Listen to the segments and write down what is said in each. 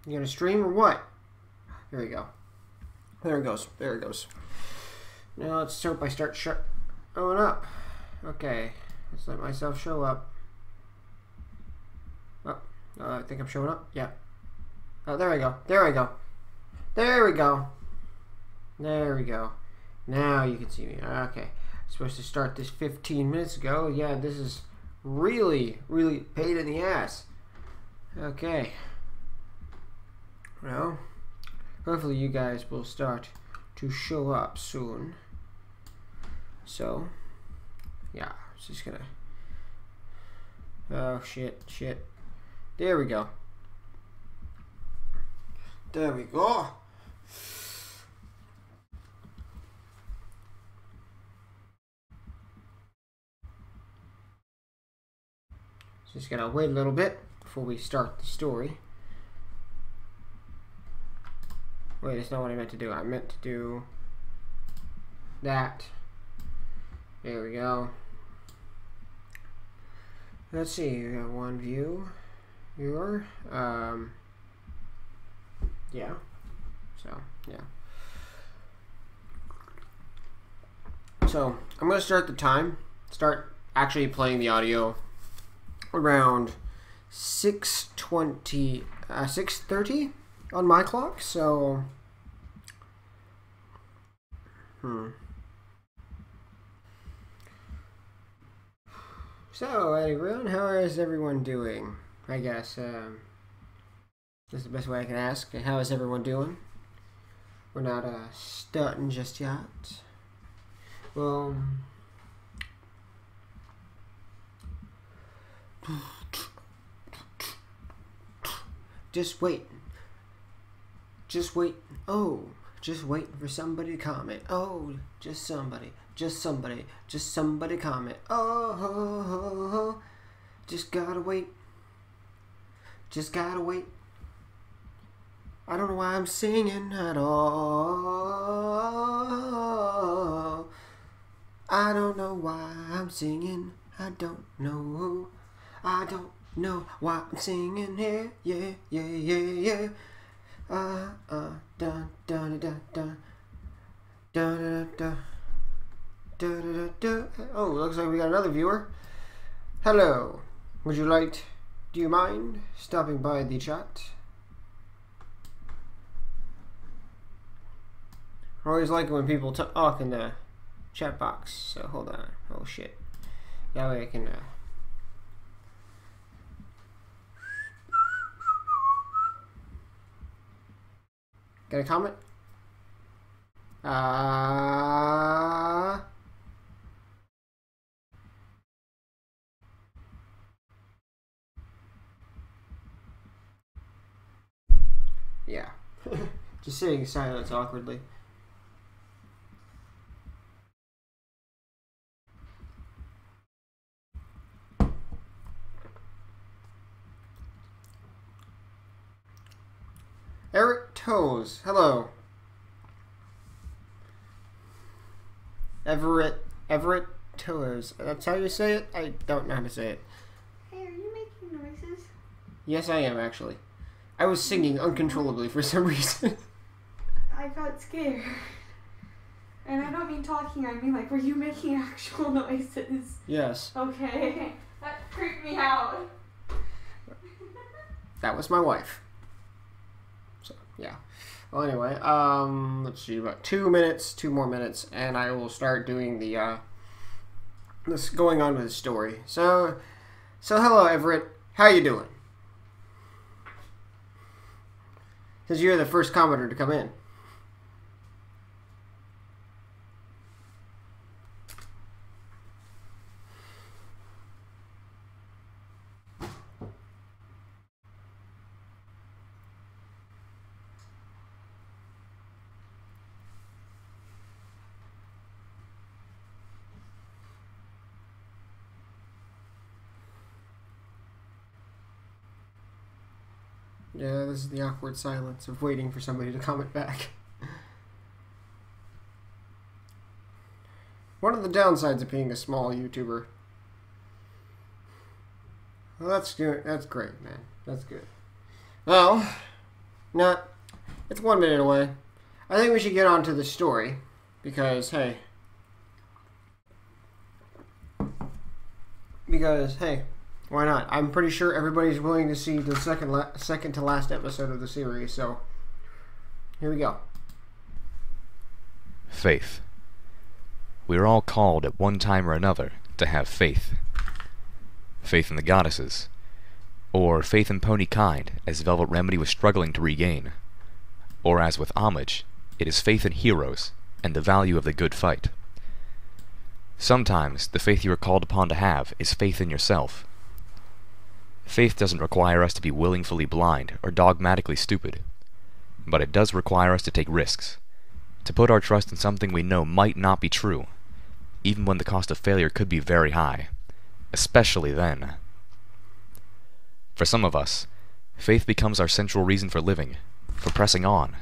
You gonna stream or what? There we go. There it goes. There it goes. Now let's hope I start showing up. Okay. Let's let myself show up. Oh, I think I'm showing up. Yeah. Oh, there we go. There we go. There we go. There we go. Now you can see me. Okay. I'm supposed to start this 15 minutes ago. Yeah, this is really, really pain in the ass. Okay. Well, hopefully you guys will start to show up soon. So, yeah, it's just gonna... Oh, shit. There we go. There we go. Just gonna wait a little bit before we start the story. Wait, that's not what I meant to do. I meant to do that. There we go. Let's see, we got one viewer. Yeah. So, yeah. So, I'm going to start the time. Start actually playing the audio around 6:30 on my clock. So, So, everyone, how is everyone doing? I guess, that's the best way I can ask. How is everyone doing? We're not, starting just yet. Well... Just wait. Oh, just waiting for somebody to comment. Oh, just somebody comment. Oh, just gotta wait. I don't know why I'm singing at all. I don't know why I'm singing. I don't know why I'm singing here. Yeah. Dun dun dun dun dun dun. Oh, looks like we got another viewer. Hello. Do you mind stopping by the chat? I always like it when people talk in the chat box. So hold on. Oh shit. That way I can Got a comment? Yeah. Just sitting in silence awkwardly. Eric Toes, hello. Everett Toes. That's how you say it? I don't know how to say it. Hey, are you making noises? Yes, I am, actually. I was singing uncontrollably for some reason. I got scared. And I don't mean talking, I mean like, were you making actual noises? Yes. Okay. That freaked me out. That was my wife. So, yeah. Well, anyway, let's see, about 2 more minutes, and I will start doing the, going on with the story. So hello, Everett. How you doing? Because you're the first commenter to come in. Yeah, this is the awkward silence of waiting for somebody to comment back. One of the downsides of being a small YouTuber. Well, that's good. That's great, man. That's good. Well, No, it's 1 minute away. I think we should get on to the story. Because, hey, why not? I'm pretty sure everybody's willing to see the second to last episode of the series, so here we go. Faith. We are all called at one time or another to have faith. Faith in the goddesses, or faith in pony kind, as Velvet Remedy was struggling to regain. Or as with Homage, it is faith in heroes, and the value of the good fight. Sometimes, the faith you are called upon to have is faith in yourself. Faith doesn't require us to be willingly blind or dogmatically stupid, but it does require us to take risks, to put our trust in something we know might not be true, even when the cost of failure could be very high, especially then. For some of us, faith becomes our central reason for living, for pressing on.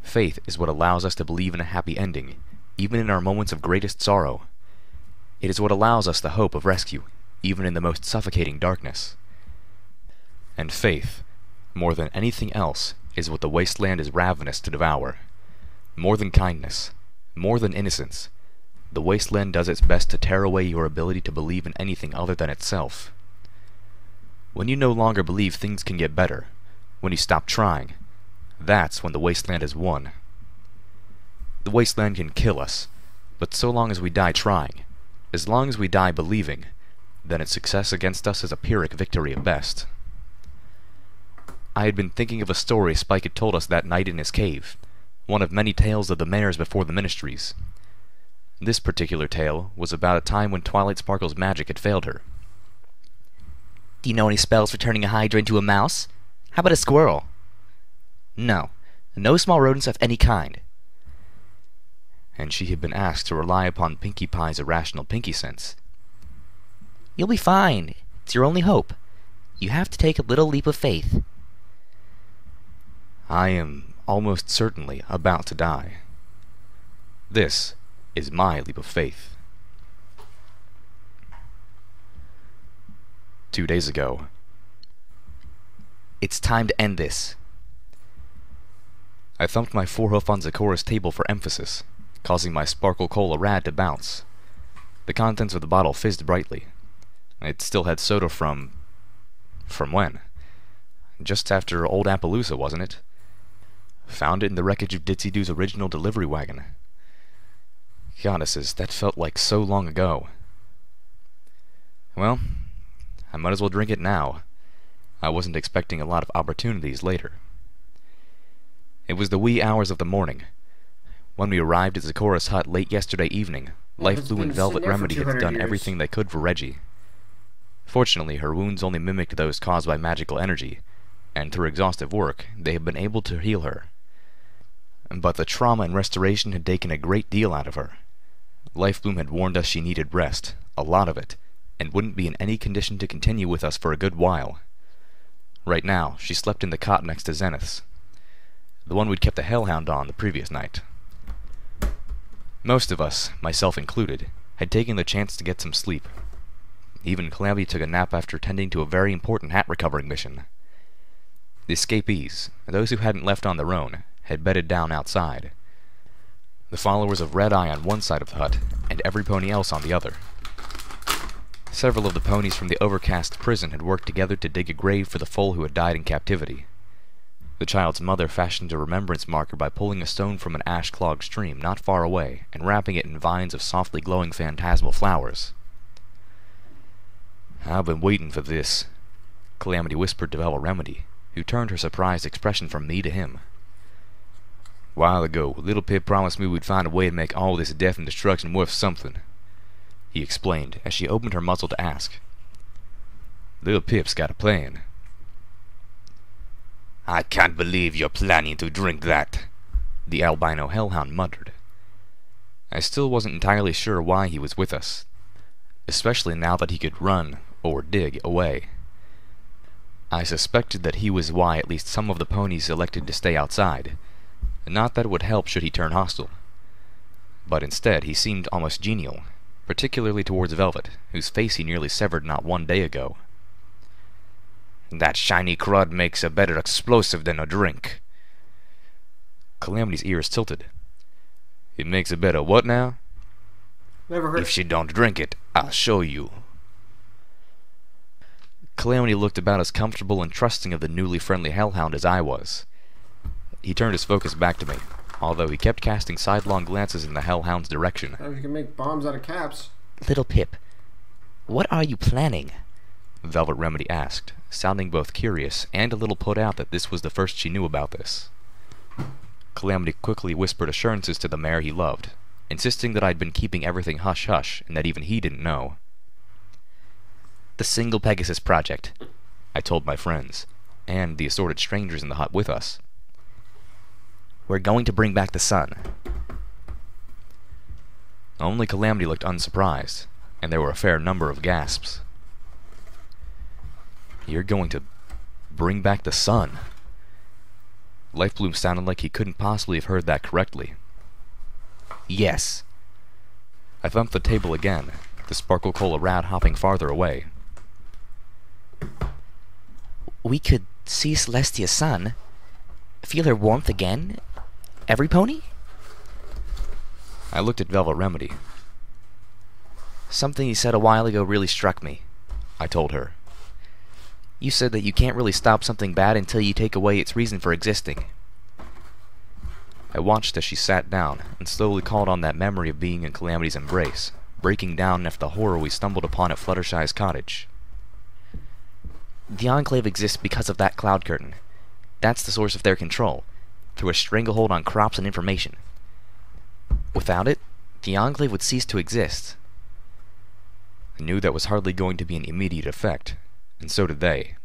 Faith is what allows us to believe in a happy ending, even in our moments of greatest sorrow. It is what allows us the hope of rescue, even in the most suffocating darkness. And faith, more than anything else, is what the wasteland is ravenous to devour. More than kindness, more than innocence, the wasteland does its best to tear away your ability to believe in anything other than itself. When you no longer believe things can get better, when you stop trying, that's when the wasteland is won. The wasteland can kill us, but so long as we die trying, as long as we die believing, then its success against us is a Pyrrhic victory at best. I had been thinking of a story Spike had told us that night in his cave, one of many tales of the mares before the ministries. This particular tale was about a time when Twilight Sparkle's magic had failed her. Do you know any spells for turning a hydra into a mouse? How about a squirrel? No. No small rodents of any kind. And she had been asked to rely upon Pinkie Pie's irrational pinky sense. You'll be fine. It's your only hope. You have to take a little leap of faith. I am almost certainly about to die. This is my leap of faith. 2 days ago. It's time to end this. I thumped my forehoof on Zecora's table for emphasis, causing my Sparkle Cola Rad to bounce. The contents of the bottle fizzed brightly. It still had soda from when? Just after Old Appaloosa, wasn't it? Found it in the wreckage of Ditsy Doo's original delivery wagon. Goddesses, that felt like so long ago. Well, I might as well drink it now. I wasn't expecting a lot of opportunities later. It was the wee hours of the morning. When we arrived at Zecora's hut late yesterday evening, Life Blue and Velvet Remedy had done everything they could for Reggie. Fortunately, her wounds only mimicked those caused by magical energy, and through exhaustive work, they had been able to heal her. But the trauma and restoration had taken a great deal out of her. Life Bloom had warned us she needed rest, a lot of it, and wouldn't be in any condition to continue with us for a good while. Right now, she slept in the cot next to Zenith's, the one we'd kept the hellhound on the previous night. Most of us, myself included, had taken the chance to get some sleep. Even Calamity took a nap after tending to a very important hat-recovering mission. The escapees, those who hadn't left on their own, had bedded down outside. The followers of Red Eye on one side of the hut, and every pony else on the other. Several of the ponies from the overcast prison had worked together to dig a grave for the foal who had died in captivity. The child's mother fashioned a remembrance marker by pulling a stone from an ash-clogged stream not far away and wrapping it in vines of softly glowing phantasmal flowers. "I've been waiting for this," Calamity whispered to Velvet Remedy, who turned her surprised expression from me to him. "While ago, Little Pip promised me we'd find a way to make all this death and destruction worth something," he explained as she opened her muzzle to ask. "Little Pip's got a plan." I can't believe you're planning to drink that, the albino hellhound muttered. I still wasn't entirely sure why he was with us, especially now that he could run, or dig, away. I suspected that he was why at least some of the ponies elected to stay outside, not that it would help should he turn hostile. But instead he seemed almost genial, particularly towards Velvet, whose face he nearly severed not 1 day ago. That shiny crud makes a better explosive than a drink, Calamity's ears tilted. It makes it better what now? Never heard. If she don't drink it, I'll show you. Calamity looked about as comfortable and trusting of the newly friendly hellhound as I was. He turned his focus back to me, although he kept casting sidelong glances in the hellhound's direction. You can make bombs out of caps. Little Pip, what are you planning? Velvet Remedy asked, sounding both curious and a little put out that this was the first she knew about this. Calamity quickly whispered assurances to the mare he loved, insisting that I'd been keeping everything hush-hush and that even he didn't know. The Single Pegasus Project, I told my friends, and the assorted strangers in the hut with us. We're going to bring back the sun. Only Calamity looked unsurprised, and there were a fair number of gasps. You're going to bring back the sun? Lifebloom sounded like he couldn't possibly have heard that correctly. Yes. I thumped the table again, the sparkle cola rat hopping farther away. We could see Celestia's sun, feel her warmth again, every pony? I looked at Velvet Remedy. Something you said a while ago really struck me, I told her. You said that you can't really stop something bad until you take away its reason for existing. I watched as she sat down and slowly called on that memory of being in Calamity's embrace, breaking down after the horror we stumbled upon at Fluttershy's cottage. The Enclave exists because of that cloud curtain. That's the source of their control, through a stranglehold on crops and information. Without it, the Enclave would cease to exist. I knew that was hardly going to be an immediate effect, and so did they.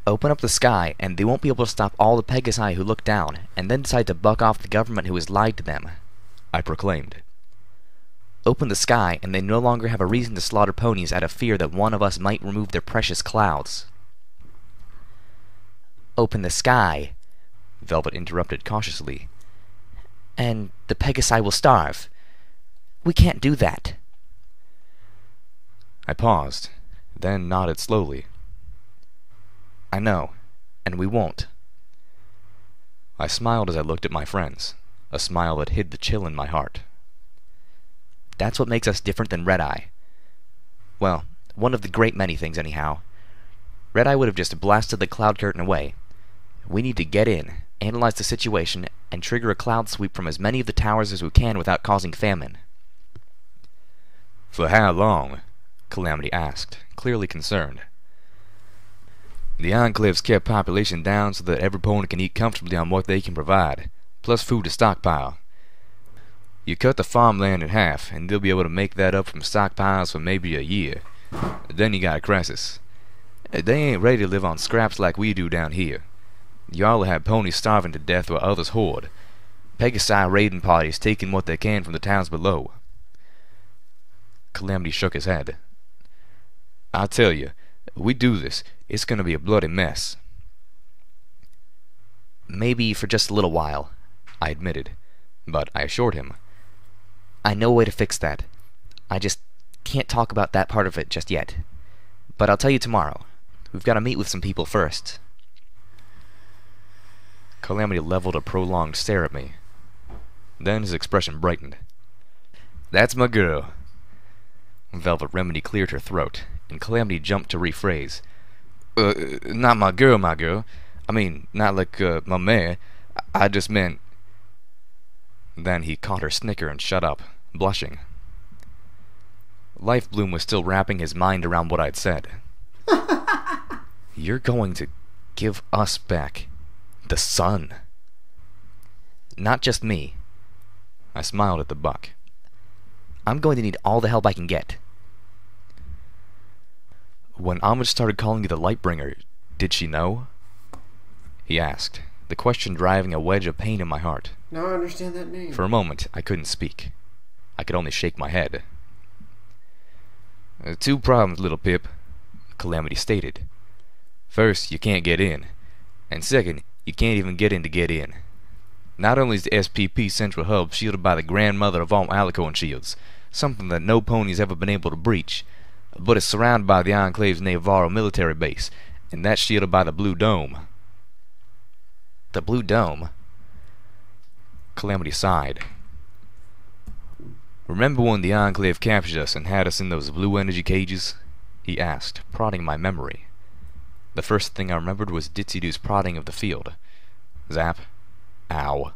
Open up the sky, and they won't be able to stop all the Pegasi who look down, and then decide to buck off the government who has lied to them, I proclaimed. Open the sky, and they no longer have a reason to slaughter ponies out of fear that one of us might remove their precious clouds. Open the sky, Velvet interrupted cautiously. And the Pegasi will starve. We can't do that. I paused, then nodded slowly. I know, and we won't. I smiled as I looked at my friends, a smile that hid the chill in my heart. That's what makes us different than Red-Eye. Well, one of the great many things, anyhow. Red-Eye would have just blasted the cloud curtain away. We need to get in, analyze the situation, and trigger a cloud sweep from as many of the towers as we can without causing famine. For how long? Calamity asked, clearly concerned. The Enclave's kept population down so that every pony can eat comfortably on what they can provide, plus food to stockpile. You cut the farmland in half, and they'll be able to make that up from stockpiles for maybe a year. Then you got a crisis. They ain't ready to live on scraps like we do down here. Y'all have ponies starving to death while others hoard. Pegasi raiding parties taking what they can from the towns below. Calamity shook his head. I tell you, if we do this, it's going to be a bloody mess. Maybe for just a little while, I admitted, but I assured him. I know a way to fix that. I just can't talk about that part of it just yet. But I'll tell you tomorrow. We've got to meet with some people first. Calamity leveled a prolonged stare at me. Then his expression brightened. That's my girl. Velvet Remedy cleared her throat, and Calamity jumped to rephrase. Not my girl, my girl. I mean, not like, my mare. I just meant... Then he caught her snicker and shut up, blushing. Lifebloom was still wrapping his mind around what I'd said. You're going to give us back the sun. Not just me. I smiled at the buck. I'm going to need all the help I can get. When Homage started calling you the Lightbringer, did she know? He asked, the question driving a wedge of pain in my heart. Now I understand that name. For a moment, I couldn't speak. I could only shake my head. Two problems, little Pip, Calamity stated. First, you can't get in. And second, you can't even get in to get in. Not only is the SPP Central Hub shielded by the grandmother of all Alicorn shields, something that no pony's ever been able to breach, but it's surrounded by the Enclave's Navarro military base, and that's shielded by the Blue Dome. The Blue Dome? Calamity sighed. Remember when the Enclave captured us and had us in those blue energy cages? He asked, prodding my memory. The first thing I remembered was Ditzy-Doo's prodding of the field. Zap. Ow.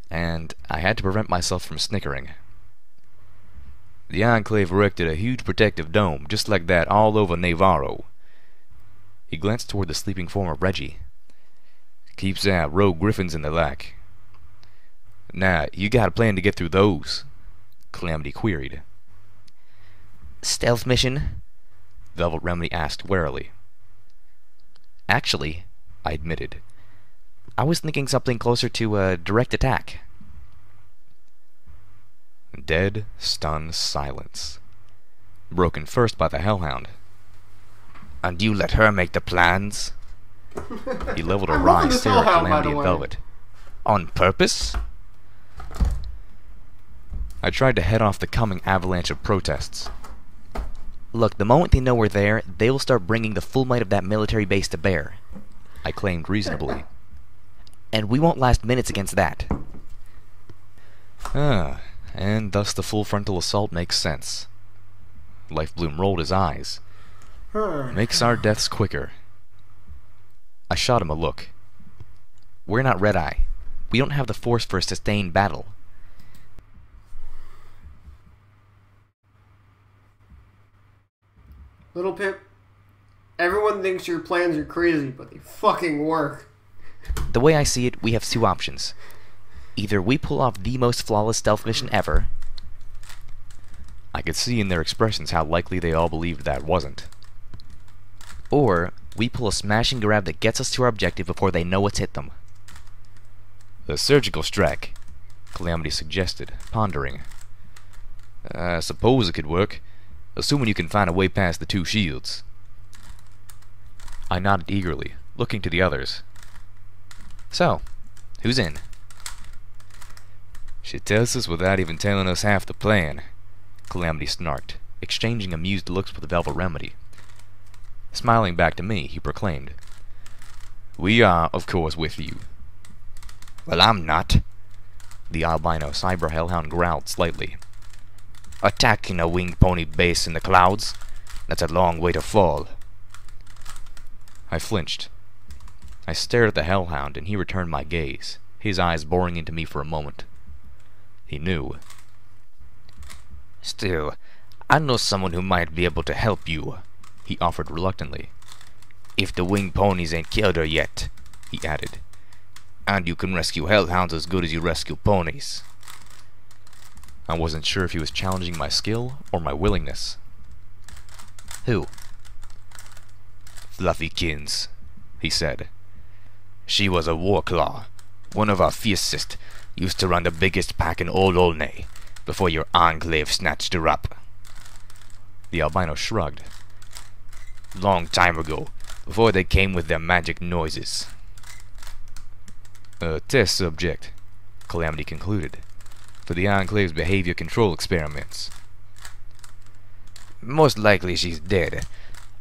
And I had to prevent myself from snickering. The Enclave erected a huge protective dome, just like that, all over Navarro. He glanced toward the sleeping form of Reggie. Keeps out rogue griffins and the like. Now, you got a plan to get through those? Calamity queried. Stealth mission? Velvet Remedy asked warily. Actually, I admitted, I was thinking something closer to a direct attack. Dead, stunned silence, broken first by the Hellhound. And you let her make the plans? He leveled a I'm wry loving this stare at Hellhound, by Calamity the and way. Velvet. On purpose? I tried to head off the coming avalanche of protests. Look, the moment they know we're there, they will start bringing the full might of that military base to bear. I claimed reasonably. And we won't last minutes against that. And thus the full frontal assault makes sense. Lifebloom rolled his eyes. Makes our deaths quicker. I shot him a look. We're not Red Eye. We don't have the force for a sustained battle. Little Pip, everyone thinks your plans are crazy, but they fucking work. The way I see it, we have two options. Either we pull off the most flawless stealth mission ever. I could see in their expressions how likely they all believed that wasn't. Or we pull a smash and grab that gets us to our objective before they know what's hit them. A surgical strike, Calamity suggested, pondering. I suppose it could work, assuming you can find a way past the two shields. I nodded eagerly, looking to the others. So, who's in? She tells us without even telling us half the plan, Calamity snarked, exchanging amused looks with Velvet Remedy. Smiling back to me, he proclaimed, We are, of course, with you. Well, I'm not. The albino cyber hellhound growled slightly. Attacking a winged pony base in the clouds? That's a long way to fall. I flinched. I stared at the hellhound, and he returned my gaze, his eyes boring into me for a moment. He knew. Still, I know someone who might be able to help you, he offered reluctantly. If the winged ponies ain't killed her yet, he added. And you can rescue hellhounds as good as you rescue ponies. I wasn't sure if he was challenging my skill or my willingness. Who? Fluffykins, he said. She was a warclaw, one of our fiercest, used to run the biggest pack in old Olney, before your enclave snatched her up. The albino shrugged. Long time ago, before they came with their magic noises. A test subject, Calamity concluded, for the Enclave's behavior control experiments. Most likely she's dead,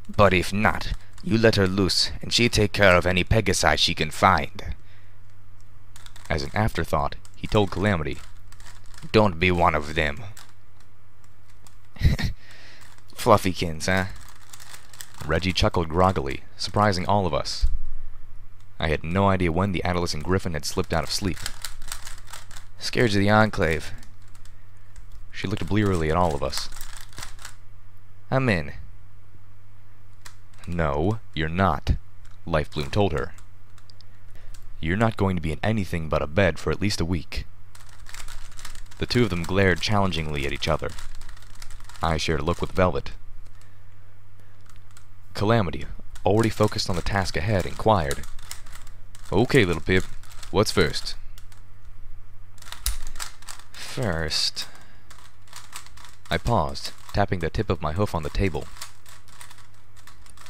but if not, you let her loose, and she'll take care of any Pegasi she can find. As an afterthought, he told Calamity, Don't be one of them. Fluffykins, huh? Reggie chuckled groggily, surprising all of us. I had no idea when the adolescent griffin had slipped out of sleep. Scared of the Enclave. She looked blearily at all of us. I'm in. No, you're not, Lifebloom told her. You're not going to be in anything but a bed for at least a week. The two of them glared challengingly at each other. I shared a look with Velvet. Calamity, already focused on the task ahead, inquired, Okay, little Pip, what's first? First... I paused, tapping the tip of my hoof on the table.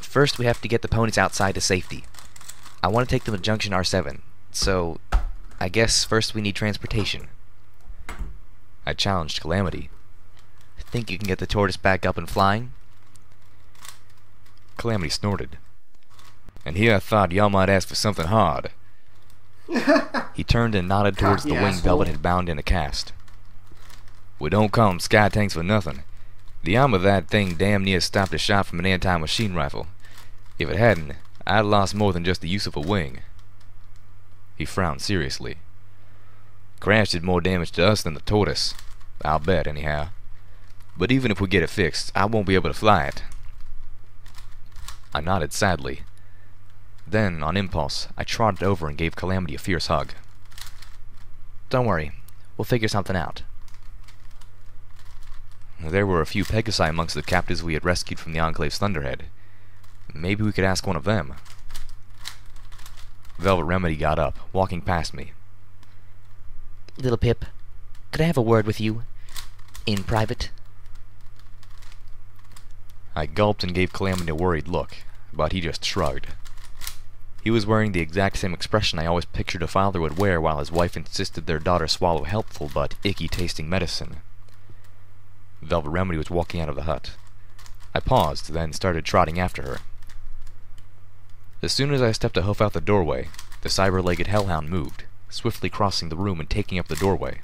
First, we have to get the ponies outside to safety. I want to take them to Junction R7, so I guess first we need transportation. I challenged Calamity. Think you can get the tortoise back up and flying? Calamity snorted. And here I thought y'all might ask for something hard. He turned and nodded towards the Cocky wing asshole. Velvet had bound in a cast. "We don't call 'em sky tanks for nothing. The arm of that thing damn near stopped a shot from an anti-machine rifle. If it hadn't, I'd lost more than just the use of a wing." He frowned seriously. "Crash did more damage to us than the tortoise. I'll bet, anyhow. But even if we get it fixed, I won't be able to fly it." I nodded sadly. Then, on impulse, I trotted over and gave Calamity a fierce hug. Don't worry. We'll figure something out. There were a few Pegasi amongst the captives we had rescued from the Enclave's thunderhead. Maybe we could ask one of them. Velvet Remedy got up, walking past me. Little Pip, could I have a word with you? In private? I gulped and gave Calamity a worried look, but he just shrugged. He was wearing the exact same expression I always pictured a father would wear while his wife insisted their daughter swallow helpful but icky-tasting medicine. Velvet Remedy was walking out of the hut. I paused, then started trotting after her. As soon as I stepped a hoof out the doorway, the cyber-legged hellhound moved, swiftly crossing the room and taking up the doorway.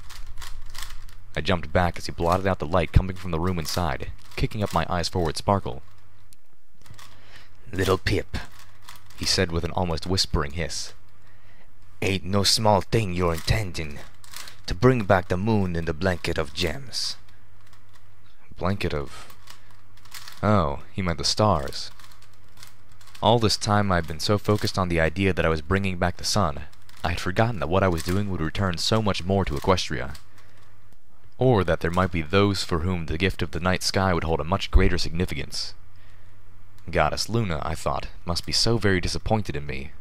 I jumped back as he blotted out the light coming from the room inside, kicking up my eyes-forward sparkle. Little Pip, He said with an almost whispering hiss. ain't no small thing you're intending. To bring back the moon in the blanket of gems. Blanket of... Oh, he meant the stars. All this time I'd been so focused on the idea that I was bringing back the sun, I had forgotten that what I was doing would return so much more to Equestria. Or that there might be those for whom the gift of the night sky would hold a much greater significance. Goddess Luna, I thought, must be so very disappointed in me.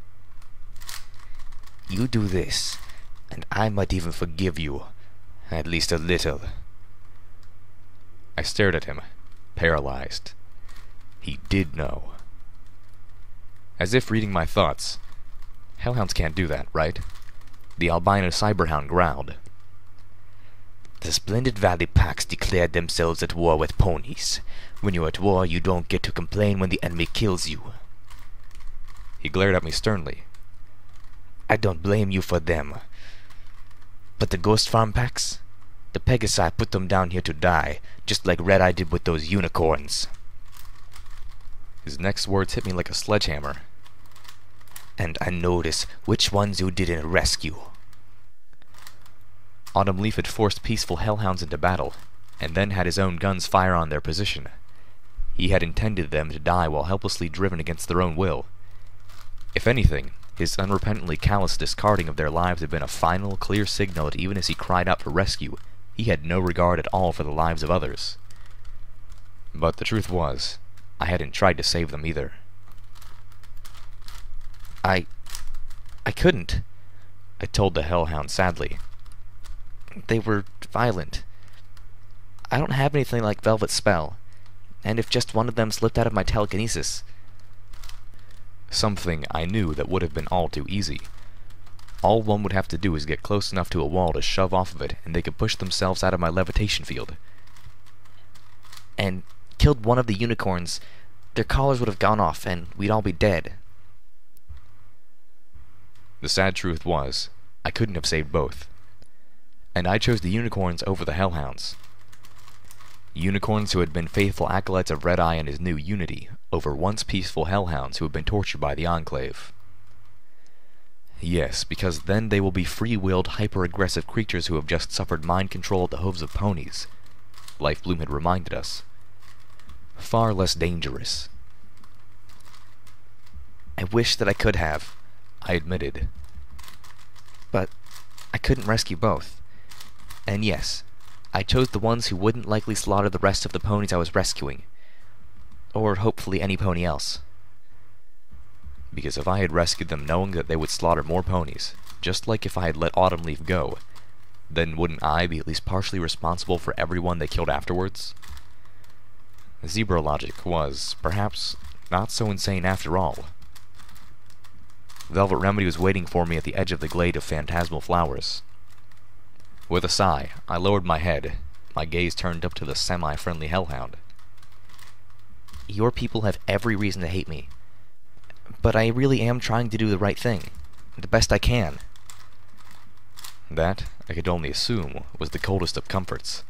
You do this, and I might even forgive you. At least a little. I stared at him, paralyzed. He did know. As if reading my thoughts. Hellhounds can't do that, right? The albino cyberhound growled. The Splendid Valley packs declared themselves at war with ponies. When you're at war, you don't get to complain when the enemy kills you. He glared at me sternly. I don't blame you for them. But the Ghost Farm packs? The Pegasi put them down here to die, just like Red Eye did with those unicorns. His next words hit me like a sledgehammer. And I notice which ones you didn't rescue. Autumn Leaf had forced peaceful hellhounds into battle, and then had his own guns fire on their position. He had intended them to die while helplessly driven against their own will. If anything, his unrepentantly callous discarding of their lives had been a final, clear signal that even as he cried out for rescue, he had no regard at all for the lives of others. But the truth was, I hadn't tried to save them either. I couldn't. I told the hellhound sadly. They were violent. I don't have anything like Velvet's spell, and if just one of them slipped out of my telekinesis... Something I knew that would have been all too easy. All one would have to do is get close enough to a wall to shove off of it, and they could push themselves out of my levitation field. And killed one of the unicorns, their collars would have gone off, and we'd all be dead. The sad truth was, I couldn't have saved both. And I chose the unicorns over the hellhounds. Unicorns who had been faithful acolytes of Red Eye and his new unity, over once peaceful hellhounds who had been tortured by the Enclave. Yes, because then they will be free-willed, hyper-aggressive creatures who have just suffered mind control at the hooves of ponies. Life Bloom had reminded us. Far less dangerous. I wish that I could have, I admitted. but I couldn't rescue both. And yes, I chose the ones who wouldn't likely slaughter the rest of the ponies I was rescuing. Or hopefully any pony else. Because if I had rescued them knowing that they would slaughter more ponies, just like if I had let Autumn Leaf go, then wouldn't I be at least partially responsible for everyone they killed afterwards? Zebra logic was, perhaps, not so insane after all. Velvet Remedy was waiting for me at the edge of the glade of phantasmal flowers. With a sigh, I lowered my head, my gaze turned up to the semi-friendly hellhound. Your people have every reason to hate me. But I really am trying to do the right thing. The best I can. That, I could only assume, was the coldest of comforts.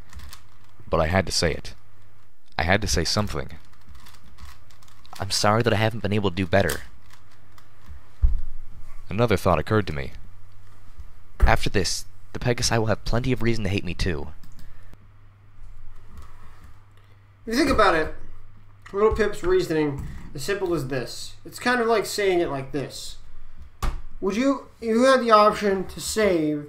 But I had to say it. I had to say something. I'm sorry that I haven't been able to do better. Another thought occurred to me. After this, the Pegasi will have plenty of reason to hate me too. If you think about it, Little Pip's reasoning is simple as this. It's kind of like saying it like this. Would you, if you had the option to save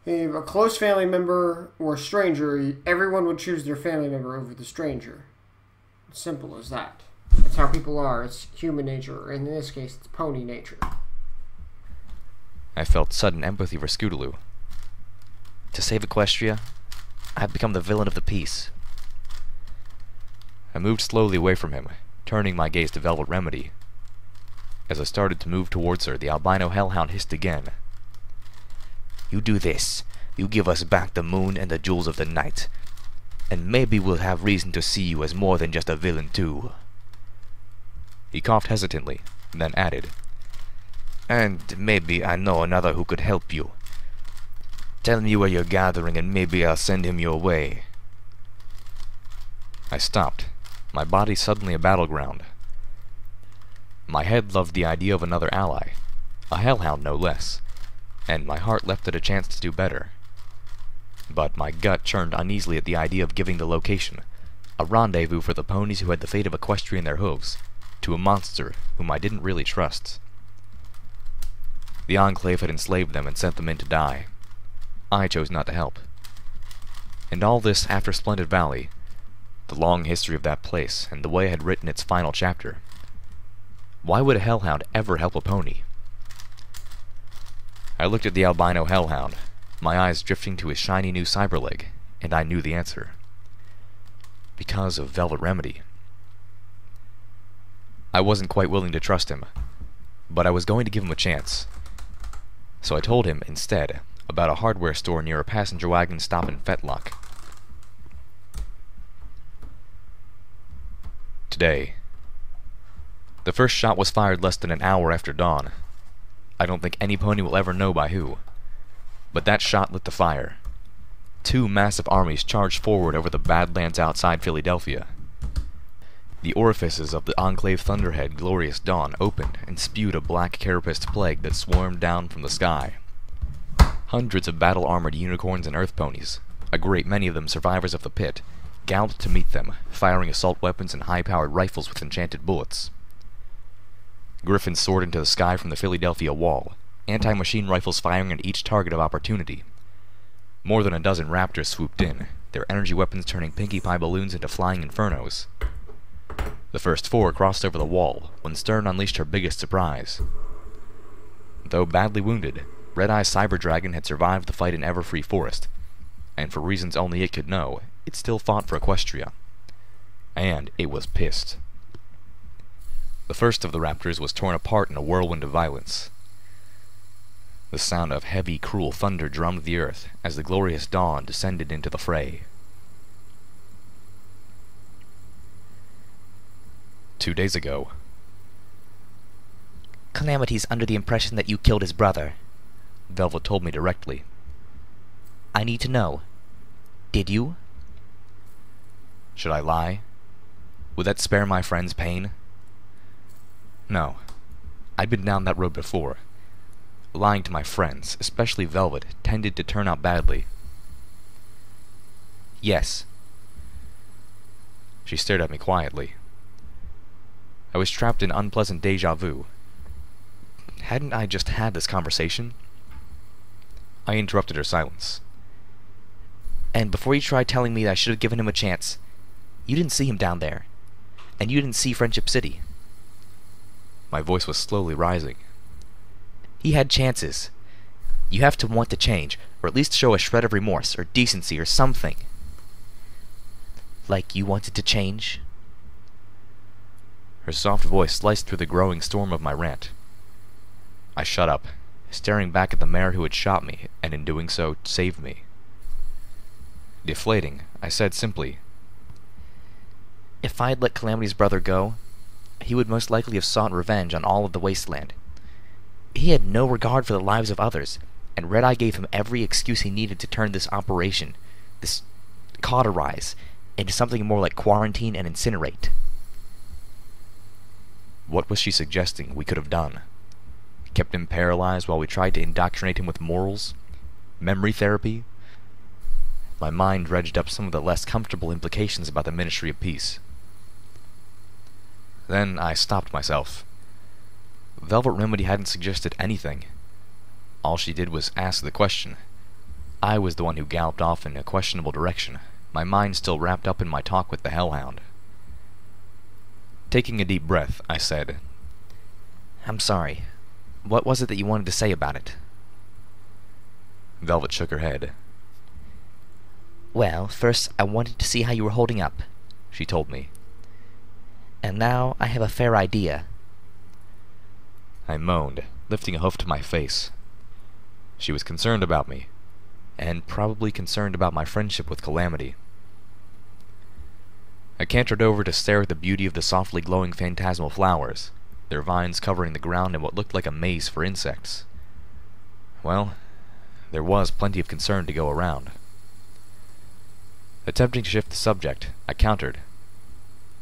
a close family member or a stranger, everyone would choose their family member over the stranger. It's simple as that. That's how people are. It's human nature. And in this case, it's pony nature. I felt sudden empathy for Scootaloo. To save Equestria, I have become the villain of the piece. I moved slowly away from him, turning my gaze to Velvet Remedy. As I started to move towards her, the albino hellhound hissed again. You do this. You give us back the moon and the jewels of the night. And maybe we'll have reason to see you as more than just a villain too. He coughed hesitantly, then added, And maybe I know another who could help you. Tell me where you're gathering and maybe I'll send him your way. I stopped, my body suddenly a battleground. My head loved the idea of another ally, a hellhound no less, and my heart leapt at a chance to do better. But my gut churned uneasily at the idea of giving the location, a rendezvous for the ponies who had the fate of Equestria in their hooves, to a monster whom I didn't really trust. The Enclave had enslaved them and sent them in to die. I chose not to help. And all this after Splendid Valley, the long history of that place, and the way I had written its final chapter. Why would a hellhound ever help a pony? I looked at the albino hellhound, my eyes drifting to his shiny new cyberleg, and I knew the answer. Because of Velvet Remedy. I wasn't quite willing to trust him, but I was going to give him a chance. So I told him, instead, about a hardware store near a passenger wagon stop in Fetlock. Today. The first shot was fired less than an hour after dawn. I don't think any pony will ever know by who. But that shot lit the fire. Two massive armies charged forward over the badlands outside Philadelphia. The orifices of the Enclave Thunderhead Glorious Dawn opened and spewed a black carapaced plague that swarmed down from the sky. Hundreds of battle-armored unicorns and earth ponies, a great many of them survivors of the pit, galloped to meet them, firing assault weapons and high-powered rifles with enchanted bullets. Griffins soared into the sky from the Philadelphia wall, anti-machine rifles firing at each target of opportunity. More than a dozen raptors swooped in, their energy weapons turning Pinkie Pie balloons into flying infernos. The first four crossed over the wall, when Stern unleashed her biggest surprise. Though badly wounded, Red-Eye's Cyber Dragon had survived the fight in Everfree Forest, and for reasons only it could know, it still fought for Equestria. And it was pissed. The first of the raptors was torn apart in a whirlwind of violence. The sound of heavy, cruel thunder drummed the earth as the glorious dawn descended into the fray. 2 days ago. Calamity's under the impression that you killed his brother, Velvet told me directly. I need to know. Did you? Should I lie? Would that spare my friends pain? No. I'd been down that road before. Lying to my friends, especially Velvet, tended to turn out badly. Yes. She stared at me quietly. I was trapped in unpleasant déjà vu. Hadn't I just had this conversation? I interrupted her silence. And before you tried telling me that I should have given him a chance, you didn't see him down there. And you didn't see Friendship City. My voice was slowly rising. He had chances. You have to want to change, or at least show a shred of remorse, or decency, or something. Like you wanted to change? Her soft voice sliced through the growing storm of my rant. I shut up, staring back at the mare who had shot me, and in doing so, saved me. Deflating, I said simply, If I had let Calamity's brother go, he would most likely have sought revenge on all of the wasteland. He had no regard for the lives of others, and Red Eye gave him every excuse he needed to turn this operation, this cauterize, into something more like quarantine and incinerate. What was she suggesting we could have done? Kept him paralyzed while we tried to indoctrinate him with morals? Memory therapy? My mind dredged up some of the less comfortable implications about the Ministry of Peace. Then I stopped myself. Velvet Remedy hadn't suggested anything. All she did was ask the question. I was the one who galloped off in a questionable direction, my mind still wrapped up in my talk with the Hellhound. Taking a deep breath, I said, "I'm sorry. What was it that you wanted to say about it?" Velvet shook her head. "Well, first I wanted to see how you were holding up," she told me. "And now I have a fair idea." I moaned, lifting a hoof to my face. She was concerned about me, and probably concerned about my friendship with Calamity. I cantered over to stare at the beauty of the softly glowing phantasmal flowers, their vines covering the ground in what looked like a maze for insects. Well, there was plenty of concern to go around. Attempting to shift the subject, I countered.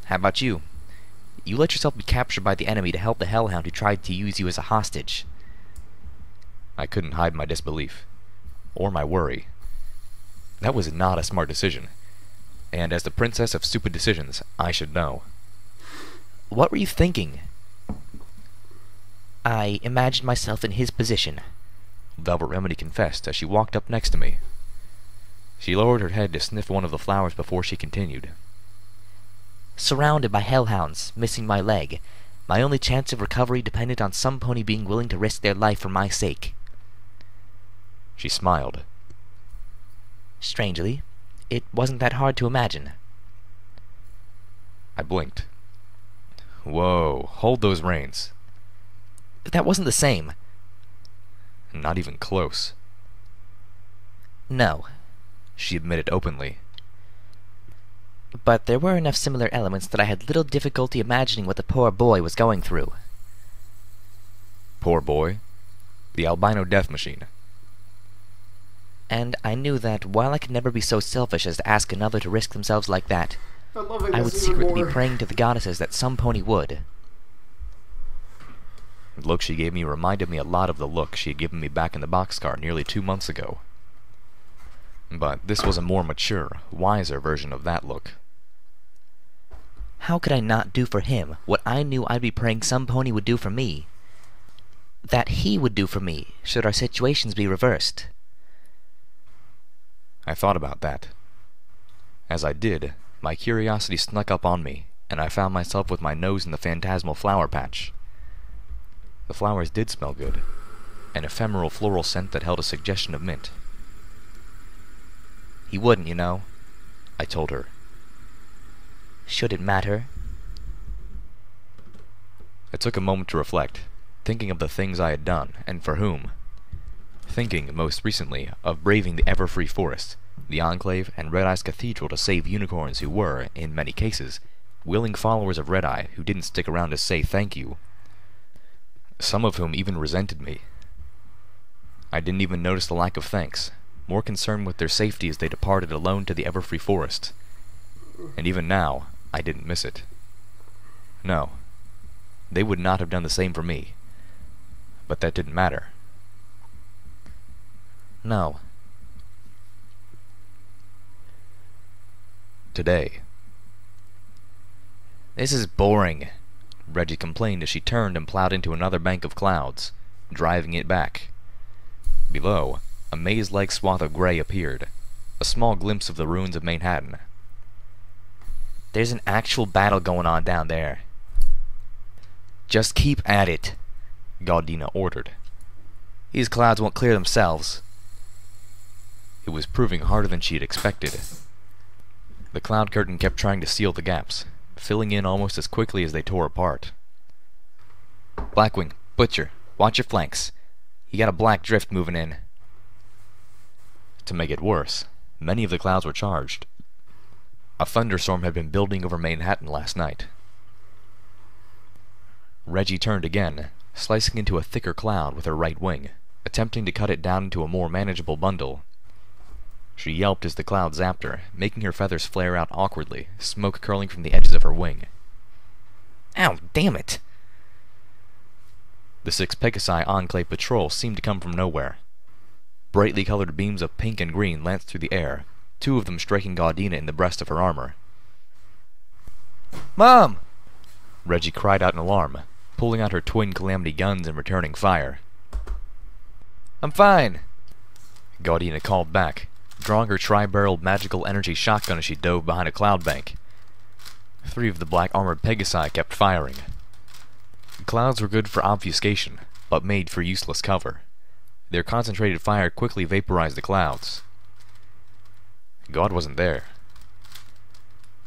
"How about you? You let yourself be captured by the enemy to help the Hellhound who tried to use you as a hostage." I couldn't hide my disbelief, or my worry. That was not a smart decision, and as the princess of stupid decisions, I should know. "What were you thinking?" "I imagined myself in his position," Velvet Remedy confessed as she walked up next to me. She lowered her head to sniff one of the flowers before she continued. "Surrounded by hellhounds, missing my leg. My only chance of recovery depended on some pony being willing to risk their life for my sake." She smiled. "Strangely, it wasn't that hard to imagine." I blinked. Whoa, hold those reins. "That wasn't the same." Not even close. "No," she admitted openly. "But there were enough similar elements that I had little difficulty imagining what the poor boy was going through." Poor boy? The albino death machine. "And I knew that while I could never be so selfish as to ask another to risk themselves like that, I would secretly be praying to the goddesses that some pony would." The look she gave me reminded me a lot of the look she had given me back in the boxcar nearly 2 months ago. But this was a more mature, wiser version of that look. "How could I not do for him what I knew I'd be praying some pony would do for me? That he would do for me, should our situations be reversed." I thought about that. As I did, my curiosity snuck up on me, and I found myself with my nose in the phantasmal flower patch. The flowers did smell good, an ephemeral floral scent that held a suggestion of mint. "He wouldn't, you know," I told her. "Should it matter?" I took a moment to reflect, thinking of the things I had done, and for whom. Thinking, most recently, of braving the Everfree Forest, the Enclave, and Red Eye's Cathedral to save unicorns who were, in many cases, willing followers of Red Eye who didn't stick around to say thank you. Some of whom even resented me. I didn't even notice the lack of thanks, more concerned with their safety as they departed alone to the Everfree Forest. And even now, I didn't miss it. No, they would not have done the same for me. But that didn't matter. "No." Today. "This is boring," Reggie complained as she turned and plowed into another bank of clouds, driving it back. Below, a maze-like swath of gray appeared, a small glimpse of the ruins of Manhattan. "There's an actual battle going on down there." "Just keep at it," Gaudina ordered. "These clouds won't clear themselves." It was proving harder than she had expected. The cloud curtain kept trying to seal the gaps, filling in almost as quickly as they tore apart. "Blackwing, Butcher, watch your flanks. You got a black drift moving in." To make it worse, many of the clouds were charged. A thunderstorm had been building over Manhattan last night. Reggie turned again, slicing into a thicker cloud with her right wing, attempting to cut it down into a more manageable bundle. She yelped as the cloud zapped her, making her feathers flare out awkwardly, smoke curling from the edges of her wing. Ow, damn it! The 6 Pegasi Enclave patrol seemed to come from nowhere. Brightly colored beams of pink and green lanced through the air, 2 of them striking Gaudina in the breast of her armor. Mom! Reggie cried out in alarm, pulling out her twin Calamity guns and returning fire. I'm fine. Gaudina called back, drawing her tri-barreled magical energy shotgun as she dove behind a cloud bank. 3 of the black-armored Pegasi kept firing. The clouds were good for obfuscation, but made for useless cover. Their concentrated fire quickly vaporized the clouds. God wasn't there.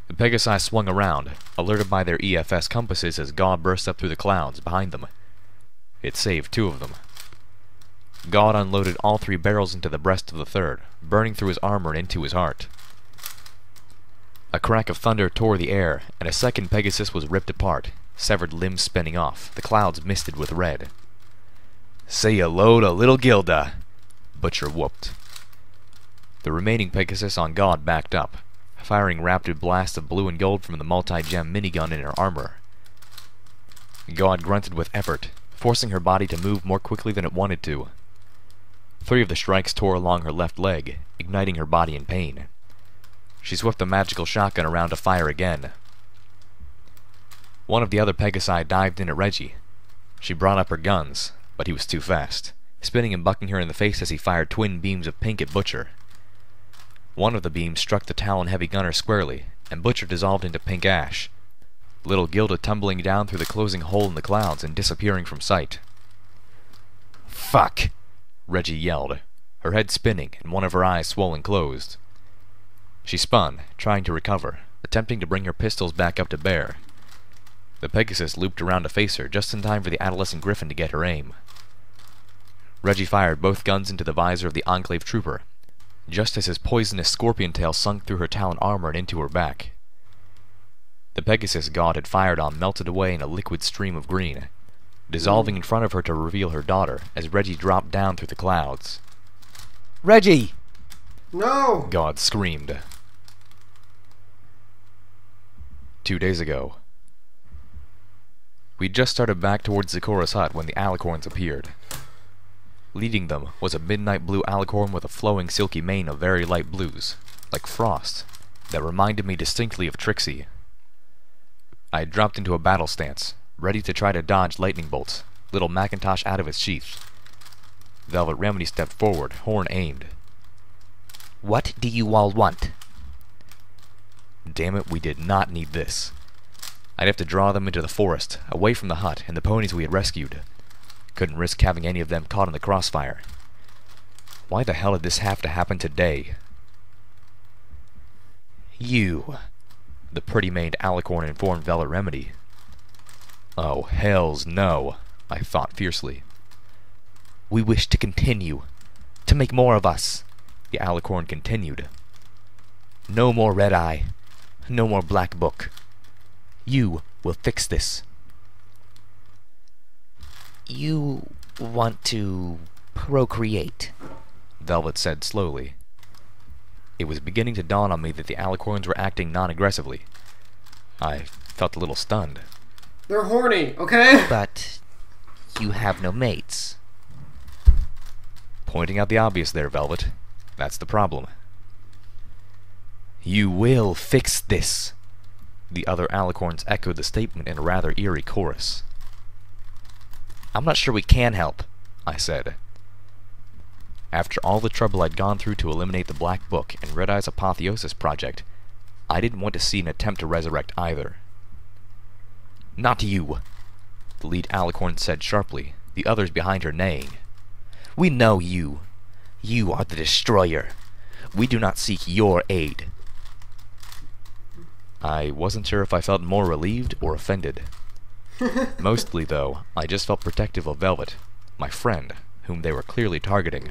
The Pegasi swung around, alerted by their EFS compasses as God burst up through the clouds behind them. It saved 2 of them. God unloaded all 3 barrels into the breast of the 3rd, burning through his armor and into his heart. A crack of thunder tore the air, and a second Pegasus was ripped apart, severed limbs spinning off, the clouds misted with red. Say hello to little Gilda, Butcher whooped. The remaining Pegasus on God backed up, firing rapid blasts of blue and gold from the multi-gem minigun in her armor. God grunted with effort, forcing her body to move more quickly than it wanted to. 3 of the strikes tore along her left leg, igniting her body in pain. She swept the magical shotgun around to fire again. One of the other Pegasi dived in at Reggie. She brought up her guns, but he was too fast, spinning and bucking her in the face as he fired twin beams of pink at Butcher. One of the beams struck the Talon heavy gunner squarely, and Butcher dissolved into pink ash, little Gilda tumbling down through the closing hole in the clouds and disappearing from sight. Fuck! Reggie yelled, her head spinning and one of her eyes swollen closed. She spun, trying to recover, attempting to bring her pistols back up to bear. The Pegasus looped around to face her just in time for the adolescent Griffin to get her aim. Reggie fired both guns into the visor of the Enclave trooper, just as his poisonous scorpion tail sunk through her Talon armor and into her back. The Pegasus God had fired on melted away in a liquid stream of green, dissolving in front of her to reveal her daughter as Reggie dropped down through the clouds. Reggie! No! God screamed. 2 days ago. We'd just started back towards Zikora's hut when the alicorns appeared. Leading them was a midnight blue alicorn with a flowing silky mane of very light blues, like frost, that reminded me distinctly of Trixie. I had dropped into a battle stance, ready to try to dodge lightning bolts, little Macintosh out of its sheath. Velvet Remedy stepped forward, horn aimed. What do you all want? Damn it, we did not need this. I'd have to draw them into the forest, away from the hut and the ponies we had rescued. Couldn't risk having any of them caught in the crossfire. Why the hell did this have to happen today? You, the pretty-maned alicorn informed Velvet Remedy. Oh, hells no, I thought fiercely. We wish to continue, to make more of us, the alicorn continued. No more Red Eye, no more Black Book. You will fix this. You want to procreate, Velvet said slowly. It was beginning to dawn on me that the alicorns were acting non-aggressively. I felt a little stunned. They're horny, okay? But you have no mates. Pointing out the obvious there, Velvet. That's the problem. You will fix this. The other alicorns echoed the statement in a rather eerie chorus. I'm not sure we can help, I said. After all the trouble I'd gone through to eliminate the Black Book and Red Eye's Apotheosis project, I didn't want to see an attempt to resurrect either. Not you, the lead alicorn said sharply, the others behind her neighing. We know you. You are the destroyer. We do not seek your aid. I wasn't sure if I felt more relieved or offended. Mostly, though, I just felt protective of Velvet, my friend, whom they were clearly targeting.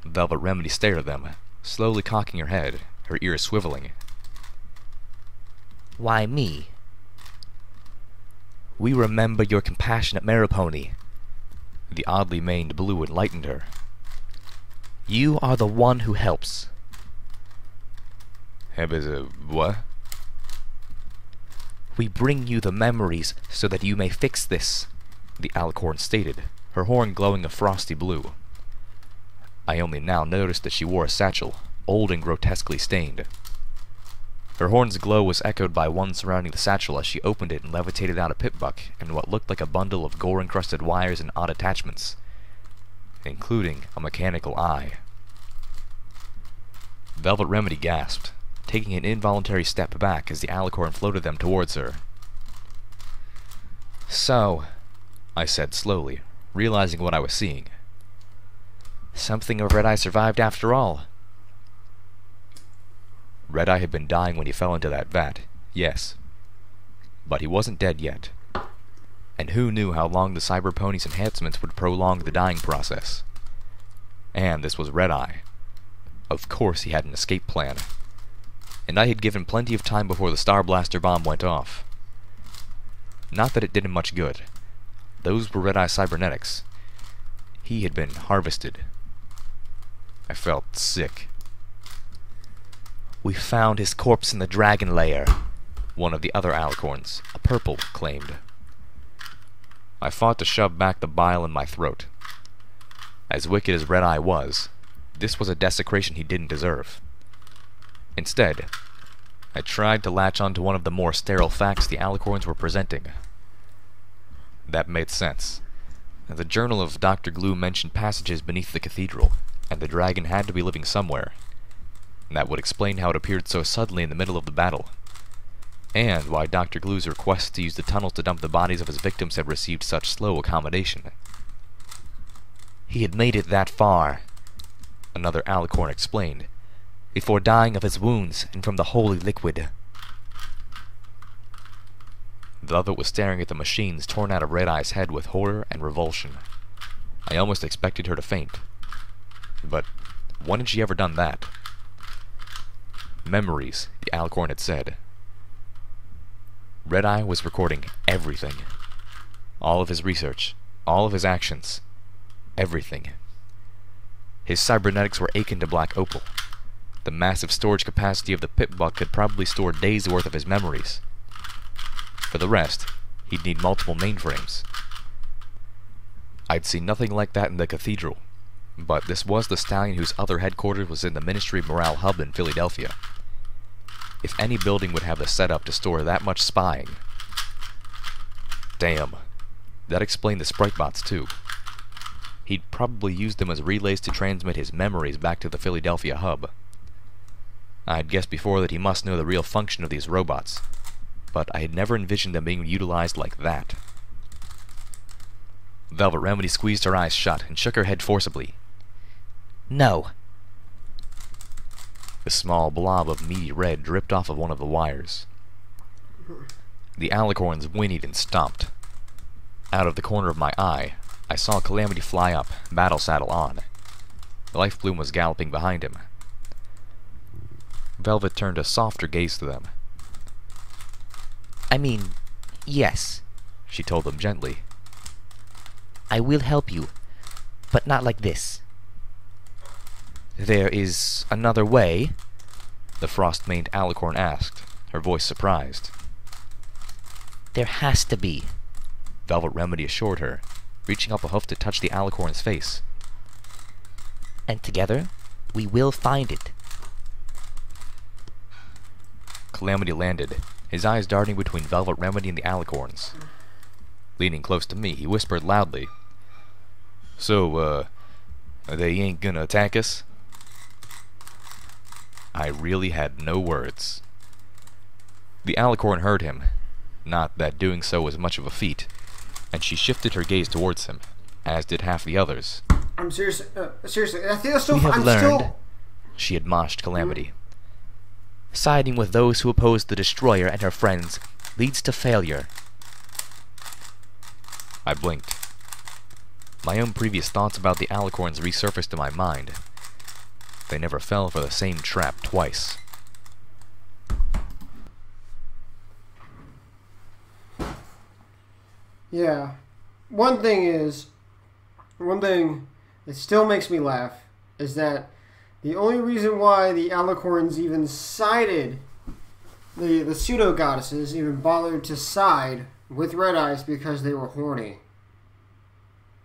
Velvet Remedy stared at them, slowly cocking her head, her ears swiveling. Why me? We remember your compassionate Maripony. The oddly maned blue enlightened her. You are the one who helps. What? We bring you the memories so that you may fix this, the alicorn stated, her horn glowing a frosty blue. I only now noticed that she wore a satchel, old and grotesquely stained. Her horn's glow was echoed by one surrounding the satchel as she opened it and levitated out a pip-buck and what looked like a bundle of gore-encrusted wires and odd attachments, including a mechanical eye. Velvet Remedy gasped, taking an involuntary step back as the alicorn floated them towards her. So, I said slowly, realizing what I was seeing. Something of Red-Eye survived after all. Red-Eye had been dying when he fell into that vat, yes. But he wasn't dead yet. And who knew how long the Cyber Pony's enhancements would prolong the dying process? And this was Red-Eye. Of course he had an escape plan. And I had given plenty of time before the Star Blaster bomb went off. Not that it did him much good. Those were Red-Eye cybernetics. He had been harvested. I felt sick. We found his corpse in the dragon lair, one of the other alicorns, a purple, claimed. I fought to shove back the bile in my throat. As wicked as Red-Eye was, this was a desecration he didn't deserve. Instead, I tried to latch onto one of the more sterile facts the alicorns were presenting. That made sense. The journal of Dr. Glue mentioned passages beneath the cathedral, and the dragon had to be living somewhere. That would explain how it appeared so suddenly in the middle of the battle, and why Dr. Glue's request to use the tunnels to dump the bodies of his victims had received such slow accommodation. He had made it that far, another alicorn explained, before dying of his wounds and from the holy liquid. Velvet was staring at the machines torn out of Red-Eye's head with horror and revulsion. I almost expected her to faint. But when had she ever done that? Memories, the alicorn had said. Red-Eye was recording everything. All of his research, all of his actions, everything. His cybernetics were akin to black opal. The massive storage capacity of the pip-buck could probably store days' worth of his memories. For the rest, he'd need multiple mainframes. I'd seen nothing like that in the cathedral, but this was the stallion whose other headquarters was in the Ministry Morale Hub in Philadelphia. If any building would have the setup to store that much spying. Damn. That explained the sprite bots too. He'd probably used them as relays to transmit his memories back to the Philadelphia hub. I'd guessed before that he must know the real function of these robots, but I had never envisioned them being utilized like that. Velvet Remedy squeezed her eyes shut and shook her head forcibly. No. A small blob of meaty red dripped off of one of the wires. The alicorns whinnied and stomped. Out of the corner of my eye, I saw Calamity fly up, battle saddle on. Life Bloom was galloping behind him. Velvet turned a softer gaze to them. I mean, yes, she told them gently. I will help you, but not like this. There is another way? The frost-maned alicorn asked, her voice surprised. There has to be, Velvet Remedy assured her, reaching up a hoof to touch the alicorn's face. And together, we will find it. Calamity landed, his eyes darting between Velvet Remedy and the alicorns. Leaning close to me, he whispered loudly, So, they ain't gonna attack us? I really had no words. The alicorn heard him, not that doing so was much of a feat, and she shifted her gaze towards him, as did half the others. I'm seriously, I feel so. We have I'm learned, still. She admonished Calamity. Siding with those who oppose the Destroyer and her friends leads to failure. I blinked. My own previous thoughts about the alicorns resurfaced in my mind. They never fell for the same trap twice. Yeah. One thing is, one thing that still makes me laugh is that the only reason why the alicorns even sided, the pseudo-goddesses even bothered to side with Red Eyes because they were horny.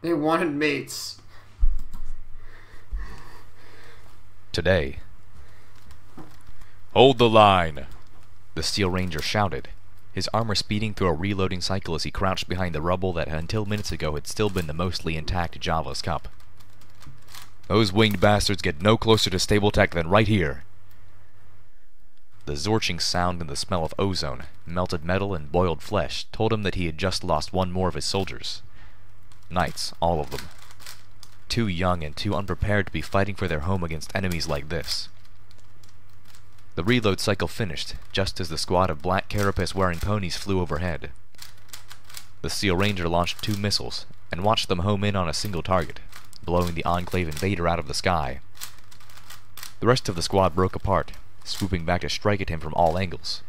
They wanted mates. Today. Hold the line! The Steel Ranger shouted, his armor speeding through a reloading cycle as he crouched behind the rubble that until minutes ago had still been the mostly intact Java's Cup. Those winged bastards get no closer to stable tech than right here. The zorching sound and the smell of ozone, melted metal, and boiled flesh told him that he had just lost one more of his soldiers. Knights, all of them. Too young and too unprepared to be fighting for their home against enemies like this. The reload cycle finished, just as the squad of black carapace-wearing ponies flew overhead. The Steel Ranger launched 2 missiles, and watched them home in on a single target, blowing the Enclave invader out of the sky. The rest of the squad broke apart, swooping back to strike at him from all angles.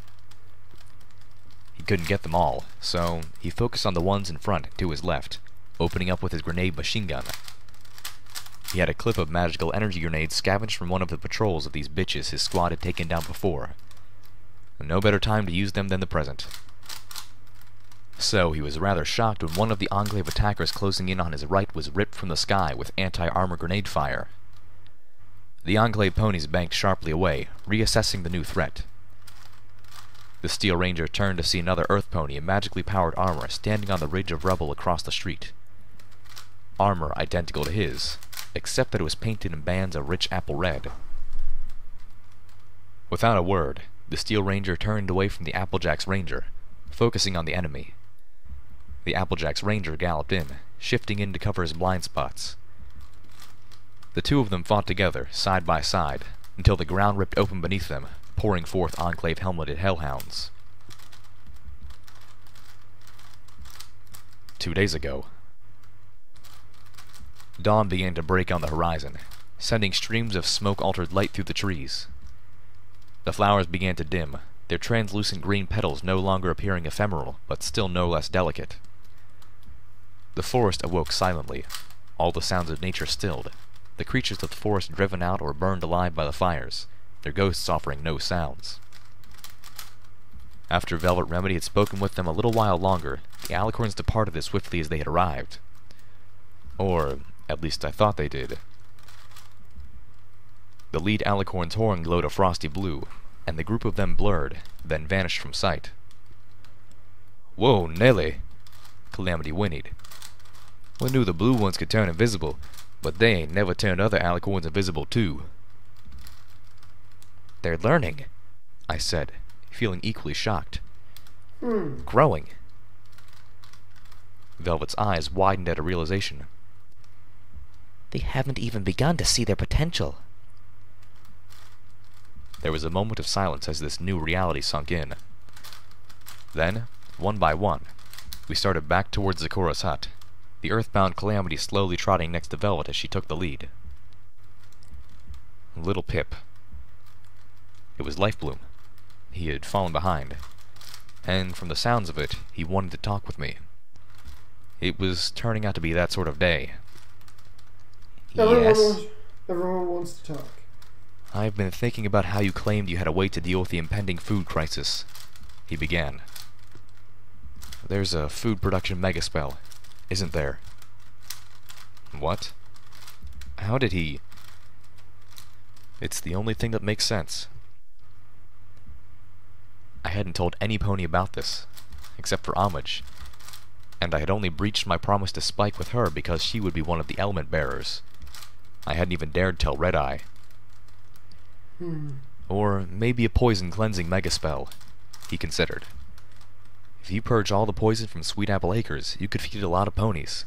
He couldn't get them all, so he focused on the ones in front, to his left, opening up with his grenade machine gun. He had a clip of magical energy grenades scavenged from one of the patrols of these bitches his squad had taken down before. No better time to use them than the present. So he was rather shocked when one of the Enclave attackers closing in on his right was ripped from the sky with anti-armor grenade fire. The Enclave ponies banked sharply away, reassessing the new threat. The Steel Ranger turned to see another Earth pony in magically powered armor standing on the ridge of rubble across the street. Armor identical to his, except that it was painted in bands of rich apple red. Without a word, the Steel Ranger turned away from the Applejack's Ranger, focusing on the enemy. The Applejack's Ranger galloped in, shifting in to cover his blind spots. The two of them fought together, side by side, until the ground ripped open beneath them, pouring forth Enclave helmeted hellhounds. 2 days ago. Dawn began to break on the horizon, sending streams of smoke-altered light through the trees. The flowers began to dim, their translucent green petals no longer appearing ephemeral, but still no less delicate. The forest awoke silently, all the sounds of nature stilled, the creatures of the forest driven out or burned alive by the fires, their ghosts offering no sounds. After Velvet Remedy had spoken with them a little while longer, the alicorns departed as swiftly as they had arrived. Or, at least I thought they did. The lead alicorn's horn glowed a frosty blue, and the group of them blurred, then vanished from sight. "Whoa, Nelly!" Calamity whinnied. "We knew the blue ones could turn invisible, but they ain't never turned other alicorns invisible too." "They're learning," I said, feeling equally shocked. "Growing." Velvet's eyes widened at a realization. "They haven't even begun to see their potential." There was a moment of silence as this new reality sunk in. Then, one by one, we started back towards Zeccora's hut, the earthbound Calamity slowly trotting next to Velvet as she took the lead. Little Pip. It was Lifebloom. He had fallen behind, and from the sounds of it, he wanted to talk with me. It was turning out to be that sort of day. "Yes?" Everyone wants to talk. "I've been thinking about how you claimed you had a way to deal with the impending food crisis," he began. "There's a food production megaspell, isn't there?" "What? How did he?" "It's the only thing that makes sense." I hadn't told any pony about this, except for Homage, and I had only breached my promise to Spike with her because she would be one of the element bearers. I hadn't even dared tell Red Eye. Or maybe a poison cleansing megaspell, he considered. If you purge all the poison from Sweet Apple Acres, you could feed a lot of ponies.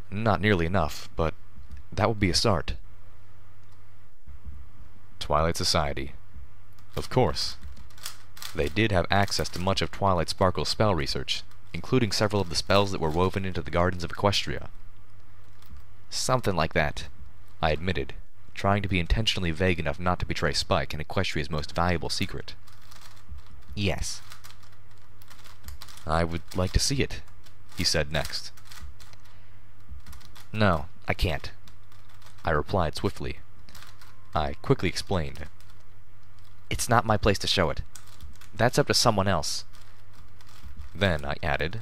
Not nearly enough, but that would be a start. Twilight Society. Of course. They did have access to much of Twilight Sparkle's spell research, including several of the spells that were woven into the gardens of Equestria. Something like that, I admitted, trying to be intentionally vague enough not to betray Spike and Equestria's most valuable secret. Yes. I would like to see it, he said next. No, I can't, I replied swiftly. I quickly explained. It's not my place to show it. That's up to someone else. Then I added,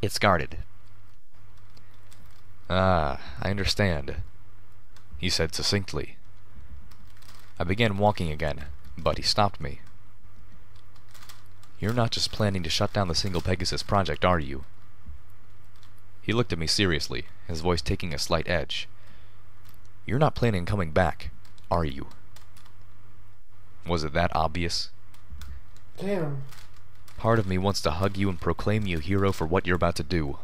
it's guarded. Ah, I understand, he said succinctly. I began walking again, but he stopped me. You're not just planning to shut down the Single Pegasus project, are you? He looked at me seriously, his voice taking a slight edge. You're not planning on coming back, are you? Was it that obvious? Damn. Part of me wants to hug you and proclaim you a hero for what you're about to do.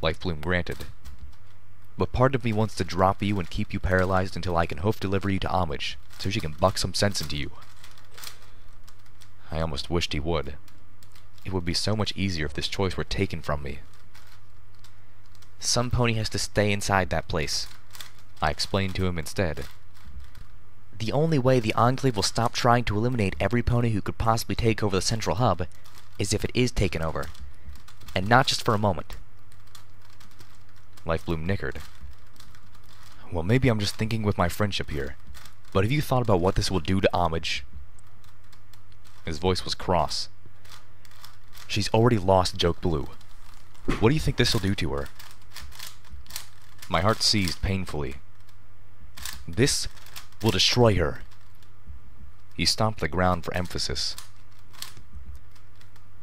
Lifebloom granted. But part of me wants to drop you and keep you paralyzed until I can hoof deliver you to Homage, so she can buck some sense into you. I almost wished he would. It would be so much easier if this choice were taken from me. Some pony has to stay inside that place, I explained to him instead. The only way the Enclave will stop trying to eliminate every pony who could possibly take over the central hub is if it is taken over. And not just for a moment. Lifebloom nickered. Well, maybe I'm just thinking with my friendship here, but have you thought about what this will do to Homage? His voice was cross. She's already lost Joke Blue. What do you think this will do to her? My heart seized painfully. This will destroy her. He stomped the ground for emphasis.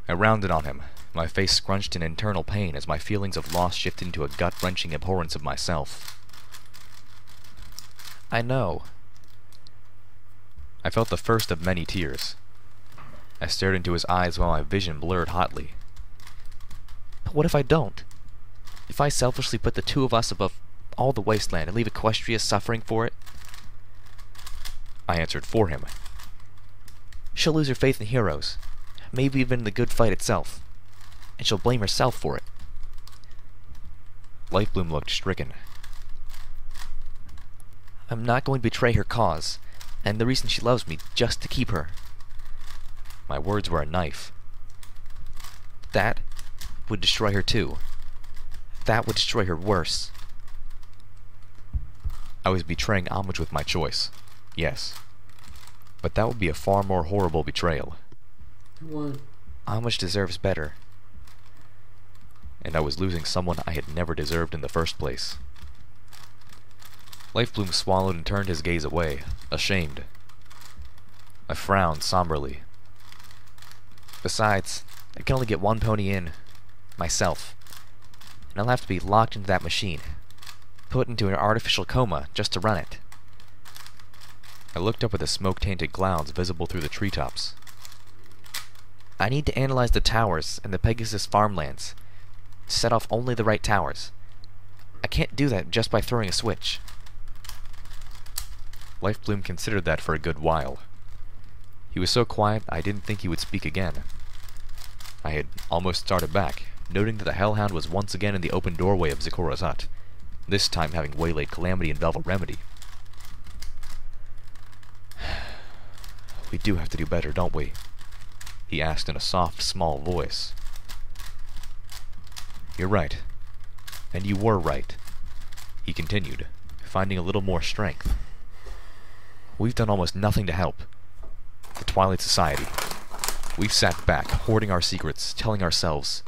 I rounded on him, my face scrunched in internal pain as my feelings of loss shifted into a gut-wrenching abhorrence of myself. I know. I felt the first of many tears. I stared into his eyes while my vision blurred hotly. But what if I don't? If I selfishly put the two of us above all the wasteland and leave Equestria suffering for it? I answered for him. She'll lose her faith in heroes, maybe even the good fight itself, and she'll blame herself for it. Lifebloom looked stricken. I'm not going to betray her cause, and the reason she loves me, just to keep her. My words were a knife. That would destroy her too. That would destroy her worse. I was betraying Homage with my choice, yes. But that would be a far more horrible betrayal. What? Homage deserves better. And I was losing someone I had never deserved in the first place. Lifebloom swallowed and turned his gaze away, ashamed. I frowned somberly. Besides, I can only get one pony in, myself. And I'll have to be locked into that machine, put into an artificial coma just to run it. I looked up at the smoke-tainted clouds visible through the treetops. I need to analyze the towers and the Pegasus farmlands. Set off only the right towers. I can't do that just by throwing a switch. Lifebloom considered that for a good while. He was so quiet I didn't think he would speak again. I had almost started back, noting that the Hellhound was once again in the open doorway of Zikora's hut, this time having waylaid Calamity and Velvet Remedy. We do have to do better, don't we? He asked in a soft, small voice. You're right. And you were right, he continued, finding a little more strength. We've done almost nothing to help. The Twilight Society. We've sat back, hoarding our secrets, telling ourselves,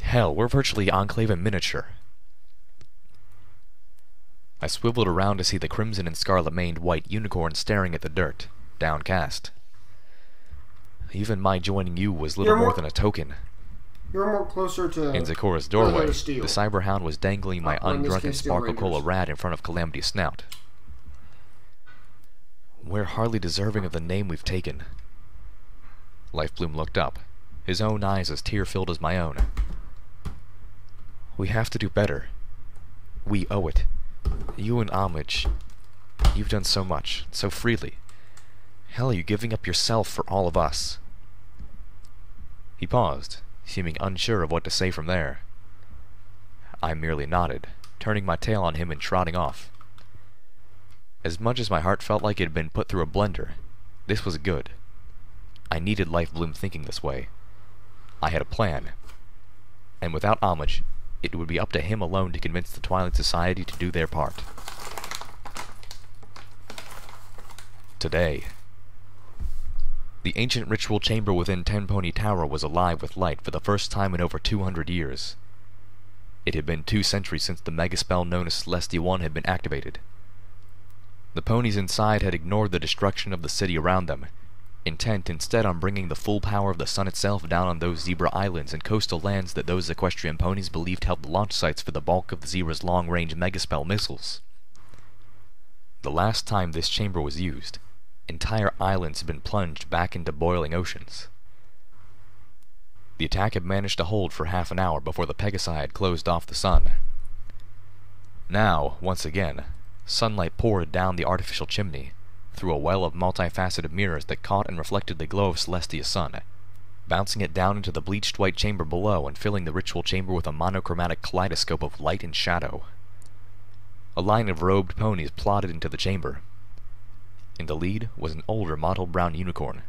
hell, we're virtually Enclave in miniature. I swiveled around to see the crimson and scarlet-maned white unicorn staring at the dirt, downcast. Even my joining you was little more than a token. You're more closer to... In Zikora's doorway, the Cyberhound was dangling my undrunken Sparkle Cola rat in front of Calamity's snout. We're hardly deserving of the name we've taken. Lifebloom looked up, his own eyes as tear-filled as my own. We have to do better. We owe it. You and Homage, you've done so much, so freely. Hell, are you giving up yourself for all of us? He paused, seeming unsure of what to say from there. I merely nodded, turning my tail on him and trotting off. As much as my heart felt like it had been put through a blender, this was good. I needed Lifebloom thinking this way. I had a plan. And without Homage, it would be up to him alone to convince the Twilight Society to do their part. Today, the ancient ritual chamber within Tenpony Tower was alive with light for the first time in over 200 years. It had been 2 centuries since the megaspell known as Celestia 1 had been activated. The ponies inside had ignored the destruction of the city around them, intent instead on bringing the full power of the sun itself down on those zebra islands and coastal lands that those equestrian ponies believed held the launch sites for the bulk of the zebra's long-range megaspell missiles. The last time this chamber was used, entire islands had been plunged back into boiling oceans. The attack had managed to hold for half an hour before the Pegasi had closed off the sun. Now, once again, sunlight poured down the artificial chimney, through a well of multifaceted mirrors that caught and reflected the glow of Celestia's sun, bouncing it down into the bleached white chamber below and filling the ritual chamber with a monochromatic kaleidoscope of light and shadow. A line of robed ponies plodded into the chamber. In the lead was an older mottled brown unicorn.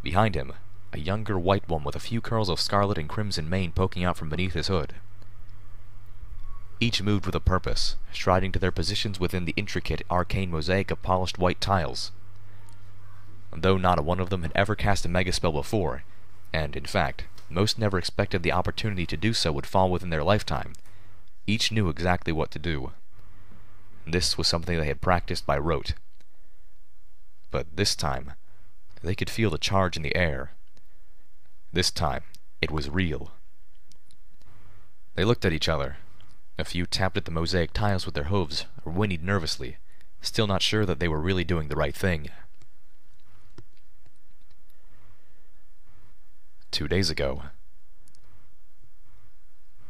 Behind him, a younger white one with a few curls of scarlet and crimson mane poking out from beneath his hood. Each moved with a purpose, striding to their positions within the intricate, arcane mosaic of polished white tiles. Though not a one of them had ever cast a megaspell before, and, in fact, most never expected the opportunity to do so would fall within their lifetime, each knew exactly what to do. This was something they had practiced by rote. But this time, they could feel the charge in the air. This time, it was real. They looked at each other. A few tapped at the mosaic tiles with their hooves, or whinnied nervously, still not sure that they were really doing the right thing. 2 days ago,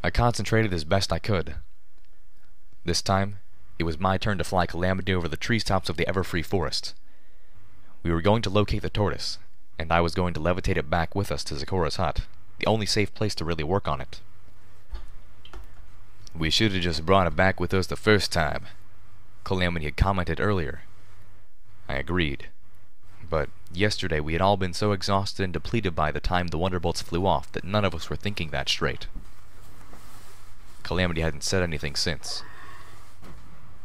I concentrated as best I could. This time, it was my turn to fly Calamity over the treetops of the Everfree Forest. We were going to locate the tortoise, and I was going to levitate it back with us to Zecora's hut, the only safe place to really work on it. "We should have just brought it back with us the first time," Calamity had commented earlier. I agreed. But yesterday we had all been so exhausted and depleted by the time the Wonderbolts flew off that none of us were thinking that straight. Calamity hadn't said anything since.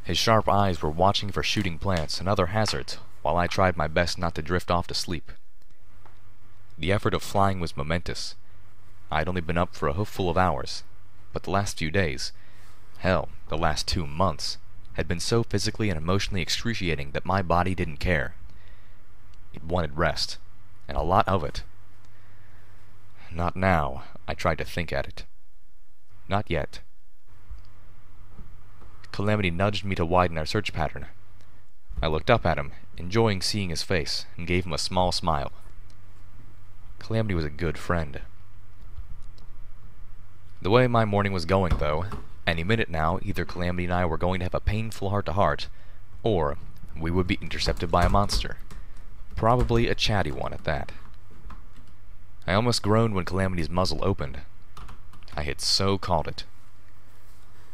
His sharp eyes were watching for shooting plants and other hazards, while I tried my best not to drift off to sleep. The effort of flying was momentous. I'd only been up for a hoofful of hours, but the last few days, hell, the last 2 months, had been so physically and emotionally excruciating that my body didn't care. It wanted rest, and a lot of it. Not now, I tried to think at it. Not yet. Calamity nudged me to widen our search pattern. I looked up at him, enjoying seeing his face, and gave him a small smile. Calamity was a good friend. The way my morning was going, though, any minute now, either Calamity and I were going to have a painful heart-to-heart, or we would be intercepted by a monster. Probably a chatty one at that. I almost groaned when Calamity's muzzle opened. I had so called it.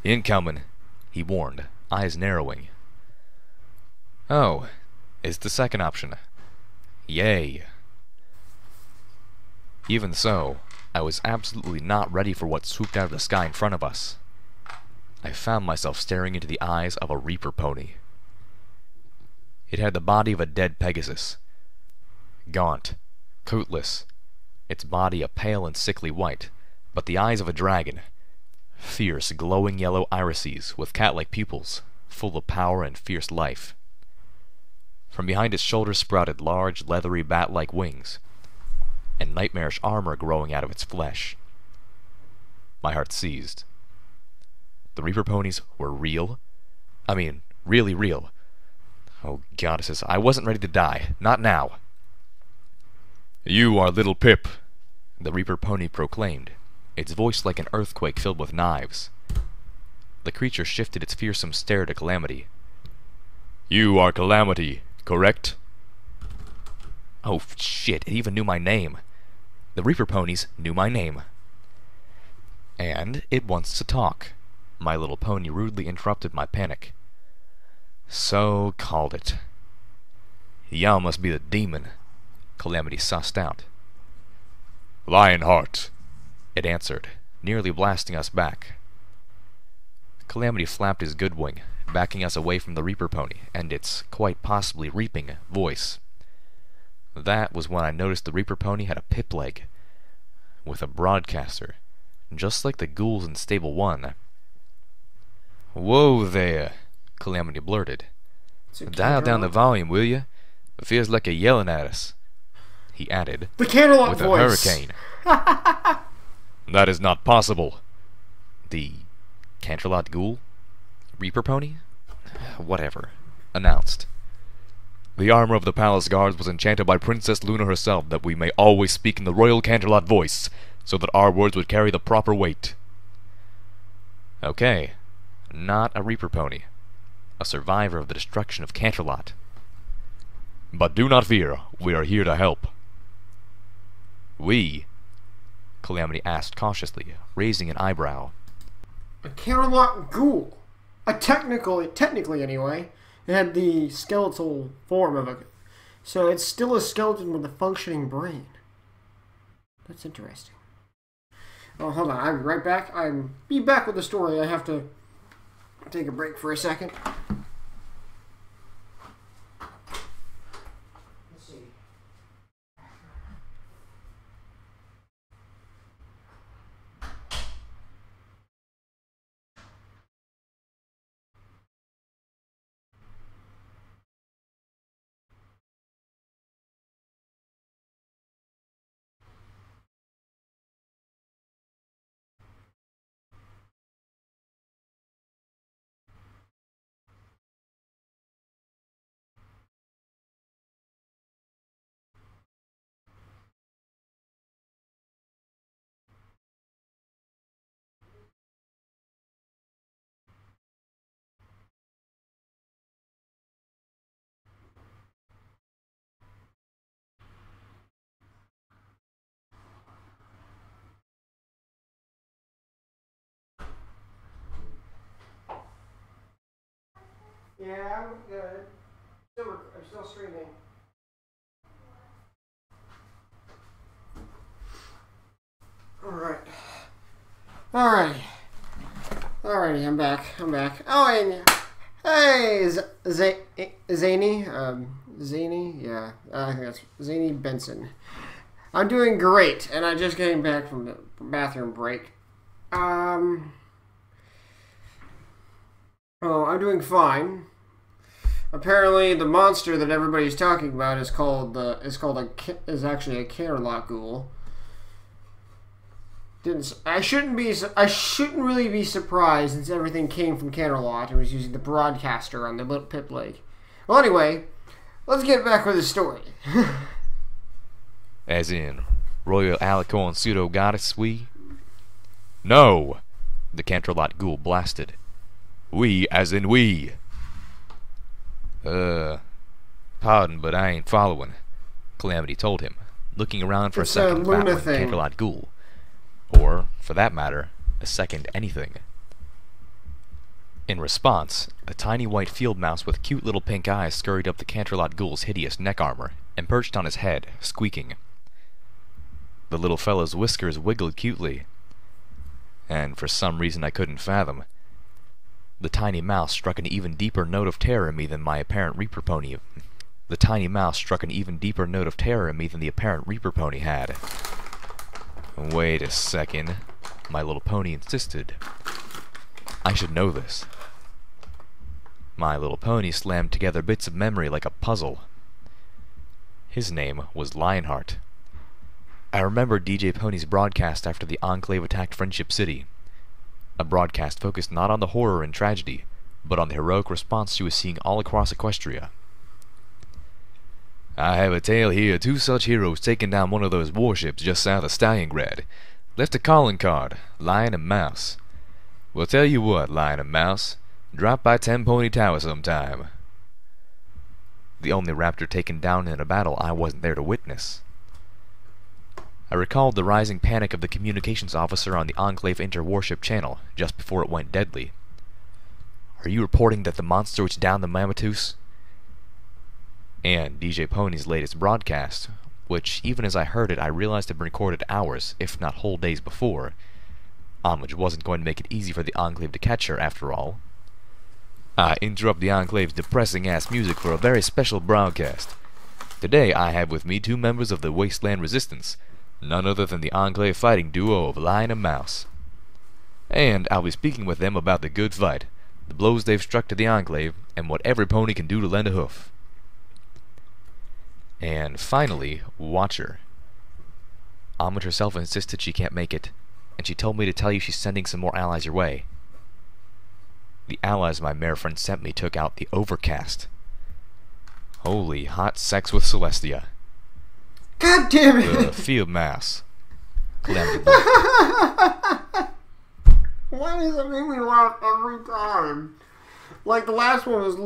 "Incoming," he warned, eyes narrowing. Oh, it's the second option. Yay. Even so, I was absolutely not ready for what swooped out of the sky in front of us. I found myself staring into the eyes of a Reaper pony. It had the body of a dead Pegasus. Gaunt, coatless, its body a pale and sickly white, but the eyes of a dragon. Fierce, glowing yellow irises with cat-like pupils, full of power and fierce life. From behind its shoulders sprouted large, leathery bat-like wings, and nightmarish armor growing out of its flesh. My heart seized. The Reaper ponies were real? I mean, really real. Oh, goddesses, I wasn't ready to die. Not now. "You are little Pip," the Reaper pony proclaimed, its voice like an earthquake filled with knives. The creature shifted its fearsome stare to Calamity. "You are Calamity, correct?" Oh, shit, it even knew my name. The Reaper ponies knew my name. "And it wants to talk," my little pony rudely interrupted my panic. So called it. "Y'all must be the demon," Calamity sussed out. "Lionheart," it answered, nearly blasting us back. Calamity flapped his good wing, backing us away from the Reaper pony and its, quite possibly reaping, voice. That was when I noticed the Reaper pony had a pip leg, with a broadcaster, just like the ghouls in Stable 1. "Whoa there," Calamity blurted. "Dial down the volume, will you? It feels like you're yelling at us," he added, The Canterlot with voice. a hurricane. "That is not possible." The Canterlot ghoul? Reaper pony? Whatever. Announced. "The armor of the palace guards was enchanted by Princess Luna herself that we may always speak in the royal Canterlot voice, so that our words would carry the proper weight." Okay. Not a Reaper pony. A survivor of the destruction of Canterlot. "But do not fear, we are here to help." "We?" Calamity asked cautiously, raising an eyebrow. A Canterlot ghoul. Technically anyway, it had the skeletal form of a... So it's still a skeleton with a functioning brain. That's interesting. Oh, hold on. I'll be right back. I'll be back with the story. I have to take a break for a second. Let's see. Yeah, I'm good. I'm still streaming. Alrighty, I'm back. Oh, and hey, Zany, yeah, I think that's Zany Benson. I'm doing great, and I just came back from the bathroom break. Oh, I'm doing fine. Apparently, the monster that everybody's talking about is actually a Canterlot ghoul. I shouldn't really be surprised since everything came from Canterlot and was using the broadcaster on the little pip leg. Well, anyway, let's get back with the story. As in, Royal Alicorn Pseudo Goddess we? No! The Canterlot ghoul blasted. We as in we. Pardon, but I ain't following, Calamity told him, looking around for It's a second a Luna battling thing. Canterlot ghoul. Or, for that matter, a second anything. In response, a tiny white field mouse with cute little pink eyes scurried up the Canterlot ghoul's hideous neck armor and perched on his head, squeaking. The little fellow's whiskers wiggled cutely, and for some reason I couldn't fathom, the tiny mouse struck an even deeper note of terror in me than my apparent Reaper pony. The tiny mouse struck an even deeper note of terror in me than the apparent Reaper pony had. Wait a second, my little pony insisted. I should know this. My little pony slammed together bits of memory like a puzzle. His name was Lionheart. I remembered DJ Pony's broadcast after the Enclave attacked Friendship City. A broadcast focused not on the horror and tragedy, but on the heroic response she was seeing all across Equestria. "I have a tale here of two such heroes taking down one of those warships just south of Stalingrad. Left a calling card, Lion and Mouse. Well, tell you what, Lion and Mouse, drop by 10 Pony Tower sometime." The only raptor taken down in a battle I wasn't there to witness. I recalled the rising panic of the communications officer on the Enclave interwarship channel just before it went deadly. "Are you reporting that the monster which downed the Mammatus?" And DJ Pony's latest broadcast, which even as I heard it I realized had been recorded hours, if not whole days before, Homage wasn't going to make it easy for the Enclave to catch her, after all. I interrupt the Enclave's depressing-ass music for a very special broadcast. Today I have with me 2 members of the Wasteland Resistance, none other than the Enclave fighting duo of Lion and Mouse. And I'll be speaking with them about the good fight, the blows they've struck to the Enclave, and what every pony can do to lend a hoof. And finally, Watcher. Homage herself insisted she can't make it, and she told me to tell you she's sending some more allies your way. The allies my mare friend sent me took out the Overcast. Holy hot sex with Celestia. God damn it! The Field Mouse. Calamity. Why does it make me laugh every time? Like the last one was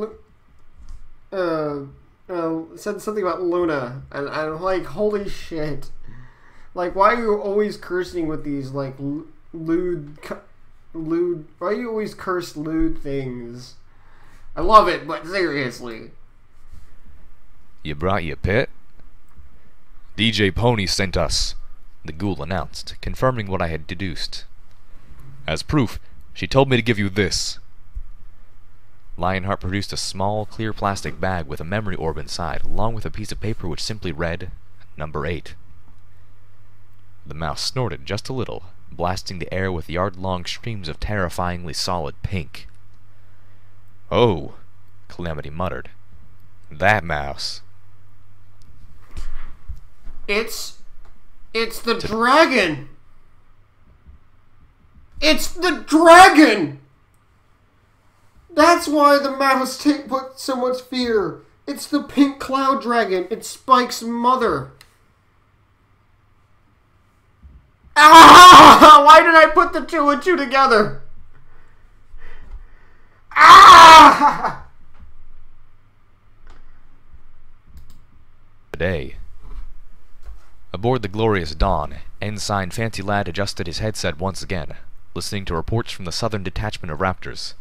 said something about Luna, and I'm like, holy shit. Like, why are you always cursing with these, like, lewd, why do you always curse lewd things? I love it, but seriously. You brought your pet? DJ Pony sent us, the ghoul announced, confirming what I had deduced. As proof, she told me to give you this. Lionheart produced a small, clear plastic bag with a memory orb inside, along with a piece of paper which simply read, Number 8. The mouse snorted just a little, blasting the air with yard-long streams of terrifyingly solid pink. Oh, Calamity muttered. That mouse. It's the dragon! It's the dragon! That's why the mouse put so much fear. It's the pink cloud dragon. It's Spike's mother. Ah! Why did I put the 2 and 2 together? Ah! Today. Aboard the Glorious Dawn, Ensign Fancy Lad adjusted his headset once again, listening to reports from the southern detachment of Raptors.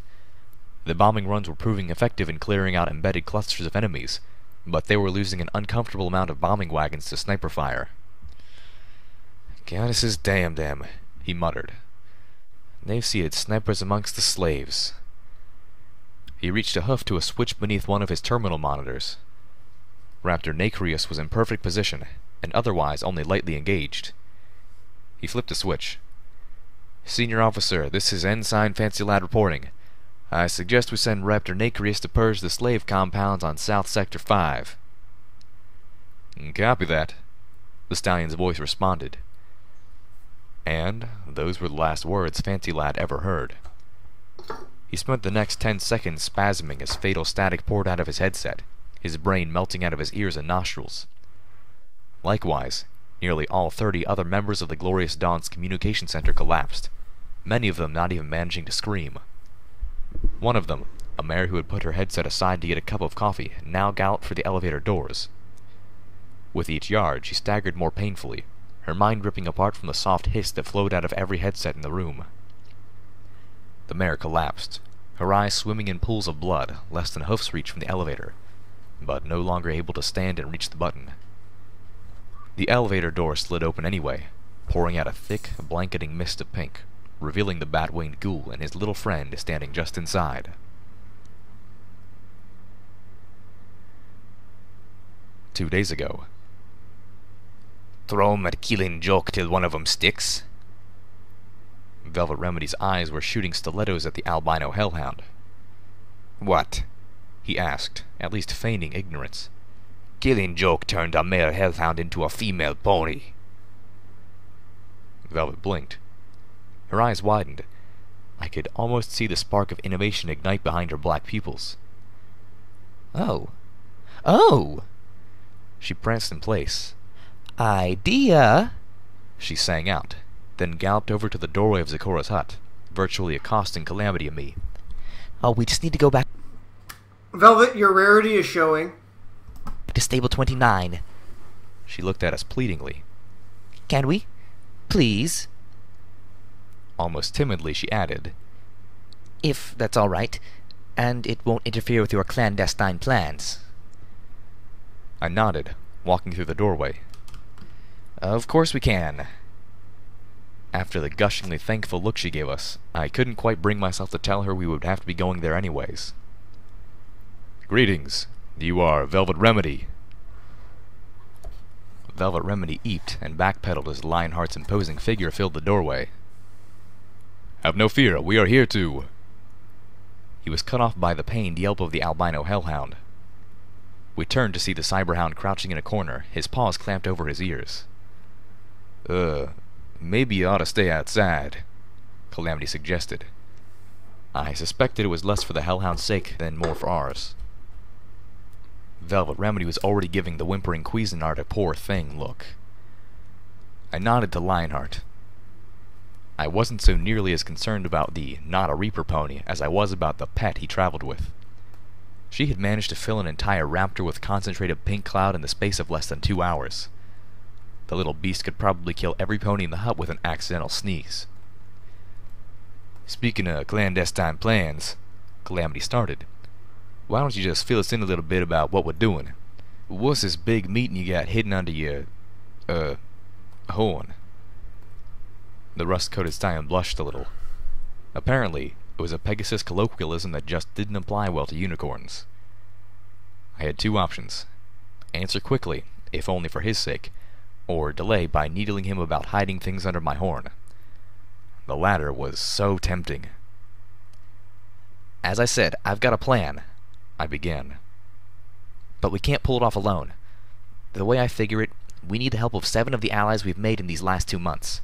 The bombing runs were proving effective in clearing out embedded clusters of enemies, but they were losing an uncomfortable amount of bombing wagons to sniper fire. Goddesses damn them, he muttered. They've seated snipers amongst the slaves. He reached a hoof to a switch beneath one of his terminal monitors. Raptor Nacreus was in perfect position, and otherwise only lightly engaged. He flipped a switch. Senior Officer, this is Ensign Fancy Lad reporting. I suggest we send Raptor Nacreus to purge the slave compounds on South Sector 5. Copy that, the stallion's voice responded. And those were the last words Fancy Lad ever heard. He spent the next 10 seconds spasming as fatal static poured out of his headset, his brain melting out of his ears and nostrils. Likewise, nearly all 30 other members of the Glorious Dawn's communication center collapsed, many of them not even managing to scream. One of them, a mare who had put her headset aside to get a cup of coffee, now galloped for the elevator doors. With each yard, she staggered more painfully, her mind ripping apart from the soft hiss that flowed out of every headset in the room. The mare collapsed, her eyes swimming in pools of blood, less than hoof's reach from the elevator, but no longer able to stand and reach the button. The elevator door slid open anyway, pouring out a thick, blanketing mist of pink, revealing the bat-winged ghoul and his little friend standing just inside. Two days ago. Throw 'em at killing joke till one of 'em sticks. Velvet Remedy's eyes were shooting stilettos at the albino hellhound. What? He asked, at least feigning ignorance. Killing joke turned a male hellhound into a female pony. Velvet blinked. Her eyes widened. I could almost see the spark of innovation ignite behind her black pupils. Oh. Oh! She pranced in place. Idea! She sang out, then galloped over to the doorway of Zikora's hut, virtually accosting Calamity and me. Oh, we just need to go back Velvet, your rarity is showing. to Stable 29. She looked at us pleadingly. Can we? Please? Almost timidly, she added, If that's all right, and it won't interfere with your clandestine plans. I nodded, walking through the doorway. Of course we can. After the gushingly thankful look she gave us, I couldn't quite bring myself to tell her we would have to be going there anyways. Greetings. You are Velvet Remedy. Velvet Remedy eeped and backpedaled as Lionheart's imposing figure filled the doorway. Have no fear, we are here to... He was cut off by the pained yelp of the albino hellhound. We turned to see the cyberhound crouching in a corner, his paws clamped over his ears. Maybe you ought to stay outside, Calamity suggested. I suspected it was less for the hellhound's sake than more for ours. Velvet Remedy was already giving the whimpering Cuisinart a poor thing look. I nodded to Lionheart. I wasn't so nearly as concerned about the not-a-reaper pony as I was about the pet he traveled with. She had managed to fill an entire raptor with concentrated pink cloud in the space of less than 2 hours. The little beast could probably kill every pony in the hut with an accidental sneeze. Speaking of clandestine plans, Calamity started. Why don't you just fill us in a little bit about what we're doing? What's this big meeting you got hidden under your, horn? The rust-coated stallion blushed a little. Apparently, it was a Pegasus colloquialism that just didn't apply well to unicorns. I had 2 options. Answer quickly, if only for his sake, or delay by needling him about hiding things under my horn. The latter was so tempting. As I said, I've got a plan, I began. But we can't pull it off alone. The way I figure it, we need the help of 7 of the allies we've made in these last 2 months.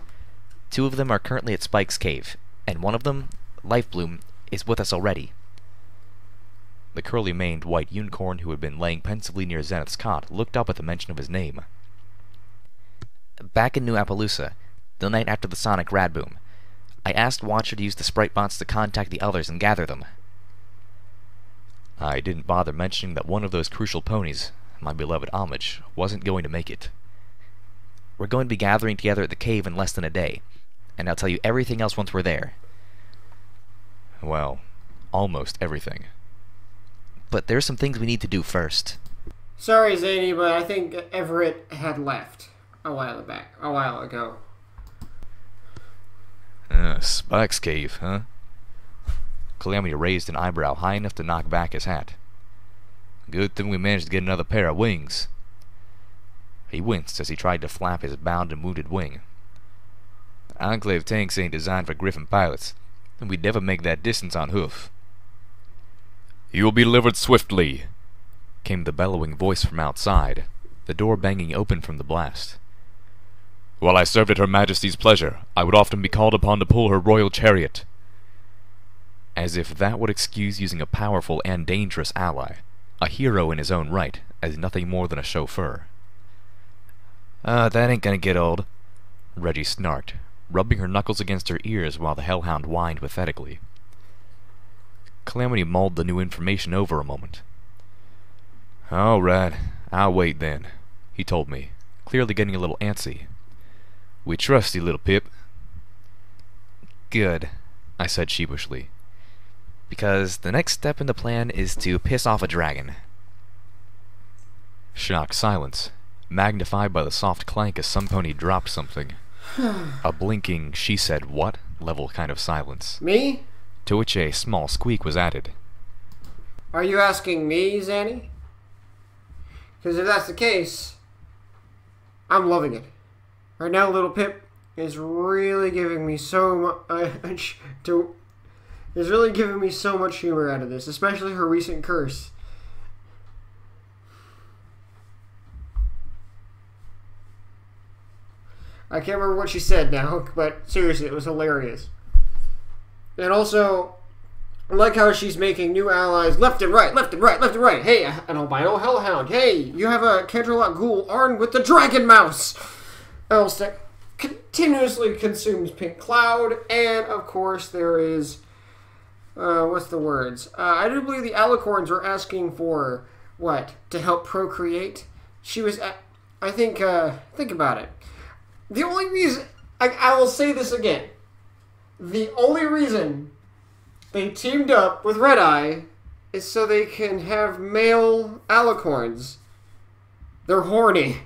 2 of them are currently at Spike's cave, and one of them, Lifebloom, is with us already. The curly-maned white unicorn who had been laying pensively near Zenith's cot looked up at the mention of his name. Back in New Appaloosa, the night after the Sonic Radboom, I asked Watcher to use the sprite bots to contact the others and gather them. I didn't bother mentioning that one of those crucial ponies, my beloved Homage, wasn't going to make it. We're going to be gathering together at the cave in less than a day, and I'll tell you everything else once we're there. Well, almost everything. But there's some things we need to do first. Sorry, Zany, but I think Everett had left a while ago. Spike's cave, huh? Calamity raised an eyebrow high enough to knock back his hat. Good thing we managed to get another pair of wings. He winced as he tried to flap his bound and wounded wing. Enclave tanks ain't designed for Griffin pilots, and we'd never make that distance on hoof. You will be delivered swiftly, came the bellowing voice from outside, the door banging open from the blast. While I served at Her Majesty's pleasure, I would often be called upon to pull her royal chariot. As if that would excuse using a powerful and dangerous ally, a hero in his own right, as nothing more than a chauffeur. That ain't gonna get old, Reggie snarked, rubbing her knuckles against her ears while the hellhound whined pathetically. Calamity mulled the new information over a moment. All right, I'll wait then, he told me, clearly getting a little antsy. We trust you, little Pip. Good, I said sheepishly, because the next step in the plan is to piss off a dragon. Shocked silence, magnified by the soft clank as some pony dropped something. A blinking she said what level kind of silence. Me? To which a small squeak was added. Are you asking me, Zanny? Because if that's the case, I'm loving it. Right now, little Pip is really giving me so much is really giving me so much humor out of this, especially her recent curse. I can't remember what she said now, but seriously, it was hilarious. And also, I like how she's making new allies left and right, left and right, left and right. Hey, an albino hellhound. Hey, you have a Kendrelot ghoul armed with the dragon mouse. Else that continuously consumes pink cloud. And, of course, there is... what's the words? I do believe the alicorns were asking for, what? To help procreate? She was... I think about it. The only reason... I will say this again. The only reason they teamed up with Red Eye is so they can have male alicorns. They're horny.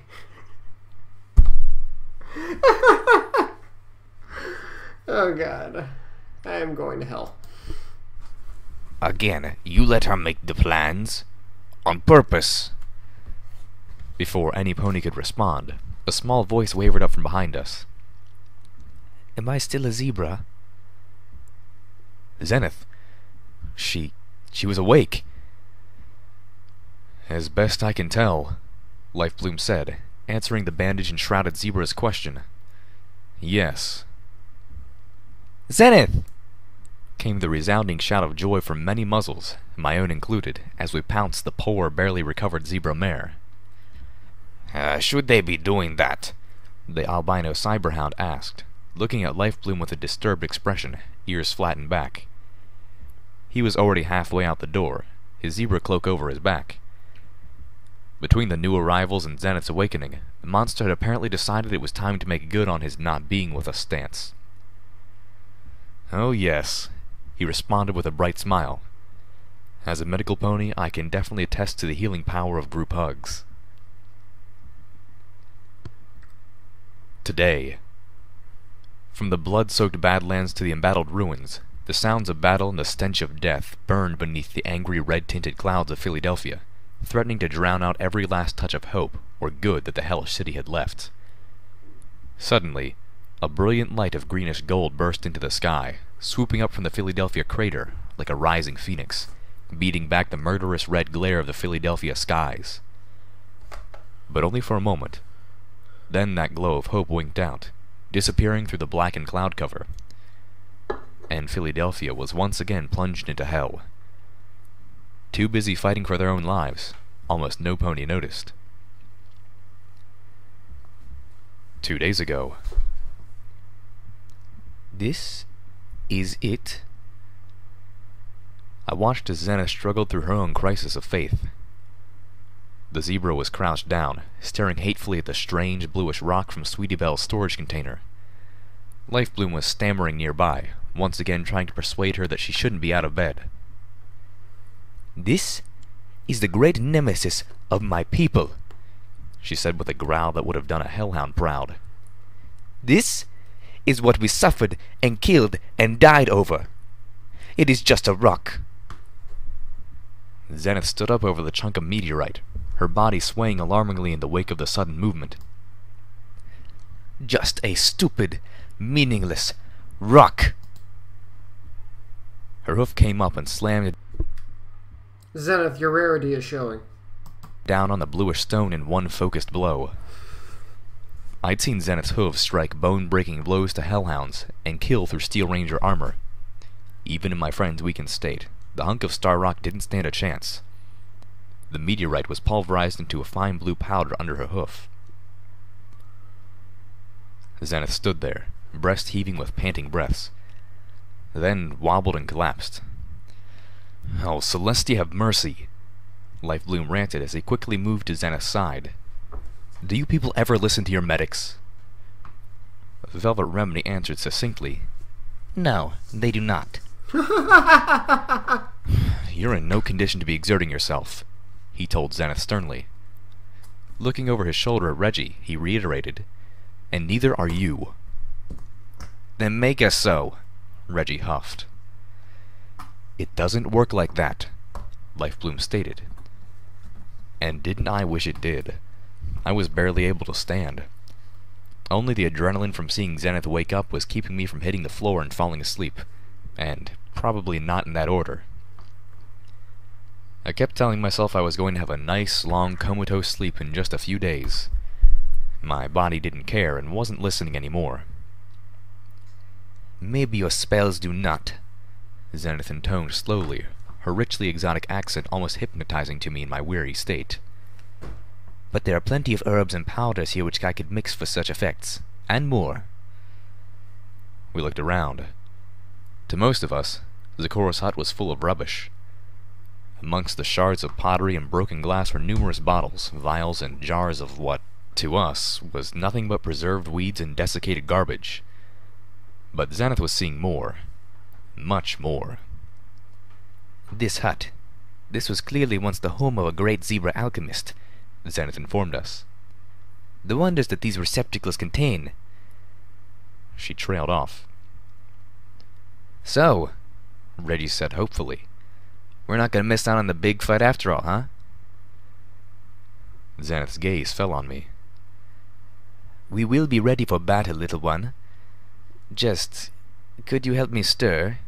Oh god. I am going to hell. Again, you let her make the plans? On purpose? Before any pony could respond, a small voice wavered up from behind us. Am I still a zebra? Zenith. She was awake. As best I can tell, Lifebloom said, answering the bandaged and shrouded zebra's question. Yes. Zenith! Came the resounding shout of joy from many muzzles, my own included, as we pounced the poor, barely recovered zebra mare. Should they be doing that? The albino cyberhound asked, looking at Lifebloom with a disturbed expression, ears flattened back. He was already halfway out the door, his zebra cloak over his back. Between the new arrivals and Zenith's awakening, the monster had apparently decided it was time to make good on his not being with us stance. Oh yes, he responded with a bright smile. As a medical pony, I can definitely attest to the healing power of group hugs. Today. From the blood-soaked Badlands to the embattled ruins, the sounds of battle and the stench of death burned beneath the angry red-tinted clouds of Philadelphia, threatening to drown out every last touch of hope or good that the hellish city had left. Suddenly, a brilliant light of greenish gold burst into the sky, swooping up from the Philadelphia crater like a rising phoenix, beating back the murderous red glare of the Philadelphia skies. But only for a moment. Then that glow of hope winked out, disappearing through the blackened cloud cover, and Philadelphia was once again plunged into hell. Too busy fighting for their own lives, almost no pony noticed. 2 days ago. This is it? I watched as Zenith struggled through her own crisis of faith. The zebra was crouched down, staring hatefully at the strange bluish rock from Sweetie Belle's storage container. Lifebloom was stammering nearby, once again trying to persuade her that she shouldn't be out of bed. This is the great nemesis of my people, she said with a growl that would have done a hellhound proud. This is what we suffered and killed and died over. It is just a rock. Zenith stood up over the chunk of meteorite, her body swaying alarmingly in the wake of the sudden movement. Just a stupid, meaningless rock. Her hoof came up and slammed Zenith, your rarity is showing. down on the bluish stone in one focused blow. I'd seen Zenith's hooves strike bone-breaking blows to hellhounds and kill through Steel Ranger armor. Even in my friend's weakened state, the hunk of star rock didn't stand a chance. The meteorite was pulverized into a fine blue powder under her hoof. Zenith stood there, breast heaving with panting breaths, then wobbled and collapsed. "Oh, Celestia, have mercy!" Lifebloom ranted as he quickly moved to Zenith's side. "Do you people ever listen to your medics?" Velvet Remedy answered succinctly. No, they do not. "You're in no condition to be exerting yourself," he told Zenith sternly. Looking over his shoulder at Reggie, he reiterated, "And neither are you." "Then make us so," Reggie huffed. "It doesn't work like that," Lifebloom stated. And didn't I wish it did. I was barely able to stand. Only the adrenaline from seeing Zenith wake up was keeping me from hitting the floor and falling asleep, and probably not in that order. I kept telling myself I was going to have a nice, long, comatose sleep in just a few days. My body didn't care and wasn't listening anymore. Maybe your spells do not. Zenith intoned slowly, her richly exotic accent almost hypnotizing to me in my weary state. But there are plenty of herbs and powders here which I could mix for such effects, and more. We looked around. To most of us, Zecoro's hut was full of rubbish. Amongst the shards of pottery and broken glass were numerous bottles, vials, and jars of what, to us, was nothing but preserved weeds and desiccated garbage. But Zenith was seeing more. Much more. This hut. This was clearly once the home of a great zebra alchemist, Zenith informed us. The wonders that these receptacles contain. She trailed off. So, Reggie said hopefully, we're not gonna miss out on the big fight after all, huh? Xanath's gaze fell on me. We will be ready for battle, little one. Just, could you help me stir?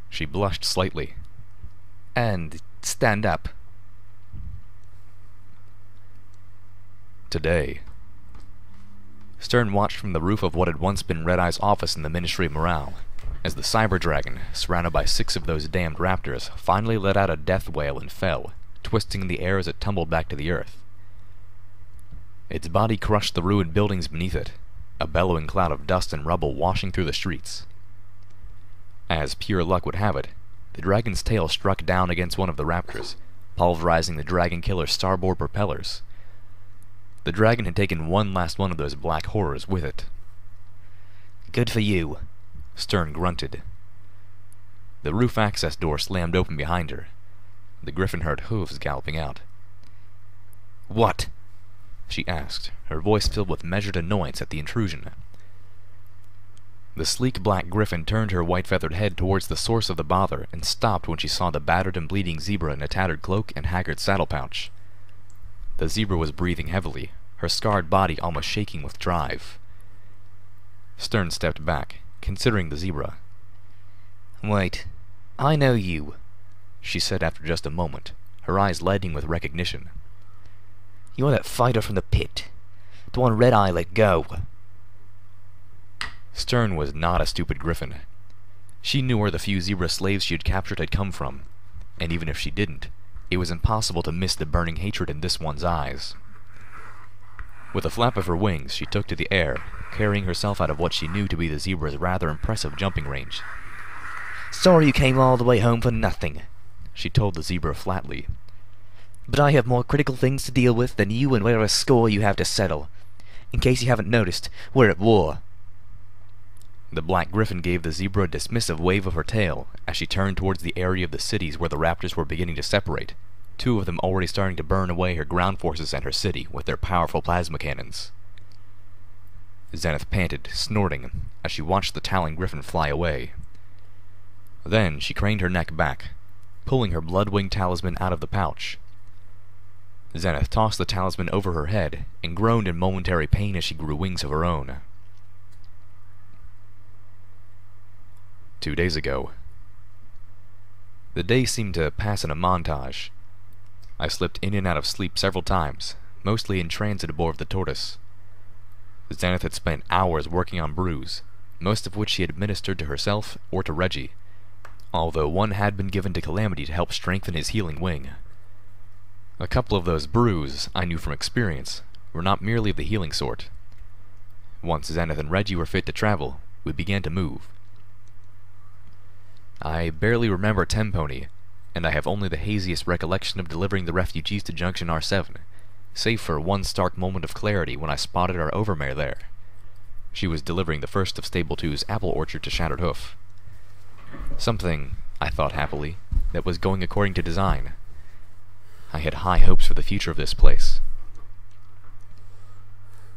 She blushed slightly. And stand up. Today. Stern watched from the roof of what had once been Red Eye's office in the Ministry of Morale, as the Cyber Dragon, surrounded by 6 of those damned raptors, finally let out a death wail and fell, twisting in the air as it tumbled back to the earth. Its body crushed the ruined buildings beneath it, a bellowing cloud of dust and rubble washing through the streets. As pure luck would have it, the dragon's tail struck down against one of the raptors, pulverizing the dragon killer's starboard propellers. The dragon had taken one last one of those black horrors with it. Good for you, Stern grunted. The roof access door slammed open behind her. The griffin heard hooves galloping out. What? She asked, her voice filled with measured annoyance at the intrusion. The sleek black griffin turned her white-feathered head towards the source of the bother and stopped when she saw the battered and bleeding zebra in a tattered cloak and haggard saddle pouch. The zebra was breathing heavily, her scarred body almost shaking with drive. Stern stepped back, considering the zebra. Wait, I know you, she said after just a moment, her eyes lighting with recognition. You're that fighter from the pit, the one Red Eye let go. Stern was not a stupid griffin. She knew where the few zebra slaves she had captured had come from, and even if she didn't, it was impossible to miss the burning hatred in this one's eyes. With a flap of her wings, she took to the air, carrying herself out of what she knew to be the zebra's rather impressive jumping range. Sorry you came all the way home for nothing, she told the zebra flatly. But I have more critical things to deal with than you and whatever score you have to settle. In case you haven't noticed, we're at war. The black griffin gave the zebra a dismissive wave of her tail as she turned towards the area of the cities where the raptors were beginning to separate, 2 of them already starting to burn away her ground forces and her city with their powerful plasma cannons. Xanath panted, snorting, as she watched the Talon griffin fly away. Then she craned her neck back, pulling her blood-winged talisman out of the pouch. Xanath tossed the talisman over her head and groaned in momentary pain as she grew wings of her own. 2 days ago. The day seemed to pass in a montage. I slipped in and out of sleep several times, mostly in transit aboard the Tortoise. Xanath had spent hours working on brews, most of which she had administered to herself or to Reggie, although one had been given to Calamity to help strengthen his healing wing. A couple of those brews, I knew from experience, were not merely of the healing sort. Once Xanath and Reggie were fit to travel, we began to move. I barely remember Tempony, and I have only the haziest recollection of delivering the refugees to Junction R7, save for one stark moment of clarity when I spotted our overmare there. She was delivering the first of Stable 2's apple orchard to Shattered Hoof. Something, I thought happily, that was going according to design. I had high hopes for the future of this place.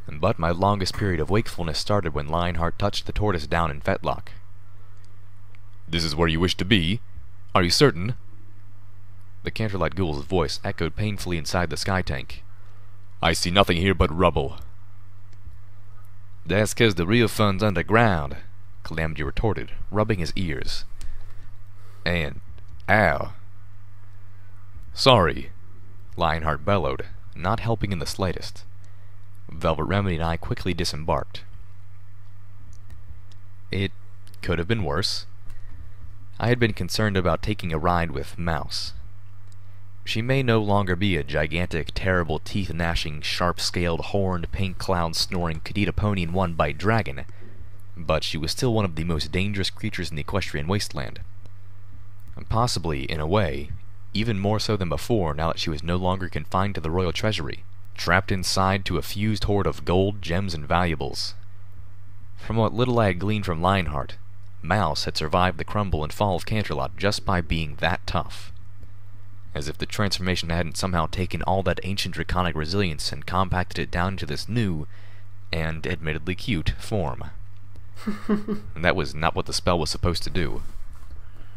But my longest period of wakefulness started when Lionheart touched the Tortoise down in fetlock. "This is where you wish to be? Are you certain?" The Canterlite Ghoul's voice echoed painfully inside the sky tank. "I see nothing here but rubble." "That's 'cause the real fun's underground," Calamity retorted, rubbing his ears. "And, ow." "Sorry," Lionheart bellowed, not helping in the slightest. Velvet Remedy and I quickly disembarked. It could have been worse. I had been concerned about taking a ride with Mouse. She may no longer be a gigantic, terrible, teeth-gnashing, sharp-scaled, horned, pink cloud-snoring, Kadita pony and one-bite dragon, but she was still one of the most dangerous creatures in the Equestrian wasteland. And possibly, in a way, even more so than before now that she was no longer confined to the royal treasury, trapped inside to a fused hoard of gold, gems, and valuables. From what little I had gleaned from Lionheart, Mouse had survived the crumble and fall of Canterlot just by being that tough. As if the transformation hadn't somehow taken all that ancient draconic resilience and compacted it down into this new, and admittedly cute, form. And that was not what the spell was supposed to do.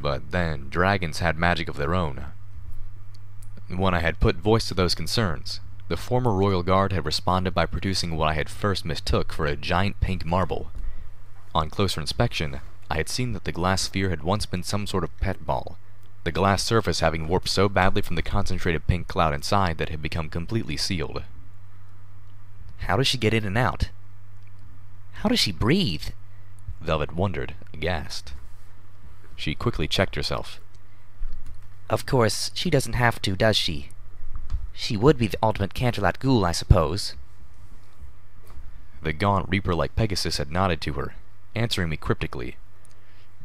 But then, dragons had magic of their own. When I had put voice to those concerns, the former royal guard had responded by producing what I had first mistook for a giant pink marble. On closer inspection, I had seen that the glass sphere had once been some sort of pet ball, the glass surface having warped so badly from the concentrated pink cloud inside that it had become completely sealed. How does she get in and out? How does she breathe? Velvet wondered, aghast. She quickly checked herself. Of course, she doesn't have to, does she? She would be the ultimate Canterlot ghoul, I suppose. The gaunt reaper like Pegasus had nodded to her, answering me cryptically.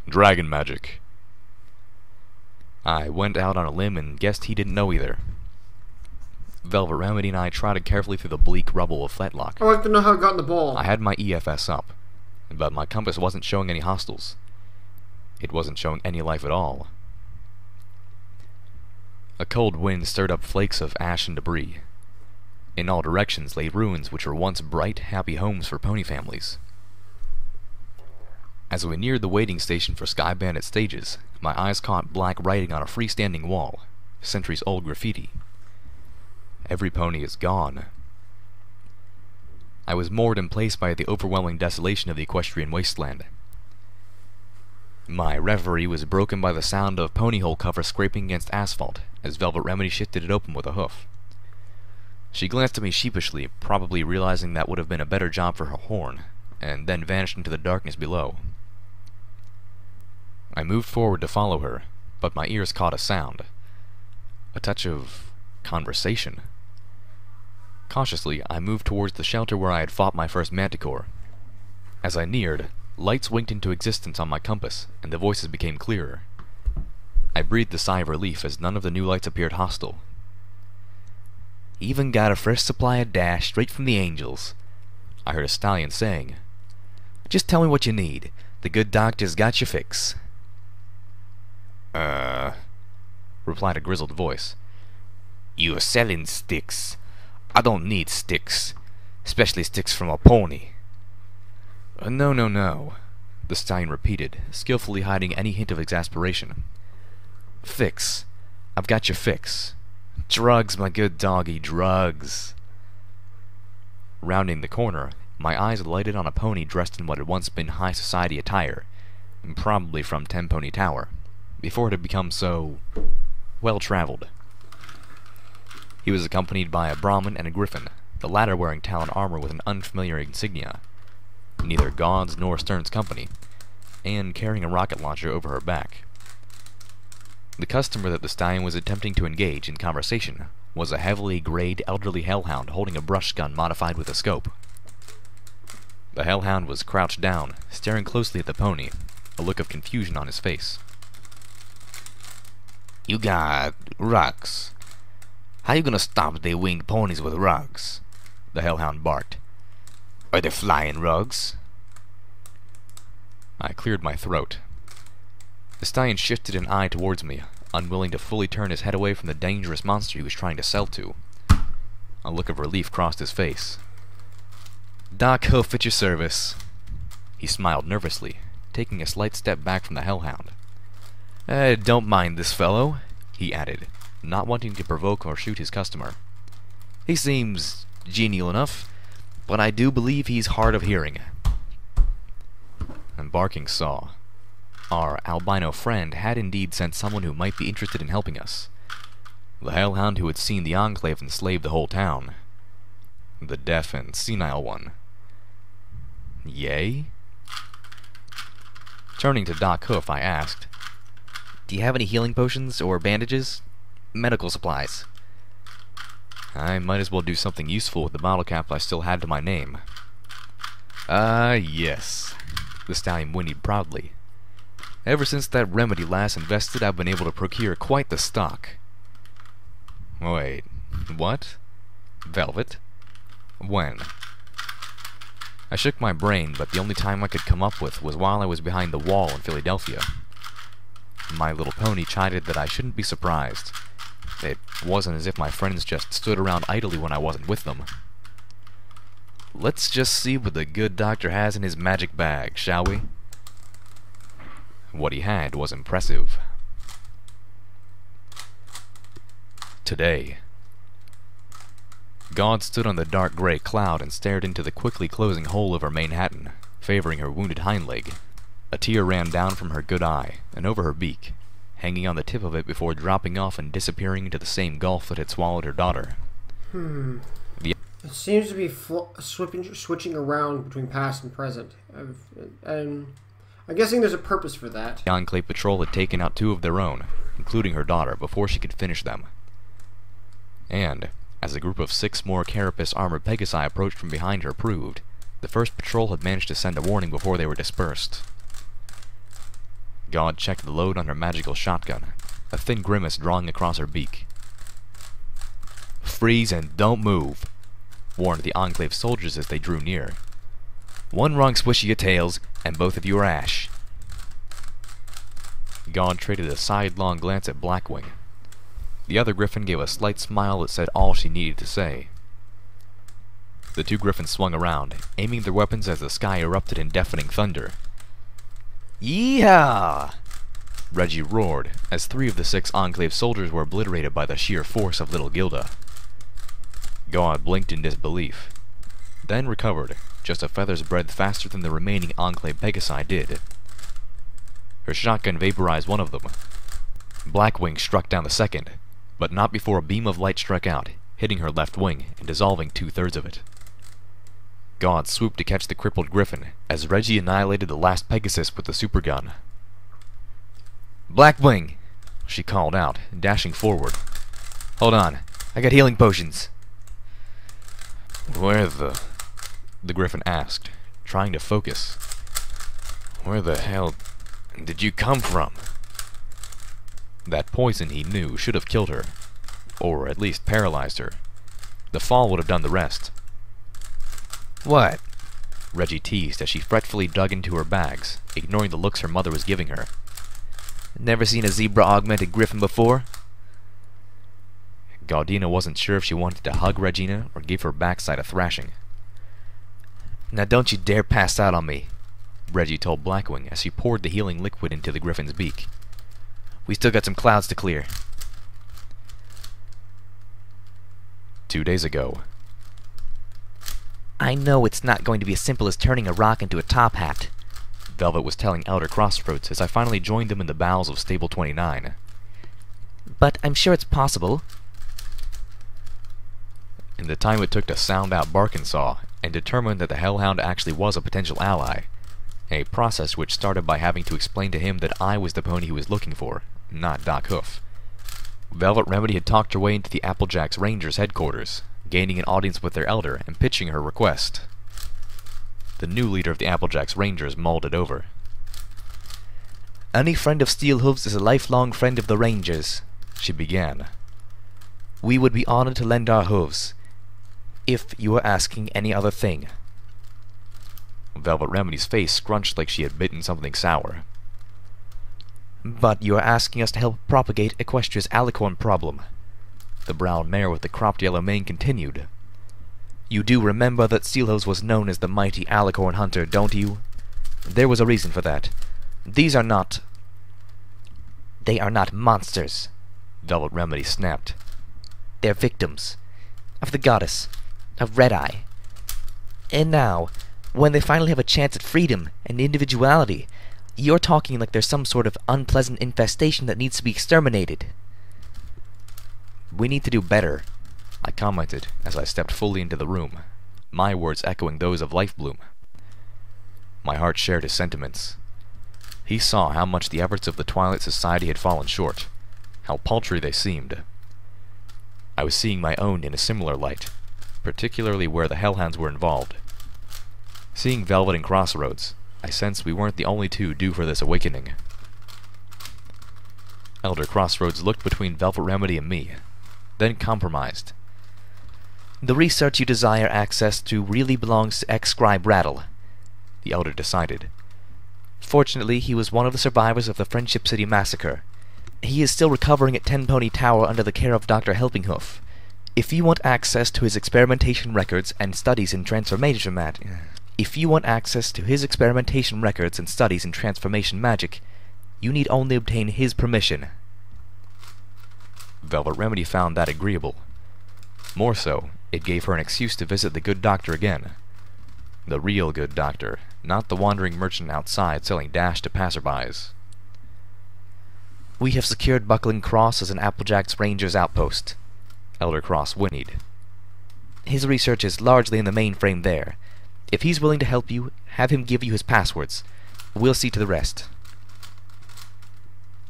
Dragon magic. I went out on a limb and guessed he didn't know either. Velvet Remedy and I trotted carefully through the bleak rubble of Fletlock. I'd like to know how it got in the bowl. I had my EFS up, but my compass wasn't showing any hostiles. It wasn't showing any life at all. A cold wind stirred up flakes of ash and debris. In all directions lay ruins which were once bright, happy homes for pony families. As we neared the waiting station for Sky Bandit stages, my eyes caught black writing on a freestanding wall, centuries-old graffiti. Every pony is gone. I was moored in place by the overwhelming desolation of the equestrian wasteland. My reverie was broken by the sound of pony hole cover scraping against asphalt as Velvet Remedy shifted it open with a hoof. She glanced at me sheepishly, probably realizing that would have been a better job for her horn, and then vanished into the darkness below. I moved forward to follow her, but my ears caught a sound. A touch of conversation. Cautiously, I moved towards the shelter where I had fought my first manticore. As I neared, lights winked into existence on my compass, and the voices became clearer. I breathed a sigh of relief as none of the new lights appeared hostile. Even got a fresh supply of dash straight from the angels, I heard a stallion saying. Just tell me what you need. The good doctor's got your fix. Replied a grizzled voice. You're selling sticks. I don't need sticks, especially sticks from a pony. No, the stallion repeated, skillfully hiding any hint of exasperation. Fix. I've got your fix. Drugs, my good doggy, drugs. Rounding the corner, my eyes lighted on a pony dressed in what had once been high society attire, probably from Ten Pony Tower, before it had become so well-traveled. He was accompanied by a Brahmin and a griffin, the latter wearing talon armor with an unfamiliar insignia, neither God's nor Stern's company, and carrying a rocket launcher over her back. The customer that the stallion was attempting to engage in conversation was a heavily grayed elderly hellhound holding a brush gun modified with a scope. The hellhound was crouched down, staring closely at the pony, a look of confusion on his face. You got rugs. How you gonna stop they winged ponies with rugs? The hellhound barked. Are they flying rugs? I cleared my throat. The stallion shifted an eye towards me, unwilling to fully turn his head away from the dangerous monster he was trying to sell to. A look of relief crossed his face. Doc Hoof at your service. He smiled nervously, taking a slight step back from the hellhound. Don't mind this fellow, he added, not wanting to provoke or shoot his customer. He seems genial enough, but I do believe he's hard of hearing. And Barking saw. Our albino friend had indeed sent someone who might be interested in helping us. The hellhound who had seen the Enclave enslave the whole town. The deaf and senile one. Yay? Turning to Doc Hoof, I asked, Do you have any healing potions or bandages? Medical supplies. I might as well do something useful with the bottle cap I still had to my name. Yes, the stallion whinnied proudly. Ever since that remedy last invested, I've been able to procure quite the stock. Wait, what? Velvet? When? I shook my brain, but the only time I could come up with was while I was behind the wall in Philadelphia. My little pony chided that I shouldn't be surprised. It wasn't as if my friends just stood around idly when I wasn't with them. Let's just see what the good doctor has in his magic bag, shall we? What he had was impressive. Today, God stood on the dark gray cloud and stared into the quickly closing hole of her Manhattan, favoring her wounded hind leg. A tear ran down from her good eye and over her beak, hanging on the tip of it before dropping off and disappearing into the same gulf that had swallowed her daughter. It seems to be switching around between past and present. I'm guessing there's a purpose for that. The Enclave Patrol had taken out 2 of their own, including her daughter, before she could finish them. And, as a group of 6 more Carapace armored Pegasi approached from behind her proved, the first patrol had managed to send a warning before they were dispersed. God checked the load on her magical shotgun, a thin grimace drawing across her beak. "Freeze and don't move," warned the Enclave soldiers as they drew near. "One wrong swish of your tails, and both of you are ash." God traded a sidelong glance at Blackwing. The other Griffin gave a slight smile that said all she needed to say. The 2 Griffins swung around, aiming their weapons as the sky erupted in deafening thunder. "Yeehaw!" Reggie roared, as 3 of the 6 Enclave soldiers were obliterated by the sheer force of little Gilda. God blinked in disbelief, then recovered, just a feather's breadth faster than the remaining Enclave Pegasi did. Her shotgun vaporized one of them. Blackwing struck down the second, but not before a beam of light struck out, hitting her left wing and dissolving 2/3 of it. God swooped to catch the crippled Griffin, as Reggie annihilated the last Pegasus with the supergun. "Blackwing!" she called out, dashing forward. "Hold on, I got healing potions." "Where the Griffin asked, trying to focus. "Where the hell did you come from?" That poison, he knew, should have killed her, or at least paralyzed her. The fall would have done the rest. "What?" Reggie teased as she fretfully dug into her bags, ignoring the looks her mother was giving her. "Never seen a zebra-augmented griffin before?" Gaudina wasn't sure if she wanted to hug Regina or give her backside a thrashing. "Now don't you dare pass out on me," Reggie told Blackwing as she poured the healing liquid into the griffin's beak. "We still got some clouds to clear." 2 days ago. "I know it's not going to be as simple as turning a rock into a top hat," Velvet was telling Elder Crossroads as I finally joined them in the bowels of Stable 29. "But I'm sure it's possible." In the time it took to sound out Barkinsaw and determine that the Hellhound actually was a potential ally, a process which started by having to explain to him that I was the pony he was looking for, not Doc Hoof, Velvet Remedy had talked her way into the Applejacks Rangers headquarters, gaining an audience with their elder and pitching her request. The new leader of the Applejacks Rangers mulled it over. "Any friend of Steelhooves is a lifelong friend of the Rangers," she began. "We would be honored to lend our hooves, if you were asking any other thing." Velvet Remedy's face scrunched like she had bitten something sour. "But you are asking us to help propagate Equestria's alicorn problem," the brown mare with the cropped yellow mane continued. "You do remember that Steelhooves was known as the mighty alicorn hunter, don't you? There was a reason for that. They are not monsters," Velvet Remedy snapped. "They're victims of the goddess, of Red Eye. And now, when they finally have a chance at freedom and individuality, you're talking like there's some sort of unpleasant infestation that needs to be exterminated." "We need to do better," I commented as I stepped fully into the room, my words echoing those of Lifebloom. My heart shared his sentiments. He saw how much the efforts of the Twilight Society had fallen short, how paltry they seemed. I was seeing my own in a similar light, particularly where the Hellhounds were involved. Seeing Velvet and Crossroads, I sensed we weren't the only 2 due for this awakening. Elder Crossroads looked between Velvet Remedy and me, then compromised. "The research you desire access to really belongs to ex-scribe Rattle," the Elder decided. "Fortunately, he was one of the survivors of the Friendship City massacre. He is still recovering at Ten Pony Tower under the care of Dr. Helpinghoof. If you want access to his experimentation records and studies in transformation magic, You need only obtain his permission. Velvet Remedy found that agreeable. More so, it gave her an excuse to visit the good doctor again. The real good doctor, not the wandering merchant outside selling dash to passerbys. We have secured Buckling Cross as an Applejack's Rangers outpost, Elder Cross whinnied. His research is largely in the mainframe there. If he's willing to help you, have him give you his passwords. We'll see to the rest.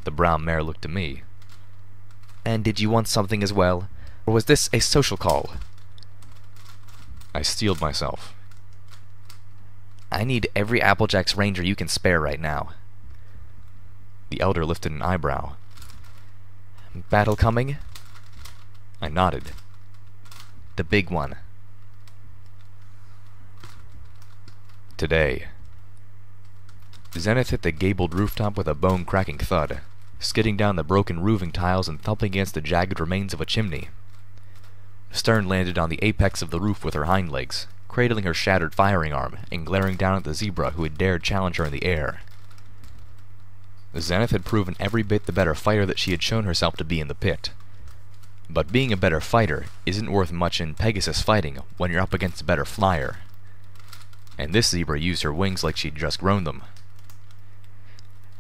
The brown mare looked to me. And did you want something as well? Or was this a social call? I steeled myself. I need every Applejack's Ranger you can spare right now. The elder lifted an eyebrow. Battle coming? I nodded. The big one. Today. Zenith hit the gabled rooftop with a bone-cracking thud, skidding down the broken roofing tiles and thumping against the jagged remains of a chimney. Stern landed on the apex of the roof with her hind legs, cradling her shattered firing arm and glaring down at the zebra who had dared challenge her in the air. Zenith had proven every bit the better fighter that she had shown herself to be in the pit. But being a better fighter isn't worth much in Pegasus fighting when you're up against a better flyer. And this zebra used her wings like she'd just grown them.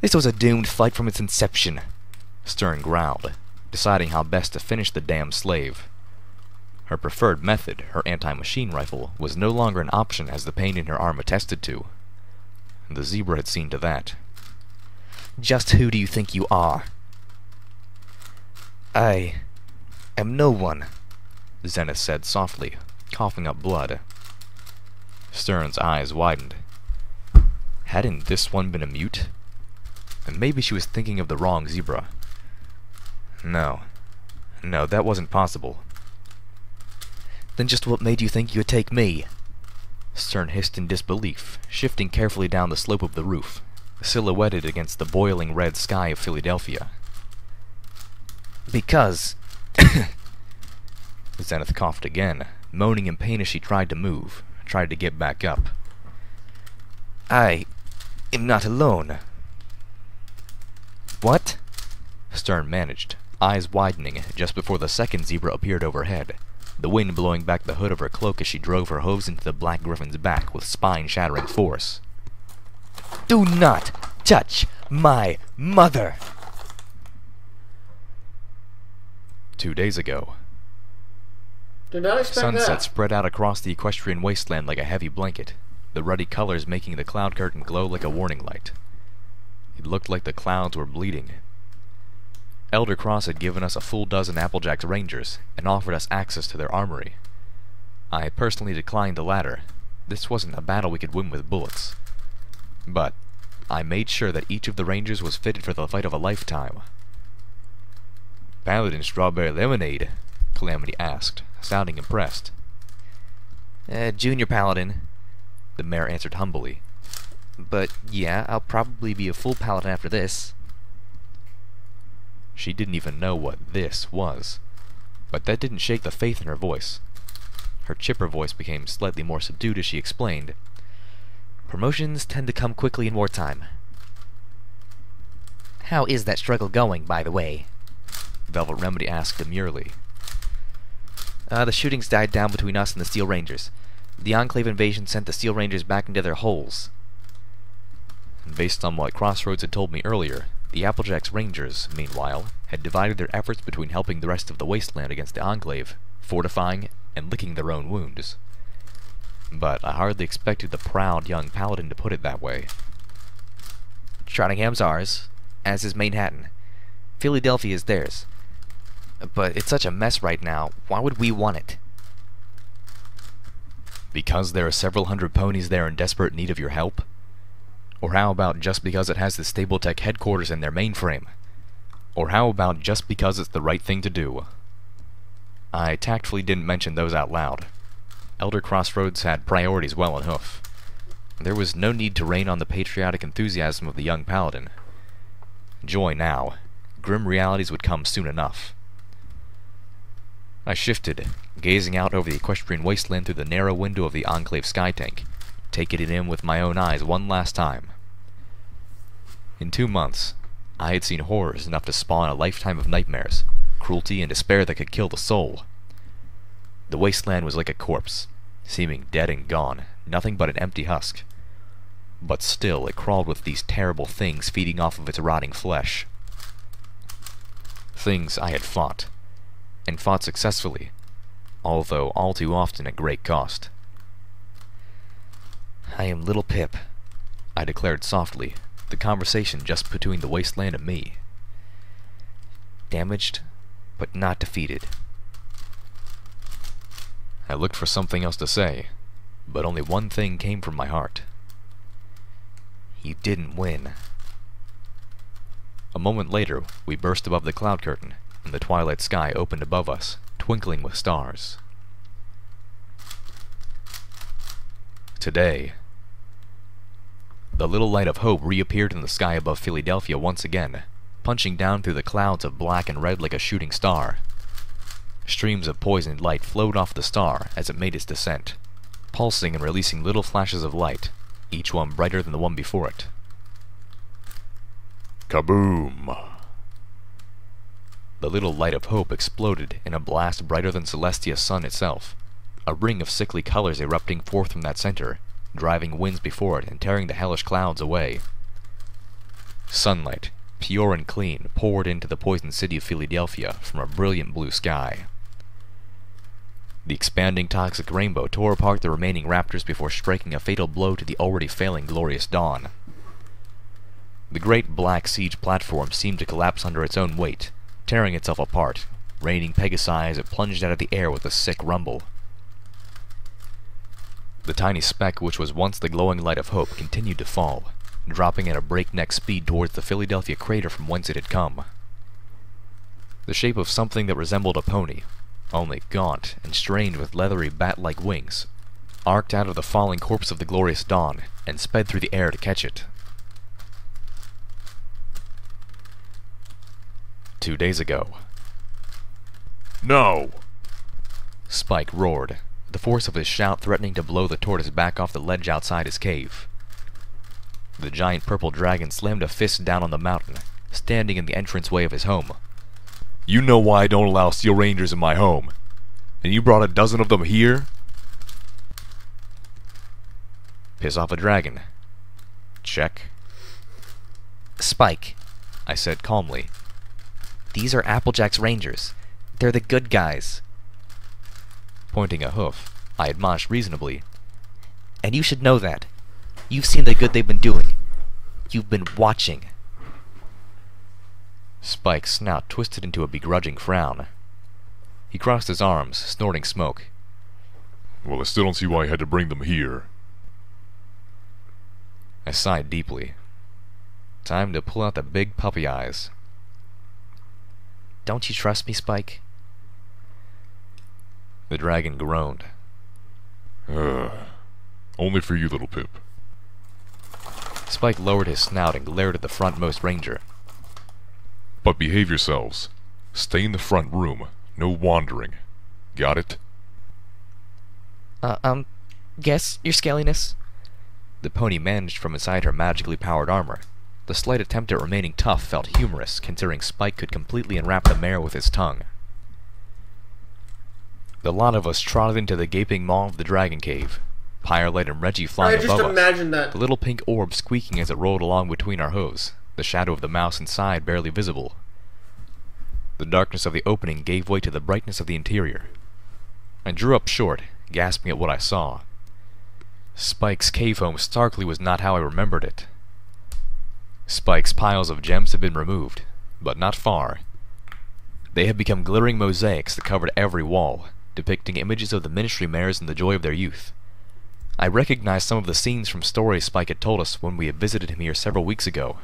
This was a doomed fight from its inception, Stern growled, deciding how best to finish the damn slave. Her preferred method, her anti-machine rifle, was no longer an option as the pain in her arm attested to. The zebra had seen to that. Just who do you think you are? I am no one, Zenith said softly, coughing up blood. Stern's eyes widened. Hadn't this one been a mute? And maybe she was thinking of the wrong zebra. No, that wasn't possible. Then just what made you think you would take me? Stern hissed in disbelief, shifting carefully down the slope of the roof, silhouetted against the boiling red sky of Philadelphia. Because... Zenith coughed again, moaning in pain as she tried to move, tried to get back up. I am not alone. What? Stern managed, eyes widening just before the second zebra appeared overhead, the wind blowing back the hood of her cloak as she drove her hooves into the black griffin's back with spine-shattering force. Do not touch my mother! 2 days ago. Did not expect Sunset that. spread out across the equestrian wasteland like a heavy blanket, the ruddy colors making the cloud curtain glow like a warning light. It looked like the clouds were bleeding. Elder Cross had given us a full dozen Applejack's Rangers and offered us access to their armory. I personally declined the latter. This wasn't a battle we could win with bullets. But I made sure that each of the Rangers was fitted for the fight of a lifetime. Paladin strawberry lemonade? Calamity asked, sounding impressed. Junior Paladin, the mayor answered humbly. But yeah, I'll probably be a full paladin after this. She didn't even know what this was, but that didn't shake the faith in her voice. Her chipper voice became slightly more subdued as she explained. Promotions tend to come quickly in wartime. How is that struggle going, by the way? Velvet Remedy asked demurely. The shootings died down between us and the Steel Rangers. The Enclave invasion sent the Steel Rangers back into their holes. Based on what Crossroads had told me earlier, the Applejack's Rangers, meanwhile, had divided their efforts between helping the rest of the wasteland against the Enclave, fortifying, and licking their own wounds. But I hardly expected the proud young paladin to put it that way. Trottingham's ours, as is Manhattan. Philadelphia is theirs. But it's such a mess right now, why would we want it? Because there are several hundred ponies there in desperate need of your help? Or how about just because it has the Stabletech headquarters in their mainframe? Or how about just because it's the right thing to do? I tactfully didn't mention those out loud. Elder Crossroads had priorities well in hoof. There was no need to rain on the patriotic enthusiasm of the young paladin. Joy now. Grim realities would come soon enough. I shifted, gazing out over the equestrian wasteland through the narrow window of the Enclave sky tank, taking it in with my own eyes one last time. In 2 months, I had seen horrors enough to spawn a lifetime of nightmares, cruelty and despair that could kill the soul. The wasteland was like a corpse, seeming dead and gone, nothing but an empty husk. But still it crawled with these terrible things feeding off of its rotting flesh. Things I had fought, and fought successfully, although all too often at great cost. "I am little Pip," I declared softly, the conversation just between the wasteland and me. "Damaged, but not defeated." I looked for something else to say, but only one thing came from my heart. "You didn't win." A moment later, we burst above the cloud curtain, and the twilight sky opened above us, twinkling with stars. Today, the little light of hope reappeared in the sky above Philadelphia once again, punching down through the clouds of black and red like a shooting star. Streams of poisoned light flowed off the star as it made its descent, pulsing and releasing little flashes of light, each one brighter than the one before it. Kaboom! The little light of hope exploded in a blast brighter than Celestia's sun itself, a ring of sickly colors erupting forth from that center, driving winds before it and tearing the hellish clouds away. Sunlight, pure and clean, poured into the poisoned city of Philadelphia from a brilliant blue sky. The expanding toxic rainbow tore apart the remaining raptors before striking a fatal blow to the already failing glorious dawn. The great black siege platform seemed to collapse under its own weight, tearing itself apart, raining Pegasi as it plunged out of the air with a sick rumble. The tiny speck which was once the glowing light of hope continued to fall, dropping at a breakneck speed towards the Philadelphia crater from whence it had come. The shape of something that resembled a pony, only gaunt and strained with leathery bat-like wings, arced out of the falling corpse of the glorious dawn and sped through the air to catch it. 2 days ago. "No!" Spike roared, the force of his shout threatening to blow the tortoise back off the ledge outside his cave. The giant purple dragon slammed a fist down on the mountain, standing in the entranceway of his home. "You know why I don't allow Steel Rangers in my home, and you brought a dozen of them here?" "Piss off a dragon." "Check." "Spike," I said calmly. "these are Applejack's Rangers. They're the good guys." Pointing a hoof, I admonished reasonably. "And you should know that. You've seen the good they've been doing. You've been watching." Spike's snout twisted into a begrudging frown. He crossed his arms, snorting smoke. "Well, I still don't see why I had to bring them here." I sighed deeply. Time to pull out the big puppy eyes. "Don't you trust me, Spike?" The dragon groaned. Only for you, little Pip." Spike lowered his snout and glared at the frontmost ranger. "But behave yourselves. Stay in the front room. No wandering. Got it?" Yes, your scaliness." The pony managed from inside her magically powered armor. The slight attempt at remaining tough felt humorous, considering Spike could completely enwrap the mare with his tongue. The lot of us trotted into the gaping maw of the dragon cave, Firelight and Reggie flying above us. I just imagine that. The little pink orb squeaking as it rolled along between our hooves, the shadow of the mouse inside barely visible. The darkness of the opening gave way to the brightness of the interior. I drew up short, gasping at what I saw. Spike's cave home starkly was not how I remembered it. Spike's piles of gems had been removed, but not far. They had become glittering mosaics that covered every wall, depicting images of the ministry mares and the joy of their youth. I recognized some of the scenes from stories Spike had told us when we had visited him here several weeks ago.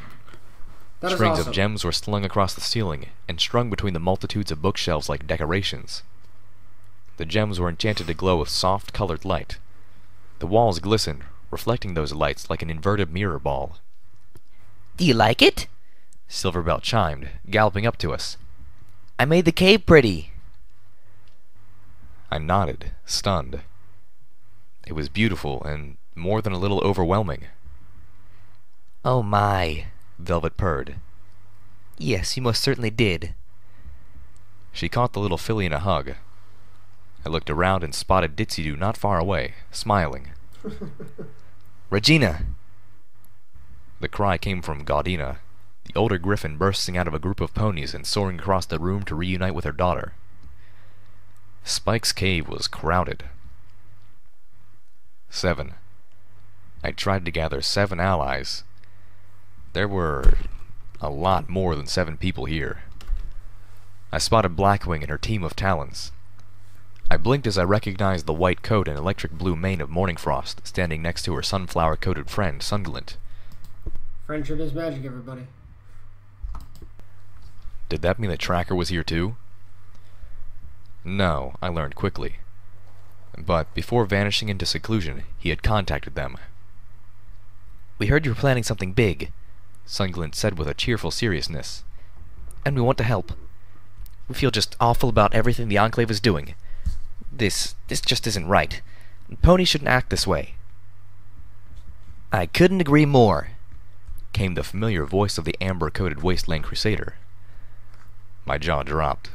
That is Strings awesome. of gems were slung across the ceiling and strung between the multitudes of bookshelves like decorations. The gems were enchanted to glow with soft, colored light. The walls glistened, reflecting those lights like an inverted mirror ball. "Do you like it?" Silverbelt chimed, galloping up to us. "I made the cave pretty." I nodded, stunned. It was beautiful and more than a little overwhelming. "Oh my," Velvet purred. Yes, you most certainly did. She caught the little filly in a hug. I looked around and spotted Ditsy-Doo not far away, smiling. Regina! The cry came from Gaudina, the older griffin bursting out of a group of ponies and soaring across the room to reunite with her daughter. Spike's cave was crowded. 7. I tried to gather 7 allies. There were a lot more than 7 people here. I spotted Blackwing and her team of Talons. I blinked as I recognized the white coat and electric blue mane of Morningfrost standing next to her sunflower-coated friend, Sunglint. Friendship is magic, everybody. Did that mean the tracker was here too? No, I learned quickly. But before vanishing into seclusion, he had contacted them. We heard you were planning something big, Sunglint said with a cheerful seriousness. And we want to help. We feel just awful about everything the Enclave is doing. This just isn't right. Ponies shouldn't act this way. I couldn't agree more, came the familiar voice of the amber-coated Wasteland Crusader. My jaw dropped.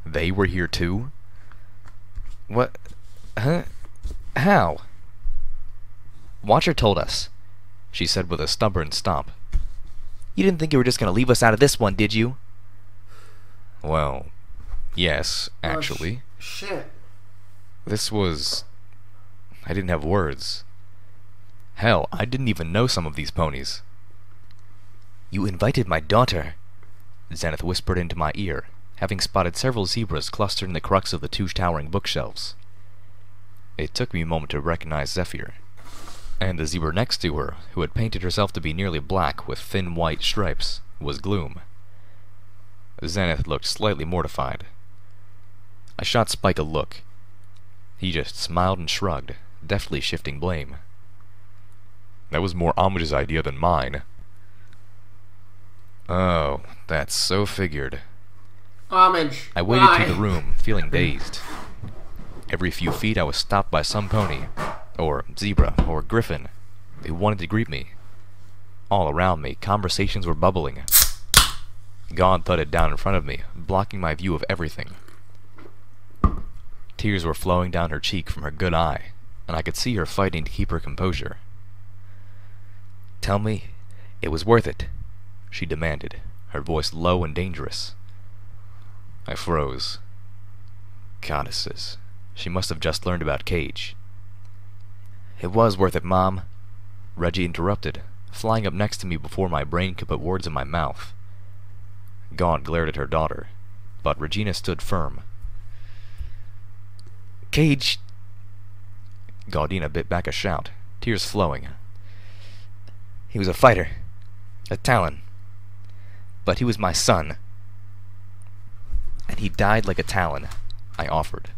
They were here too? What? Huh? How? Watcher told us, she said with a stubborn stomp. You didn't think you were just going to leave us out of this one, did you? Well, yes, actually. Shit. This was... I didn't have words. Hell, I didn't even know some of these ponies. You invited my daughter, Zenith whispered into my ear, having spotted several zebras clustered in the crux of the 2 towering bookshelves. It took me a moment to recognize Zephyr, and the zebra next to her, who had painted herself to be nearly black with thin white stripes, was Gloom. Zenith looked slightly mortified. I shot Spike a look. He just smiled and shrugged, deftly shifting blame. That was more Homage's idea than mine. Oh, that's so figured. Homage. I waded Why? through the room, feeling dazed. Every few feet I was stopped by some pony, or zebra, or griffin, who wanted to greet me. All around me, conversations were bubbling. God thudded down in front of me, blocking my view of everything. Tears were flowing down her cheek from her good eye, and I could see her fighting to keep her composure. Tell me it was worth it, she demanded, her voice low and dangerous. I froze. Goddesses. She must have just learned about Cage. It was worth it, Mom, Reggie interrupted, flying up next to me before my brain could put words in my mouth. Gaunt glared at her daughter, but Regina stood firm. Cage... Gaudina bit back a shout, tears flowing. He was a fighter. A Talon. But he was my son. And he died like a Talon, I offered,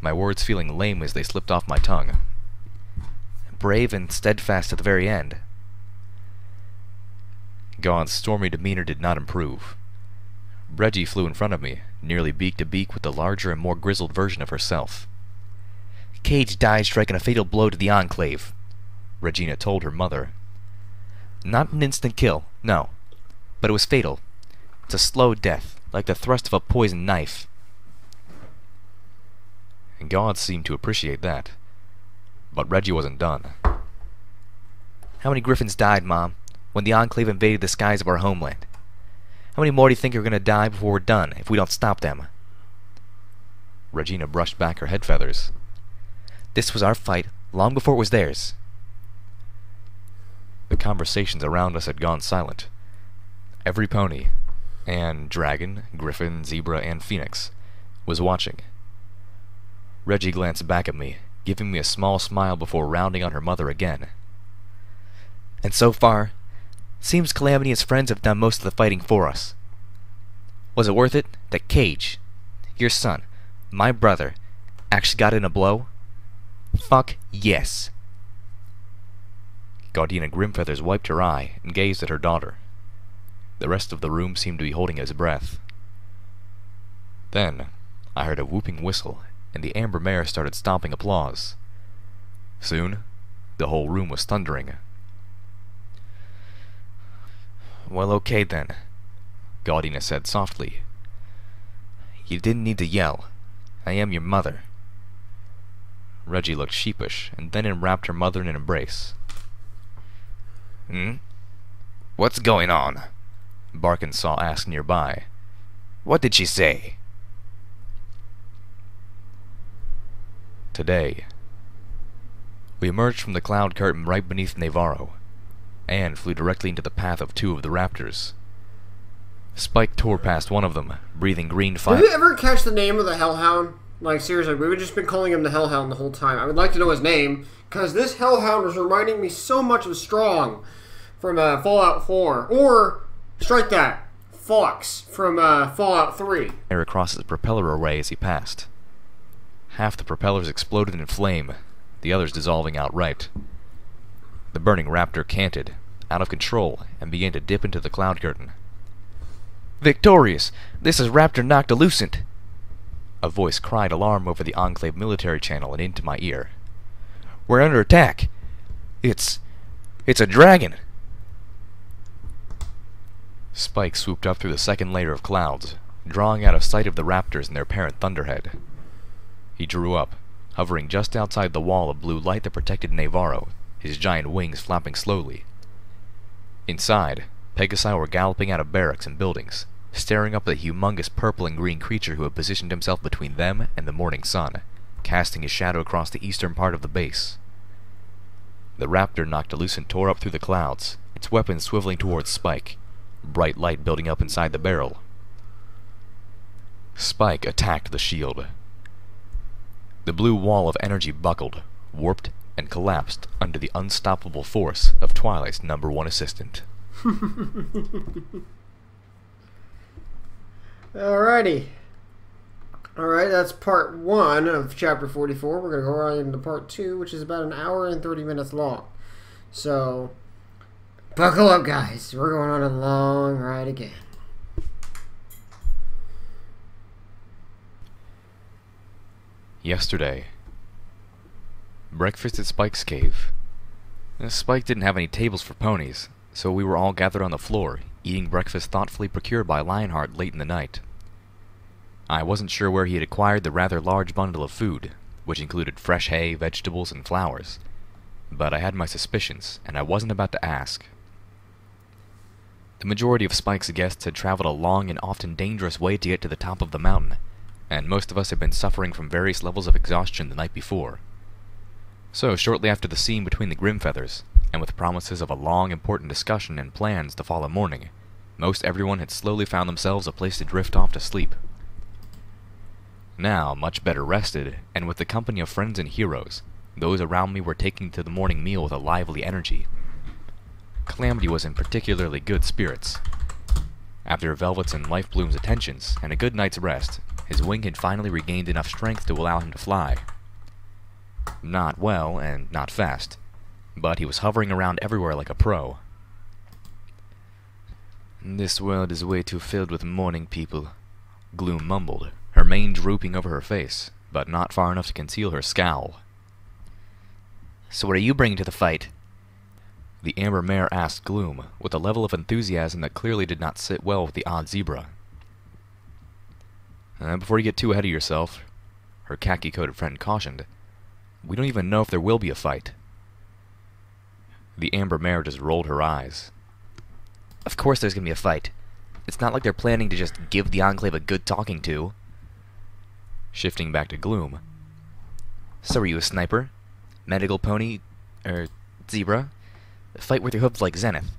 my words feeling lame as they slipped off my tongue. Brave and steadfast at the very end. Gaunt's stormy demeanor did not improve. Reggie flew in front of me, nearly beak to beak with the larger and more grizzled version of herself. Cage died striking a fatal blow to the Enclave, Regina told her mother. Not an instant kill, no. But it was fatal. It's a slow death, like the thrust of a poisoned knife. God seemed to appreciate that. But Reggie wasn't done. How many griffins died, Mom, when the Enclave invaded the skies of our homeland? How many more do you think are going to die before we're done, if we don't stop them? Regina brushed back her head feathers. This was our fight, long before it was theirs. The conversations around us had gone silent. Every pony, and dragon, griffin, zebra, and phoenix, was watching. Reggie glanced back at me, giving me a small smile before rounding on her mother again. And so far, seems Calamity and his friends have done most of the fighting for us. Was it worth it that Cage, your son, my brother, actually got in a blow? Fuck yes. Gaudina Grimfeathers wiped her eye and gazed at her daughter. The rest of the room seemed to be holding his breath. Then, I heard a whooping whistle, and the amber mare started stomping applause. Soon, the whole room was thundering. Well, okay then. Gaudina said softly. You didn't need to yell. I am your mother. Reggie looked sheepish, and then enwrapped her mother in an embrace. What's going on? Barkinshaw asked nearby. What did she say? Today, we emerged from the cloud curtain right beneath Navarro, and flew directly into the path of two of the raptors. Spike tore past one of them, breathing green fire. Did you ever catch the name of the Hellhound? Like, seriously, we've just been calling him the Hellhound the whole time. I would like to know his name, because this Hellhound was reminding me so much of Strong from Fallout 4. Or, strike that, Fox from Fallout 3. Across his propeller array as he passed. Half the propellers exploded in flame, the others dissolving outright. The burning raptor canted, out of control, and began to dip into the cloud curtain. Victorious! This is Raptor Noctilucent! A voice cried alarm over the Enclave military channel and into my ear. We're under attack! It's a dragon! Spike swooped up through the second layer of clouds, drawing out of sight of the raptors and their parent thunderhead. He drew up, hovering just outside the wall of blue light that protected Navarro, his giant wings flapping slowly. Inside, Pegasi were galloping out of barracks and buildings, staring up at the humongous purple and green creature who had positioned himself between them and the morning sun, casting his shadow across the eastern part of the base. The raptor Noctilucent tore up through the clouds, its weapon swiveling towards Spike, bright light building up inside the barrel. Spike attacked the shield. The blue wall of energy buckled, warped, and collapsed under the unstoppable force of Twilight's #1 assistant. Alrighty. Alright, that's part 1 of chapter 44. We're going to go right into part 2, which is about an hour and 30 minutes long. So, buckle up, guys. We're going on a long ride again. Yesterday, breakfast at Spike's cave. Spike didn't have any tables for ponies, so we were all gathered on the floor, eating breakfast thoughtfully procured by Lionheart late in the night. I wasn't sure where he had acquired the rather large bundle of food, which included fresh hay, vegetables, and flowers, but I had my suspicions, and I wasn't about to ask. The majority of Spike's guests had traveled a long and often dangerous way to get to the top of the mountain, and most of us had been suffering from various levels of exhaustion the night before. So, shortly after the scene between the Grimfeathers, and with promises of a long, important discussion and plans the following morning, most everyone had slowly found themselves a place to drift off to sleep. Now, much better rested, and with the company of friends and heroes, those around me were taking to the morning meal with a lively energy. Calamity was in particularly good spirits. After Velvet's and Lifebloom's attentions, and a good night's rest, his wing had finally regained enough strength to allow him to fly. Not well, and not fast, but he was hovering around everywhere like a pro. This world is way too filled with morning people, Gloom mumbled, her mane drooping over her face, but not far enough to conceal her scowl. So what are you bringing to the fight? The Amber Mare asked Gloom, with a level of enthusiasm that clearly did not sit well with the odd zebra. Before you get too ahead of yourself, her khaki-coated friend cautioned, we don't even know if there will be a fight. The Amber Mare just rolled her eyes. Of course there's gonna be a fight. It's not like they're planning to just give the Enclave a good talking to. Shifting back to Gloom. So are you a sniper? Medical pony? Zebra? Fight with your hooves like Zenith.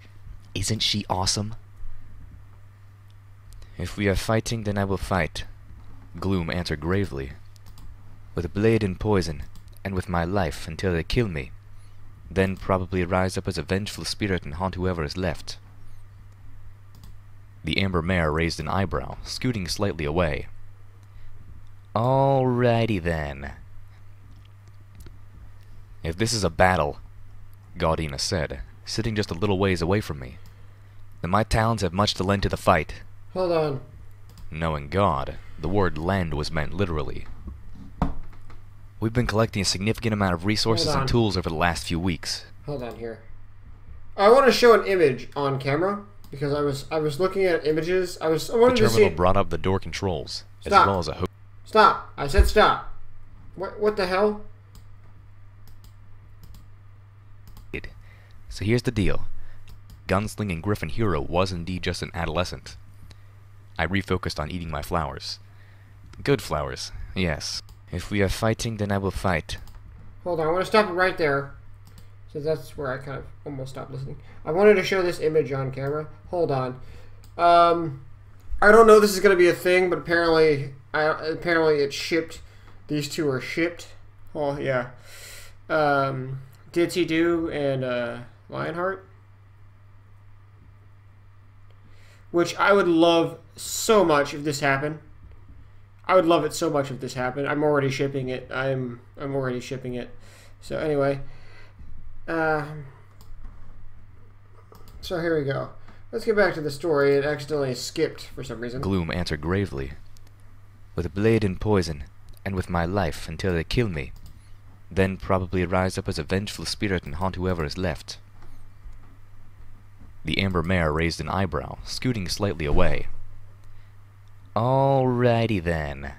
Isn't she awesome? If we are fighting, then I will fight, Gloom answered gravely. With a blade and poison, and with my life until they kill me. Then probably rise up as a vengeful spirit and haunt whoever is left. The Amber Mare raised an eyebrow, scooting slightly away. Alrighty then. If this is a battle, Gaudina said, sitting just a little ways away from me, then my talents have much to lend to the fight. Hold on. Knowing God, the word lend was meant literally. We've been collecting a significant amount of resources and tools over the last few weeks. Hold on here. I want to show an image on camera, because I was looking at images. I The wanted to terminal see. brought up the door controls, as Stop. well as a Stop! I said stop. What the hell? So here's the deal. Gunslinging Griffin Hero was indeed just an adolescent. I refocused on eating my flowers. Good flowers, yes. If we are fighting, then I will fight. Hold on, I want to stop it right there. So that's where I kind of almost stopped listening. I wanted to show this image on camera. Hold on. I don't know if this is going to be a thing, but apparently it's shipped. These two are shipped. Oh, yeah. Ditsy Doo and Lionheart. Which I would love so much if this happened. I would love it so much if this happened. I'm already shipping it. I'm already shipping it. So anyway, so here we go. Let's get back to the story. It accidentally skipped for some reason. Gloom answered gravely. With blade and poison, and with my life until they kill me. Then probably rise up as a vengeful spirit and haunt whoever is left. The amber mare raised an eyebrow, scooting slightly away. Alrighty then.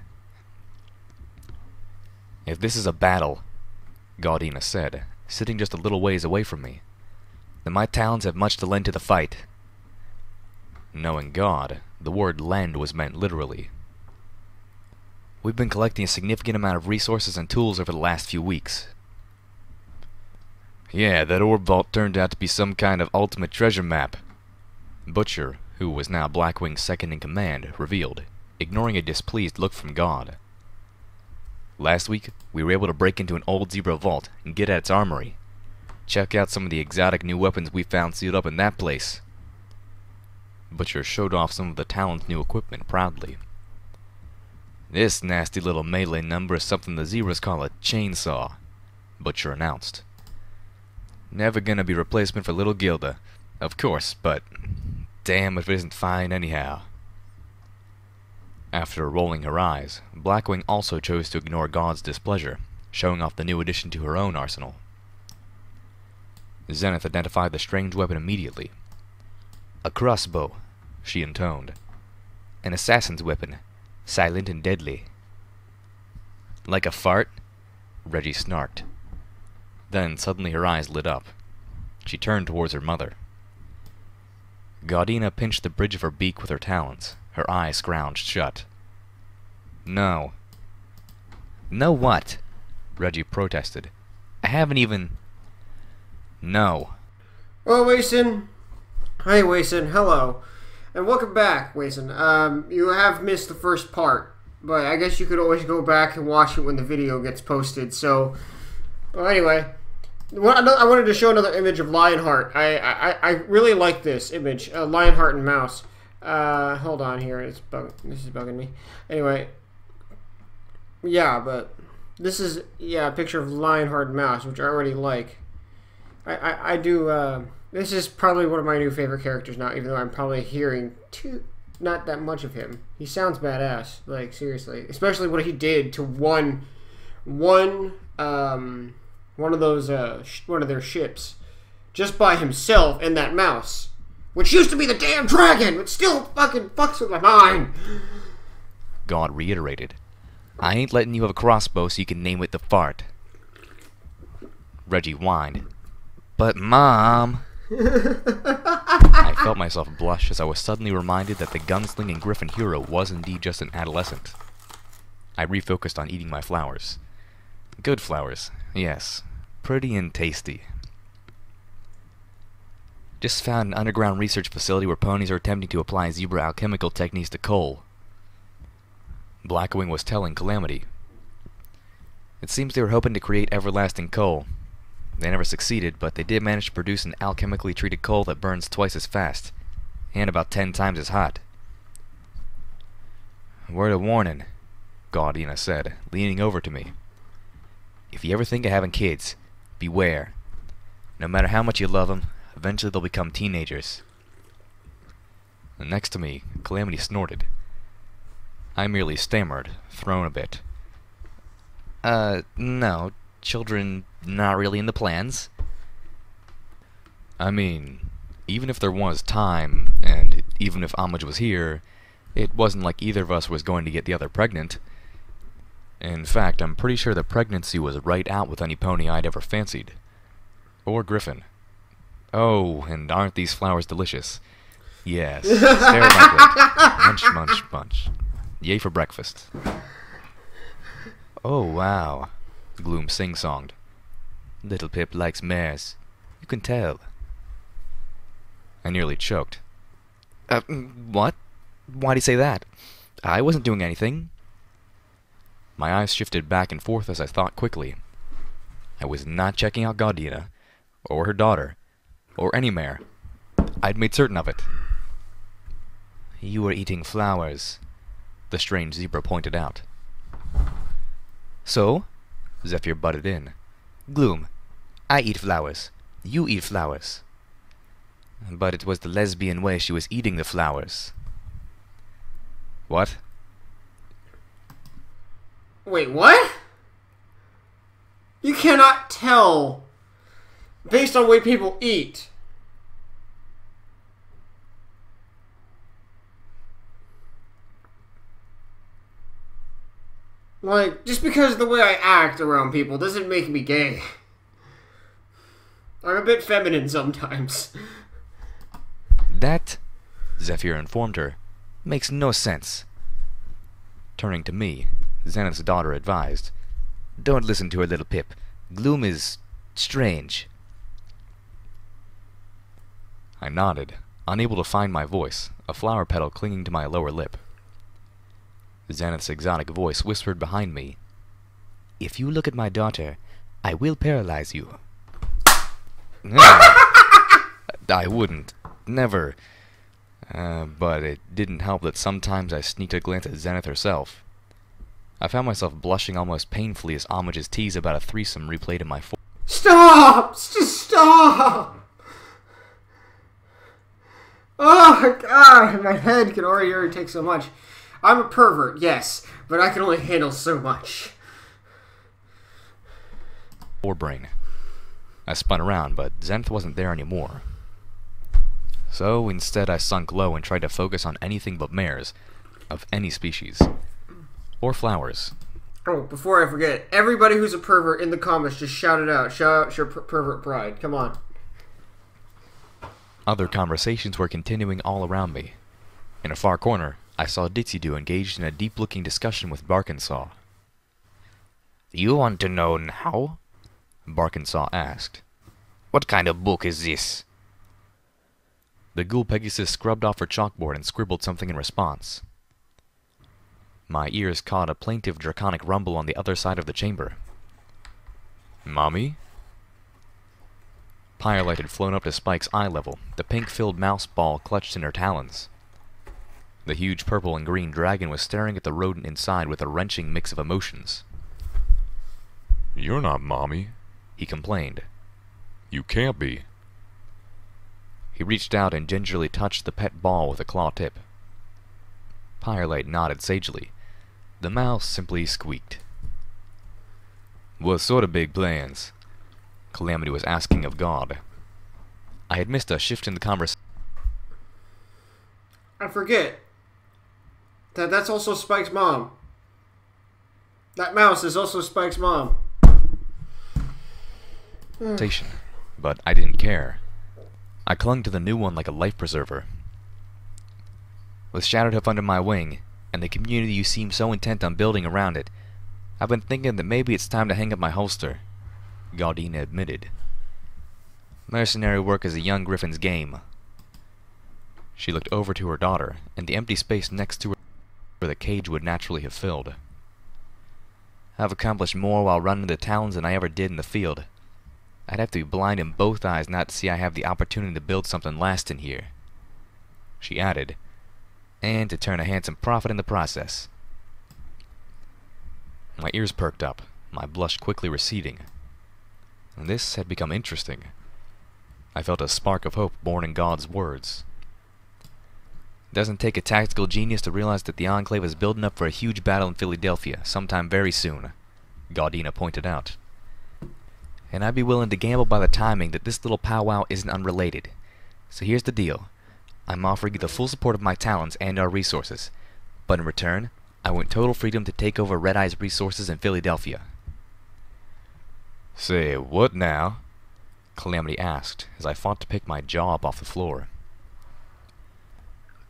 If this is a battle, Gaudina said, sitting just a little ways away from me, then my talents have much to lend to the fight. Knowing God, the word lend was meant literally. We've been collecting a significant amount of resources and tools over the last few weeks. Yeah, that orb vault turned out to be some kind of ultimate treasure map. Butcher, who was now Blackwing's second in command, revealed, ignoring a displeased look from God. Last week, we were able to break into an old zebra vault and get at its armory. Check out some of the exotic new weapons we found sealed up in that place. Butcher showed off some of the Talon's new equipment proudly. This nasty little melee number is something the zebras call a chainsaw, Butcher announced. Never gonna be replacement for little Gilda, of course, but damn if it isn't fine anyhow. After rolling her eyes, Blackwing also chose to ignore God's displeasure, showing off the new addition to her own arsenal. Zenith identified the strange weapon immediately. A crossbow, she intoned. An assassin's weapon, silent and deadly. Like a fart? Reggie snarked. Then suddenly her eyes lit up. She turned towards her mother. Gaudina pinched the bridge of her beak with her talons, her eyes scrounged shut. No. No what? Reggie protested. I haven't even... No. Oh, Wason. Hi, Wason. Hello. And welcome back, Wason. You have missed the first part, but I guess you could always go back and watch it when the video gets posted, so... Well, anyway, I wanted to show another image of Lionheart. I really like this image, Lionheart and Mouse. Hold on here. This is bugging me. Anyway, yeah, but this is a picture of Lionheart and Mouse, which I already like. I do. This is probably one of my new favorite characters now, even though I'm probably hearing not that much of him. He sounds badass, like seriously, especially what he did to one of those one of their ships, just by himself and that mouse, which used to be the damn dragon, but still fucking fucks with my mind. God reiterated, I ain't letting you have a crossbow so you can name it the fart. Reggie whined, but Mom... I felt myself blush as I was suddenly reminded that the gunslinging Griffin hero was indeed just an adolescent. I refocused on eating my flowers. Good flowers, yes. Pretty and tasty. Just found an underground research facility where ponies are attempting to apply zebra alchemical techniques to coal. Blackwing was telling Calamity. It seems they were hoping to create everlasting coal. They never succeeded, but they did manage to produce an alchemically treated coal that burns twice as fast, and about 10 times as hot. Word of warning, Gaudina said, leaning over to me. If you ever think of having kids, beware. No matter how much you love them, eventually they'll become teenagers. And next to me, Calamity snorted. I merely stammered, thrown a bit. No. Children not really in the plans. I mean, even if there was time And even if Homage was here, it wasn't like either of us was going to get the other pregnant. In fact, I'm pretty sure the pregnancy was right out with any pony I'd ever fancied. Or Griffin. Oh, and aren't these flowers delicious? Yes, stare at my plate. Munch, munch, munch. Yay for breakfast. Oh, wow. Gloom sing-songed. Little Pip likes mares. You can tell. I nearly choked. What? Why'd he say that? I wasn't doing anything. My eyes shifted back and forth as I thought quickly. I was not checking out Gardina, or her daughter, or any mare. I'd made certain of it. You were eating flowers, the strange zebra pointed out. So? Zephyr butted in. Gloom, I eat flowers. You eat flowers. But it was the lesbian way she was eating the flowers. What? Wait, what? You cannot tell based on the way people eat. Like, just because of the way I act around people doesn't make me gay. I'm a bit feminine sometimes. That, Zephyr informed her, makes no sense. Turning to me, Zenith's daughter advised, Don't listen to her, little Pip. Gloom is strange. I nodded, unable to find my voice, a flower petal clinging to my lower lip. Zenith's exotic voice whispered behind me, If you look at my daughter, I will paralyze you. I wouldn't. Never. But it didn't help that sometimes I sneaked a glance at Zenith herself. I found myself blushing almost painfully as Homage's tease about a threesome replayed in my Stop! Just stop! Oh my god, my head can already irritate so much. I'm a pervert, yes, but I can only handle so much. forebrain. I spun around, but Zenith wasn't there anymore. So instead I sunk low and tried to focus on anything but mares, of any species. Or flowers. Oh, before I forget, everybody who's a pervert in the comments, just shout it out. Shout out your pervert pride. Come on. Other conversations were continuing all around me. In a far corner, I saw Ditsy-Doo engaged in a deep-looking discussion with Barkinsaw. You want to know now? Barkinsaw asked. What kind of book is this? The ghoul Pegasus scrubbed off her chalkboard and scribbled something in response. My ears caught a plaintive draconic rumble on the other side of the chamber. Mommy? Firelight had flown up to Spike's eye level, the pink-filled mouse ball clutched in her talons. The huge purple and green dragon was staring at the rodent inside with a wrenching mix of emotions. You're not Mommy. He complained. You can't be. He reached out and gingerly touched the pet ball with a claw tip. Firelight nodded sagely. The mouse simply squeaked. What sort of big plans? Calamity was asking of God. I had missed a shift in the conversation. I forget that that's also Spike's mom. That mouse is also Spike's mom. But I didn't care. I clung to the new one like a life preserver. With Shadowhoof under my wing, and the community you seem so intent on building around it, I've been thinking that maybe it's time to hang up my holster, Gardina admitted. Mercenary work is a young griffin's game. She looked over to her daughter, and the empty space next to her where the cage would naturally have filled. I've accomplished more while running the talons than I ever did in the field. I'd have to be blind in both eyes not to see I have the opportunity to build something lasting here. She added, and to turn a handsome profit in the process. My ears perked up, my blush quickly receding. This had become interesting. I felt a spark of hope born in God's words. It doesn't take a tactical genius to realize that the Enclave is building up for a huge battle in Philadelphia sometime very soon, Gardina pointed out. And I'd be willing to gamble by the timing that this little powwow isn't unrelated. So here's the deal. I'm offering you the full support of my talents and our resources, but in return, I want total freedom to take over Red Eye's resources in Philadelphia. Say, what now? Calamity asked, as I fought to pick my jaw up off the floor.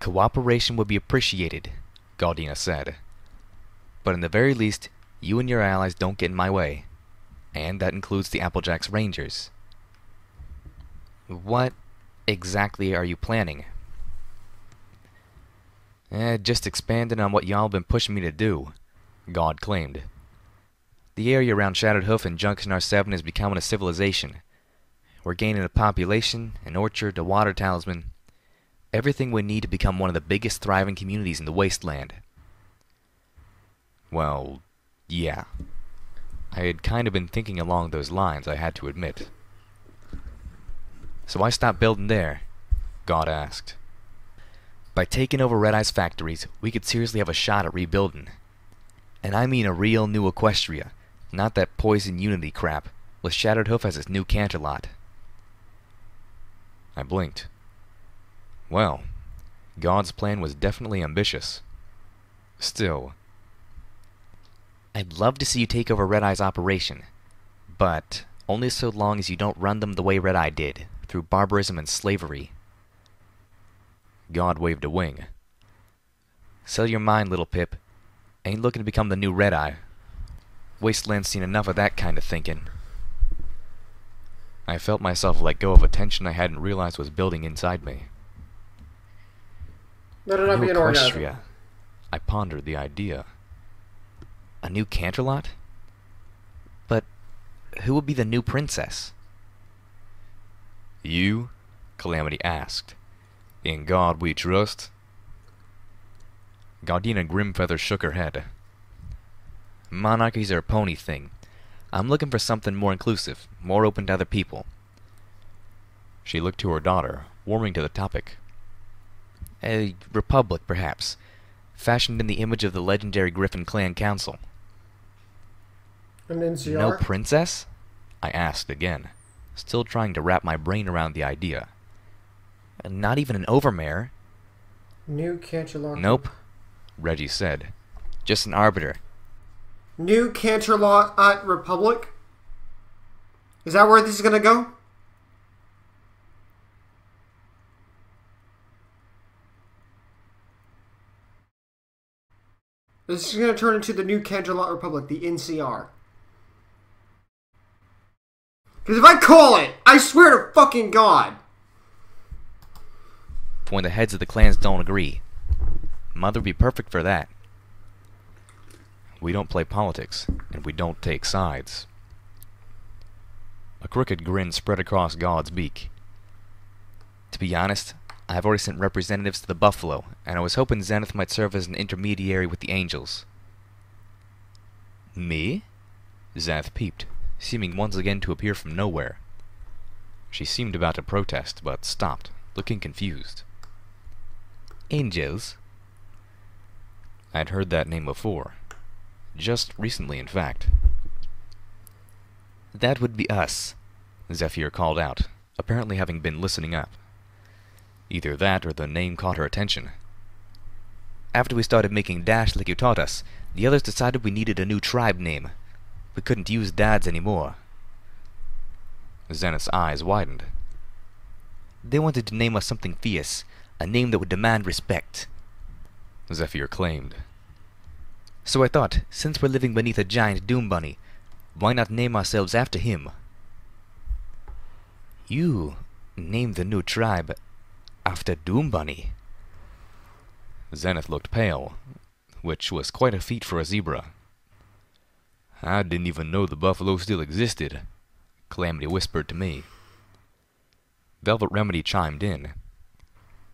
Cooperation would be appreciated, Galdina said. But in the very least, you and your allies don't get in my way. And that includes the Applejack's Rangers. What exactly are you planning? Just expanding on what y'all been pushing me to do, God claimed. The area around Shattered Hoof and Junction R7 is becoming a civilization. We're gaining a population, an orchard, a water talisman, everything we need to become one of the biggest thriving communities in the wasteland. Well, yeah. I had kind of been thinking along those lines, I had to admit. So I stopped building there? God asked. By taking over Red Eye's factories, we could seriously have a shot at rebuilding. And I mean a real new Equestria, not that Poison Unity crap, with Shattered Hoof as its new Canterlot. I blinked. Well, God's plan was definitely ambitious. Still, I'd love to see you take over Red Eye's operation, but only so long as you don't run them the way Red Eye did, through barbarism and slavery. God waved a wing. Sell your mind, little Pip. Ain't looking to become the new Red Eye. Wasteland's seen enough of that kind of thinking. I felt myself let go of a tension I hadn't realized was building inside me. Better not be an orgasm. Equestria. I pondered the idea. A new Canterlot? But who would be the new princess? You? Calamity asked. In God we trust? Galdina Grimfeather shook her head. Monarchies are a pony thing. I'm looking for something more inclusive, more open to other people. She looked to her daughter, warming to the topic. A republic, perhaps, fashioned in the image of the legendary Griffin Clan Council. An NCR? No princess? I asked again, still trying to wrap my brain around the idea. Not even an overmare? New Canterlot. Nope, Reggie said. Just an arbiter. New Canterlot Republic? Is that where this is gonna go? This is gonna turn into the New Canterlot Republic, the NCR. Because if I call it, I swear to fucking God. When the heads of the clans don't agree. Mother'd be perfect for that. We don't play politics, and we don't take sides. A crooked grin spread across God's beak. To be honest, I have already sent representatives to the Buffalo, and I was hoping Zenith might serve as an intermediary with the Angels. Me? Zenith peeped, seeming once again to appear from nowhere. She seemed about to protest, but stopped, looking confused. Angels? I'd heard that name before. Just recently, in fact. That would be us, Zephyr called out, apparently having been listening up. Either that or the name caught her attention. After we started making dash like you taught us, the others decided we needed a new tribe name. We couldn't use Dad's anymore. Zenith's eyes widened. They wanted to name us something fierce, a name that would demand respect, Zephyr claimed. So I thought, since we're living beneath a giant Doom Bunny, why not name ourselves after him? You named the new tribe after Doom Bunny? Zenith looked pale, which was quite a feat for a zebra. I didn't even know the buffalo still existed, Calamity whispered to me. Velvet Remedy chimed in.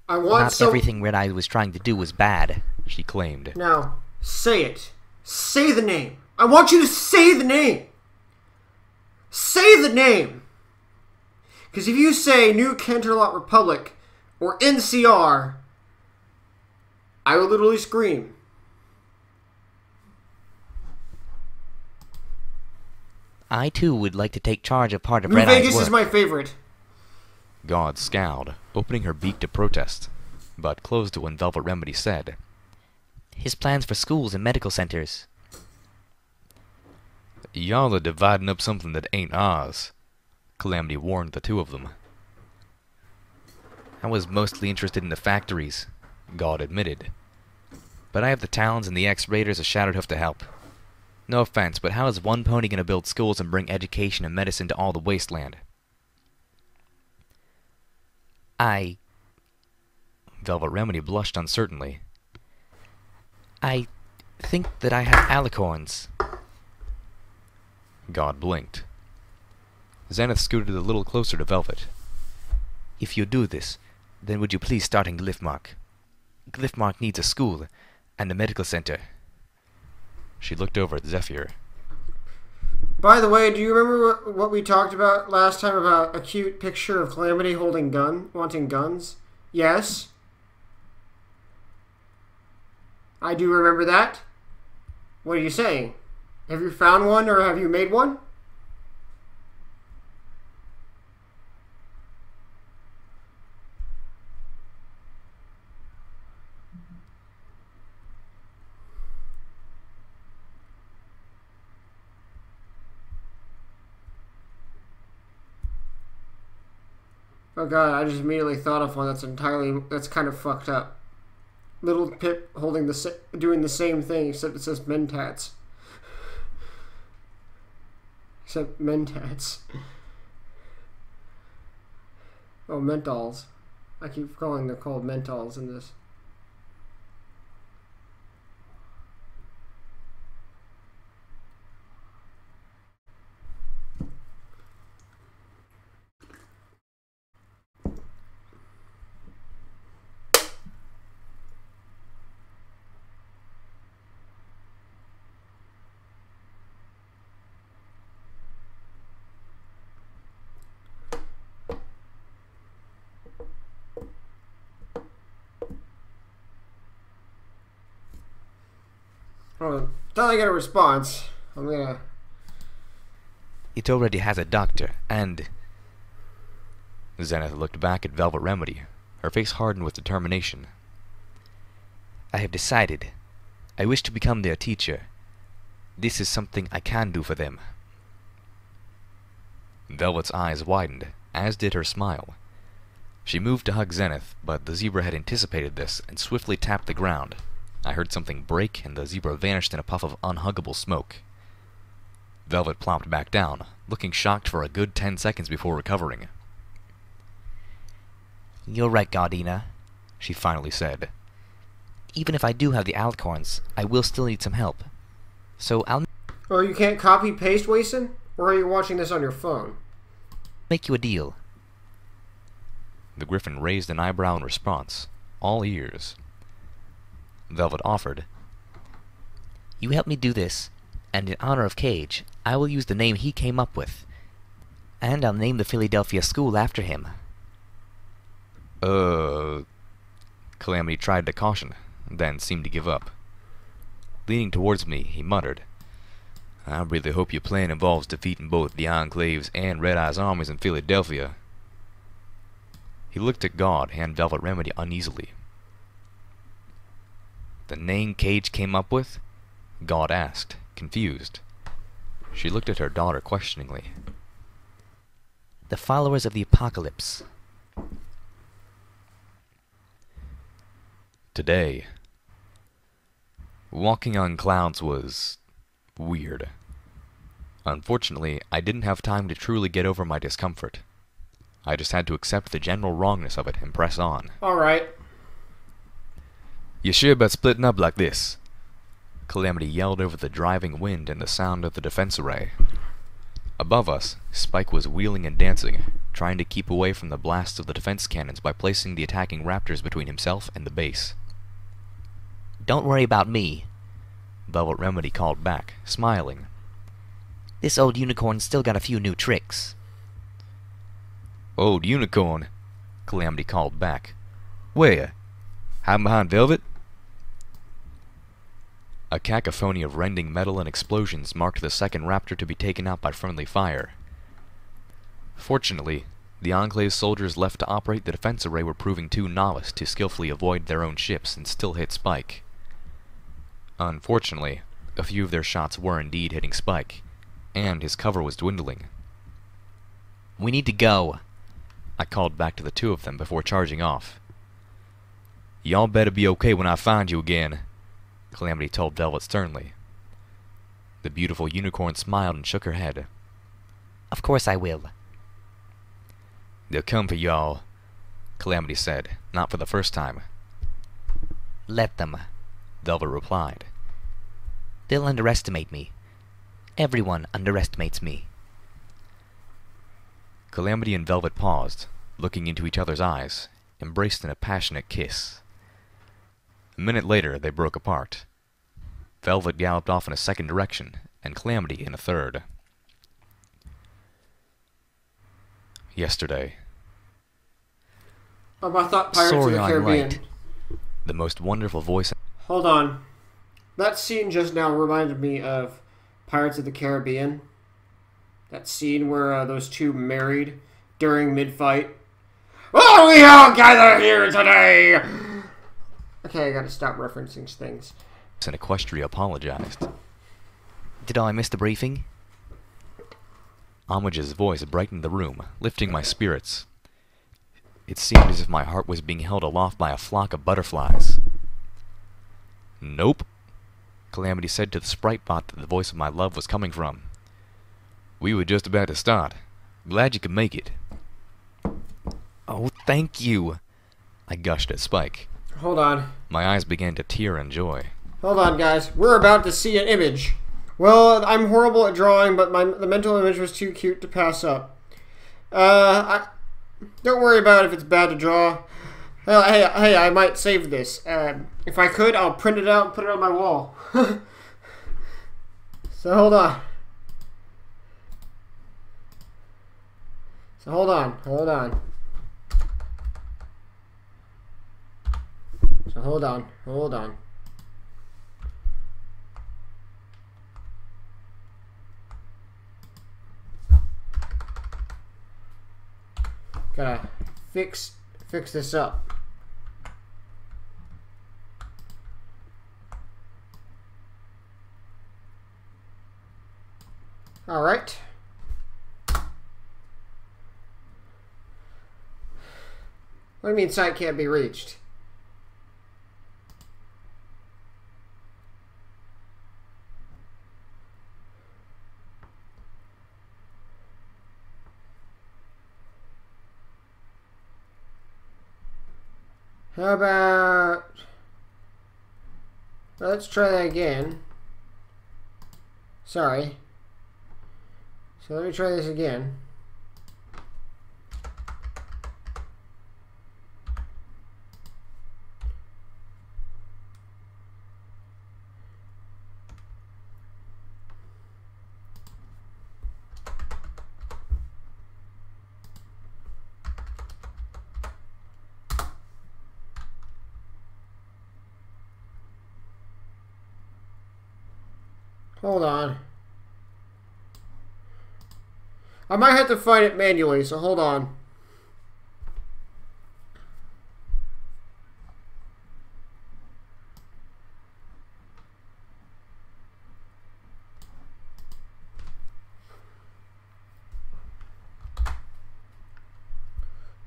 Not everything Red Eye was trying to do was bad, she claimed. Now, say it. Say the name. I want you to say the name. Say the name. Because if you say New Canterlot Republic or NCR, I will literally scream. I too would like to take charge of part of New Red Eye's Vegas work. is my favorite. God scowled, opening her beak to protest. but closed it when Velvet Remedy said, "His plans for schools and medical centers." Y'all are dividing up something that ain't ours, Calamity warned the two of them. I was mostly interested in the factories, God admitted. But I have the Talons and the X-Raiders of Shadowhoof to help. No offense, but how is one pony going to build schools and bring education and medicine to all the wasteland? Velvet Remedy blushed uncertainly. I think that I have alicorns. God blinked. Zenith scooted a little closer to Velvet. If you do this, then would you please start in Glyphmark? Glyphmark needs a school and a medical center. She looked over at Zephyr. By the way, do you remember what we talked about last time about a cute picture of Calamity wanting guns? Yes. I do remember that. What are you saying? Have you found one or have you made one? Oh god, I just immediately thought of one that's kind of fucked up. Little Pip doing the same thing, except it says Mentats. Except Mentats. Oh, Mentals. I keep calling them called Mentals in this. Well, until I get a response, I'm gonna... It already has a doctor, and... Zenith looked back at Velvet Remedy. Her face hardened with determination. I have decided. I wish to become their teacher. This is something I can do for them. Velvet's eyes widened, as did her smile. She moved to hug Zenith, but the zebra had anticipated this and swiftly tapped the ground. I heard something break, and the zebra vanished in a puff of unhuggable smoke. Velvet plopped back down, looking shocked for a good 10 seconds before recovering. You're right, Gardena, she finally said. Even if I do have the alicorns, I will still need some help. So I'll Oh, you can't copy-paste, Wason? Or are you watching this on your phone? make you a deal. The griffin raised an eyebrow in response, all ears. Velvet offered. You help me do this, and in honor of Cage, I will use the name he came up with. And I'll name the Philadelphia school after him. Calamity tried to caution, then seemed to give up. Leaning towards me, he muttered, I really hope your plan involves defeating both the Enclave's and Red Eye's armies in Philadelphia. He looked at God and Velvet Remedy uneasily. The name Cage came up with? God asked, confused. She looked at her daughter questioningly. The followers of the apocalypse. Today, walking on clouds was weird. Unfortunately, I didn't have time to truly get over my discomfort. I just had to accept the general wrongness of it and press on. Alright. You sure about splitting up like this? Calamity yelled over the driving wind and the sound of the defense array. Above us, Spike was wheeling and dancing, trying to keep away from the blasts of the defense cannons by placing the attacking raptors between himself and the base. Don't worry about me, Velvet Remedy called back, smiling. This old unicorn's still got a few new tricks. Old unicorn, Calamity called back. Where? Hiding behind Velvet? A cacophony of rending metal and explosions marked the second raptor to be taken out by friendly fire. Fortunately, The Enclave's soldiers left to operate the defense array were proving too novice to skillfully avoid their own ships and still hit Spike. Unfortunately, a few of their shots were indeed hitting Spike, and his cover was dwindling. "We need to go," I called back to the two of them before charging off. "Y'all better be okay when I find you again," Calamity told Velvet sternly. The beautiful unicorn smiled and shook her head. Of course I will. "They'll come for y'all," Calamity said, not for the first time. Let them, Velvet replied. They'll underestimate me. Everyone underestimates me. Calamity and Velvet paused, looking into each other's eyes, embraced in a passionate kiss. A minute later, they broke apart. Velvet galloped off in a second direction, and Calamity in a third. Yesterday. Oh, I thought Pirates Sorry of the I'm Caribbean. late. The most wonderful voice. Hold on. That scene just now reminded me of Pirates of the Caribbean. That scene where those two married during mid-fight. Oh, we all gather here today! Okay, I gotta stop referencing things. And Equestria apologized. Did I miss the briefing? Homage's voice brightened the room, lifting my spirits. It seemed as if my heart was being held aloft by a flock of butterflies. "Nope," Calamity said to the sprite bot that the voice of my love was coming from. "We were just about to start. Glad you could make it." "Oh, thank you," I gushed at Spike. Hold on. My eyes began to tear in joy. Hold on, guys. We're about to see an image. Well, I'm horrible at drawing, but the mental image was too cute to pass up. Don't worry about if it's bad to draw. Hey, I might save this. If I could, I'll print it out and put it on my wall. So hold on. Hold on. So hold on. Gotta fix this up. All right. What do you mean site can't be reached? How about... Let's try that again. Sorry. So let me try this again. Hold on. I might have to find it manually, so hold on.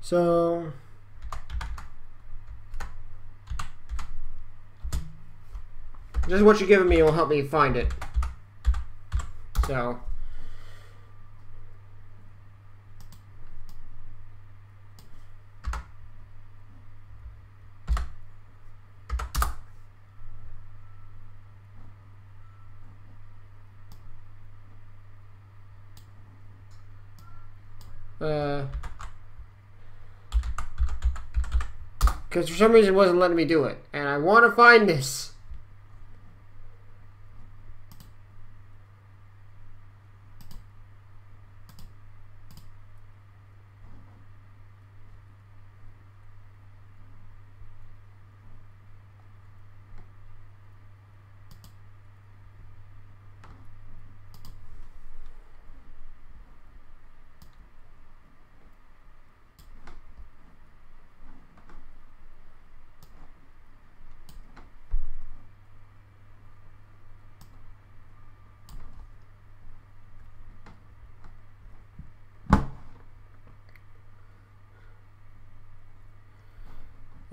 So... just what you're giving me will help me find it. So... because for some reason it wasn't letting me do it. And I want to find this.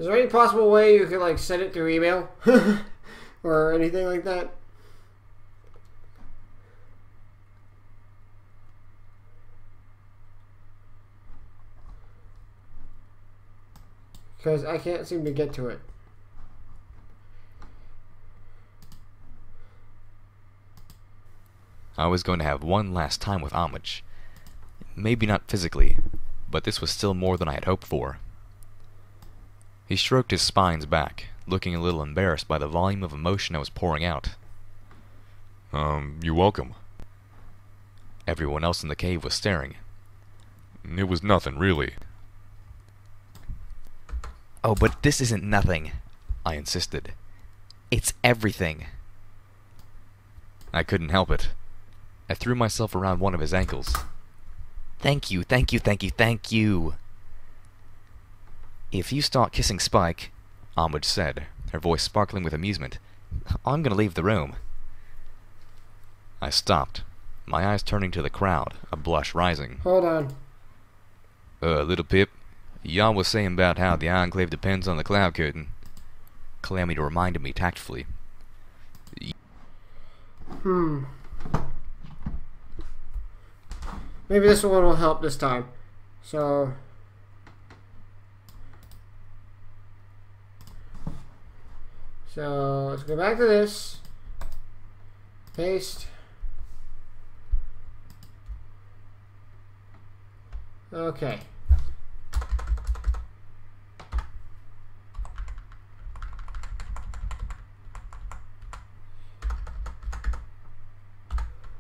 Is there any possible way you could like send it through email or anything like that? Because I can't seem to get to it. I was going to have one last time with Homage. Maybe not physically, but this was still more than I had hoped for. He stroked his spines back, looking a little embarrassed by the volume of emotion I was pouring out. You're welcome. Everyone else in the cave was staring. It was nothing, really. Oh, but this isn't nothing, I insisted. it's everything. I couldn't help it. I threw myself around one of his ankles. Thank you, thank you, thank you, thank you. If you start kissing Spike, Homage said, her voice sparkling with amusement, I'm going to leave the room. I stopped, my eyes turning to the crowd, a blush rising. Hold on. Little Pip, y'all was saying about how the Enclave depends on the cloud curtain. Calamity reminded me tactfully. Maybe this one will help this time. So... let's go back to this. Paste. Okay.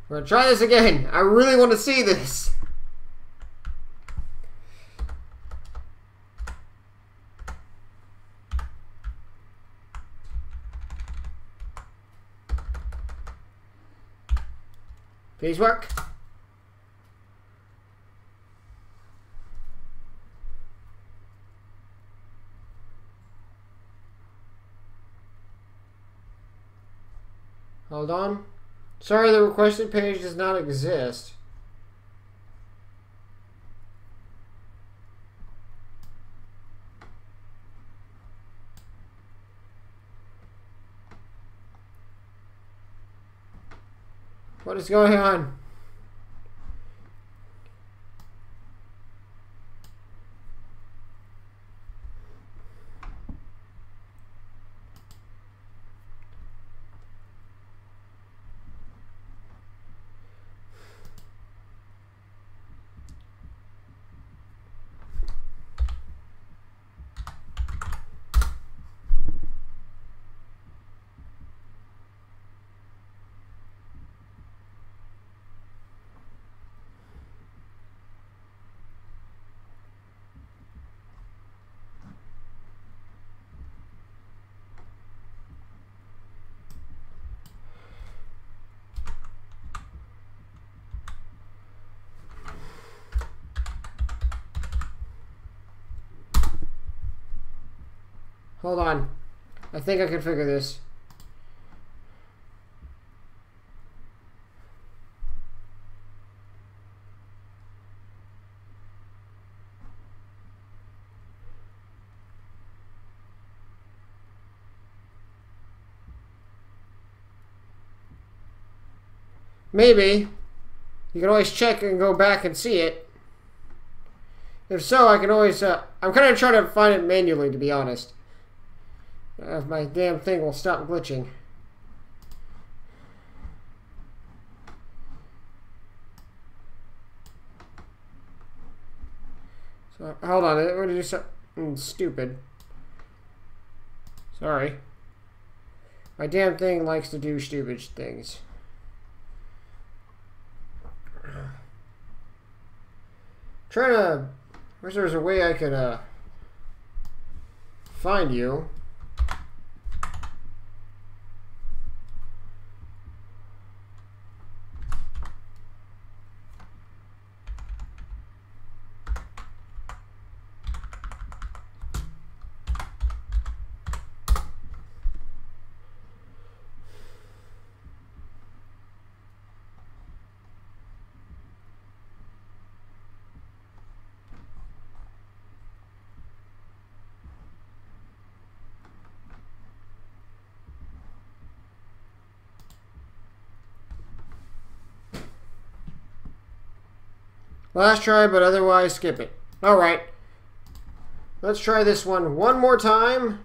We're gonna try this again. I really want to see this. Please work. Hold on. Sorry, the requested page does not exist. What is going on? Hold on. I think I can figure this. Maybe. You can always check and go back and see it. If so, I can always... I'm kind of trying to find it manually, to be honest. If my damn thing will stop glitching. So, hold on. I'm going to do something stupid. Sorry. My damn thing likes to do stupid things. Trying to... wish there was a way I could find you. Last try, but otherwise skip it. Alright. Let's try this one more time.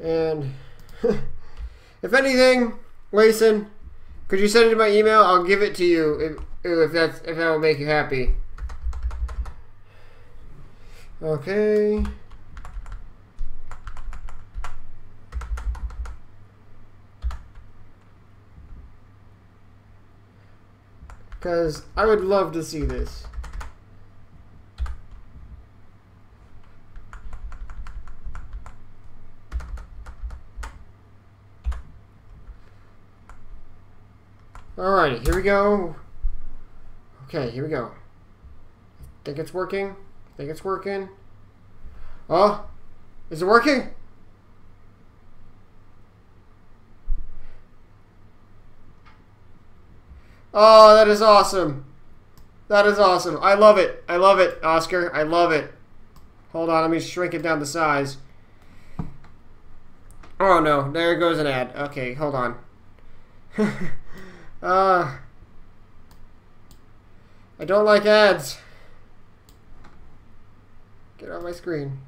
And if anything, Layson, could you send it to my email? I'll give it to you if that will make you happy. Okay. Because I would love to see this. Alrighty, here we go. Okay, here we go. Think it's working? Think it's working? Oh, is it working? Oh, that is awesome. That is awesome. I love it. I love it, Oscar. I love it. Hold on, let me shrink it down to size. Oh no, there goes an ad. Okay, hold on. I don't like ads. Get off my screen.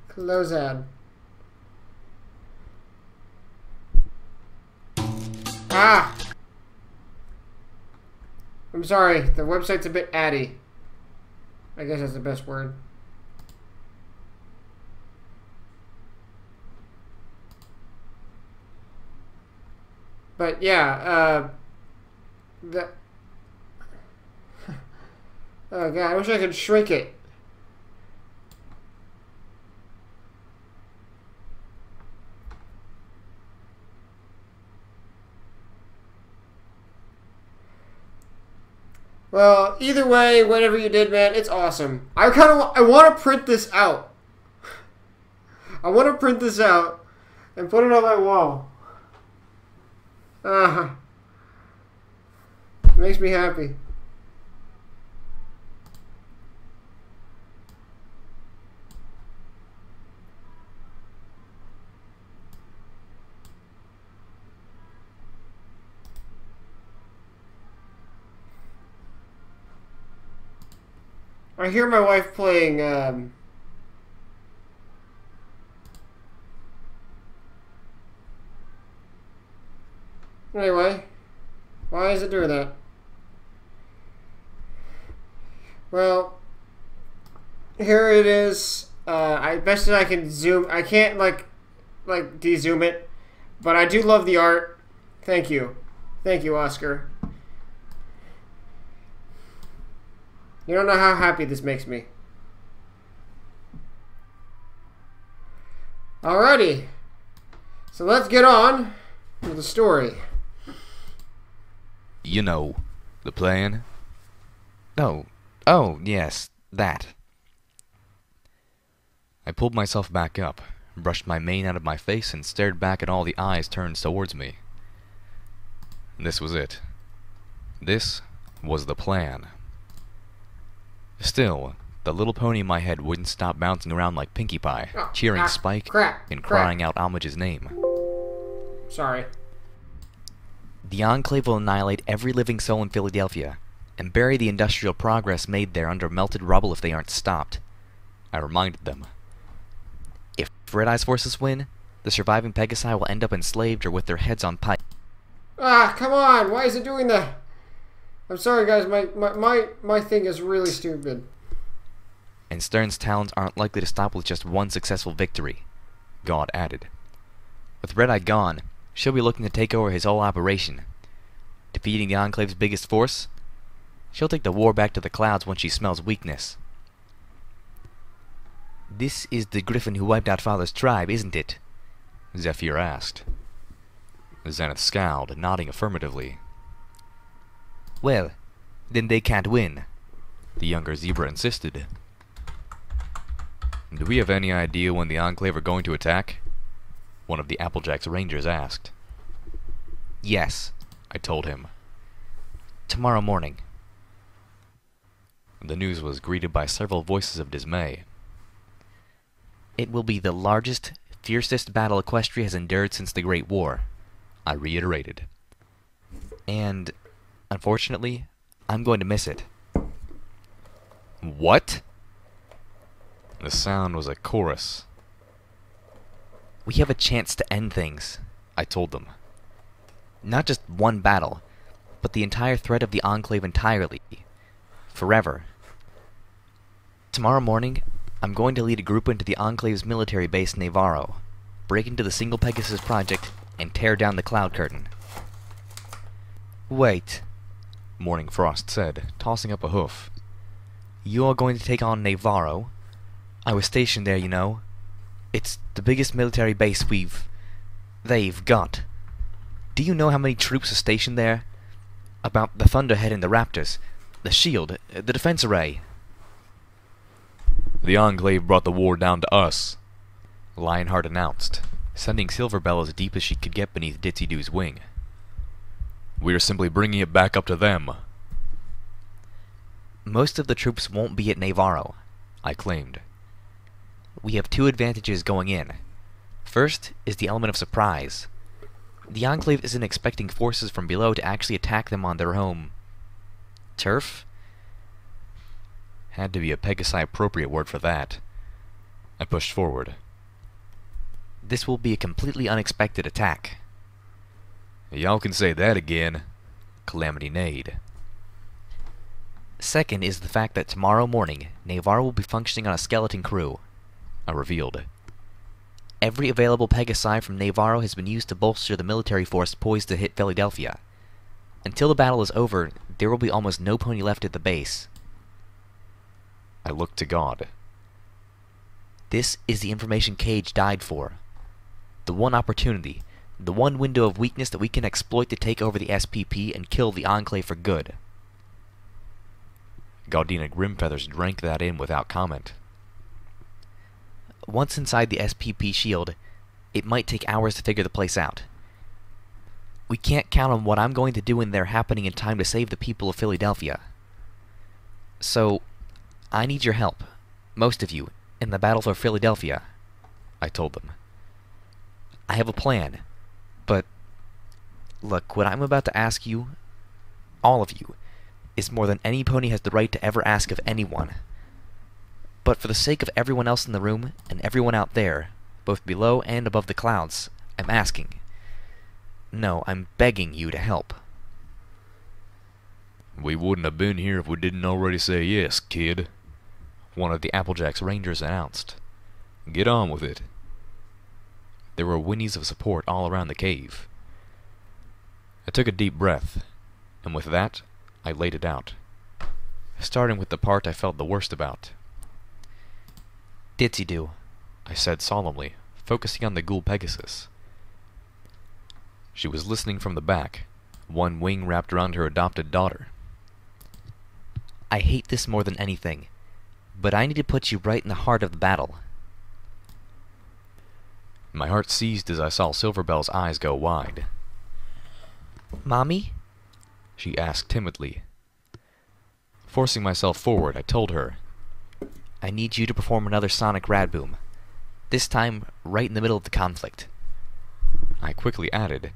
Close ad. Ah! I'm sorry, the website's a bit addy. I guess that's the best word. But yeah, oh god, I wish I could shrink it. Well, either way, whatever you did, man, it's awesome. I want to print this out. I want to print this out and put it on my wall. It makes me happy. I hear my wife playing, Anyway, why is it doing that? Well, here it is. I best that I can zoom. I can't like de-zoom it, but I do love the art. Thank you, Oscar. You don't know how happy this makes me. Alrighty, so let's get on with the story. You know, the plan? Oh, yes, that. I pulled myself back up, brushed my mane out of my face, and stared back at all the eyes turned towards me. This was it. This was the plan. Still, the little pony in my head wouldn't stop bouncing around like Pinkie Pie, cheering Spike and crying out Almage's name. Sorry. The Enclave will annihilate every living soul in Philadelphia, and bury the industrial progress made there under melted rubble if they aren't stopped. I reminded them. If Red Eye's forces win, the surviving Pegasi will end up enslaved or with their heads on pike. Ah, come on! Why is it doing that? I'm sorry, guys. My thing is really stupid. And Stern's talons aren't likely to stop with just one successful victory, God added. With Red Eye gone, she'll be looking to take over his whole operation. Defeating the Enclave's biggest force, she'll take the war back to the clouds when she smells weakness. This is the griffin who wiped out Father's tribe, isn't it? Zephyr asked. Zenith scowled, nodding affirmatively. Well, then they can't win, the younger zebra insisted. Do we have any idea when the Enclave are going to attack? One of the Applejack's rangers asked. Yes, I told him. Tomorrow morning. The news was greeted by several voices of dismay. It will be the largest, fiercest battle Equestria has endured since the Great War, I reiterated. And, unfortunately, I'm going to miss it. What? The sound was a chorus. We have a chance to end things, I told them. Not just one battle, but the entire threat of the Enclave entirely. Forever. Tomorrow morning, I'm going to lead a group into the Enclave's military base Navarro, break into the Single Pegasus project, and tear down the Cloud Curtain. Wait, Morning Frost said, tossing up a hoof. You are going to take on Navarro? I was stationed there, you know. It's the biggest military base they've got. Do you know how many troops are stationed there? About the Thunderhead and the Raptors, the Shield, the defense array. The Enclave brought the war down to us, Lionheart announced, sending Silverbell as deep as she could get beneath Ditzy-Doo's wing. We're simply bringing it back up to them. Most of the troops won't be at Navarro, I claimed. We have two advantages going in. First is the element of surprise. The Enclave isn't expecting forces from below to actually attack them on their home turf? Had to be a Pegasi-appropriate word for that. I pushed forward. This will be a completely unexpected attack. Y'all can say that again, Calamity neighed. Second is the fact that tomorrow morning, Navarro will be functioning on a skeleton crew, I revealed. Every available Pegasi from Navarro has been used to bolster the military force poised to hit Philadelphia. Until the battle is over, there will be almost no pony left at the base. I looked to God. This is the information Cage died for. The one opportunity, the one window of weakness that we can exploit to take over the SPP and kill the Enclave for good. Gaudina Grimfeathers drank that in without comment. Once inside the SPP shield, it might take hours to figure the place out. We can't count on what I'm going to do in there happening in time to save the people of Philadelphia. So, I need your help, most of you, in the battle for Philadelphia, I told them. I have a plan, but look, what I'm about to ask you, all of you, is more than any pony has the right to ever ask of anyone. But for the sake of everyone else in the room, and everyone out there, both below and above the clouds, I'm asking. No, I'm begging you to help. We wouldn't have been here if we didn't already say yes, kid, one of the Applejack's Rangers announced. Get on with it. There were whinnies of support all around the cave. I took a deep breath, and with that, I laid it out, starting with the part I felt the worst about. Ditzy-Doo, I said solemnly, focusing on the ghoul Pegasus. She was listening from the back, one wing wrapped around her adopted daughter. I hate this more than anything, but I need to put you right in the heart of the battle. My heart seized as I saw Silverbell's eyes go wide. Mommy? She asked timidly. Forcing myself forward, I told her, I need you to perform another sonic radboom. This time, right in the middle of the conflict. I quickly added,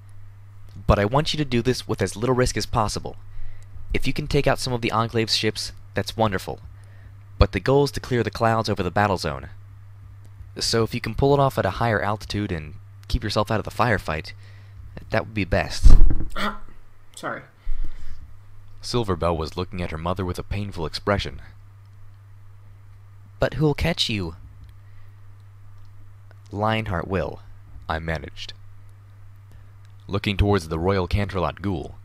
but I want you to do this with as little risk as possible. If you can take out some of the Enclave's ships, that's wonderful. But the goal is to clear the clouds over the battle zone. So if you can pull it off at a higher altitude and keep yourself out of the firefight, that would be best. Sorry. Silverbell was looking at her mother with a painful expression. But who'll catch you? Lionheart will, I managed. Looking towards the Royal Canterlot Ghoul.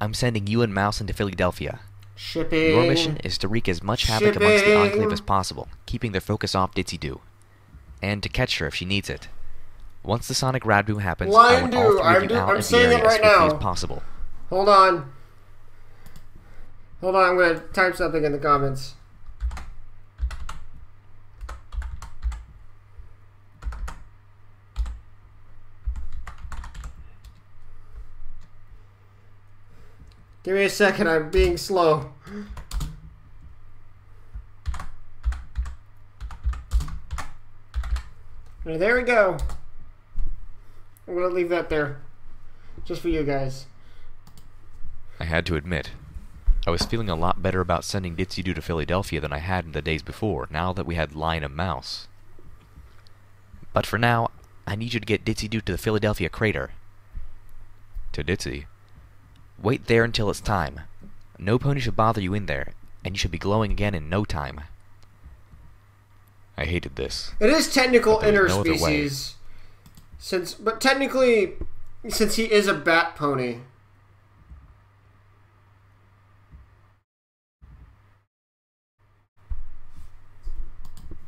I'm sending you and Mouse into Philadelphia. Shipping. Your mission is to wreak as much havoc amongst the Enclave as possible, keeping their focus off Ditzy-Doo. And to catch her if she needs it. Once the sonic radboom happens, I want all three of you out of the area as quickly as possible. Hold on. Hold on, I'm going to type something in the comments. Give me a second, I'm being slow. Okay, there we go. I'm going to leave that there. Just for you guys. I had to admit, I was feeling a lot better about sending Ditsy-Doo to Philadelphia than I had in the days before, now that we had Lion and Mouse. But for now, I need you to get Ditsy-Doo to the Philadelphia crater. To Ditsy? Wait there until it's time. No pony should bother you in there, and you should be glowing again in no time. I hated this. It is technical There was no other way. interspecies. But technically, since he is a bat pony.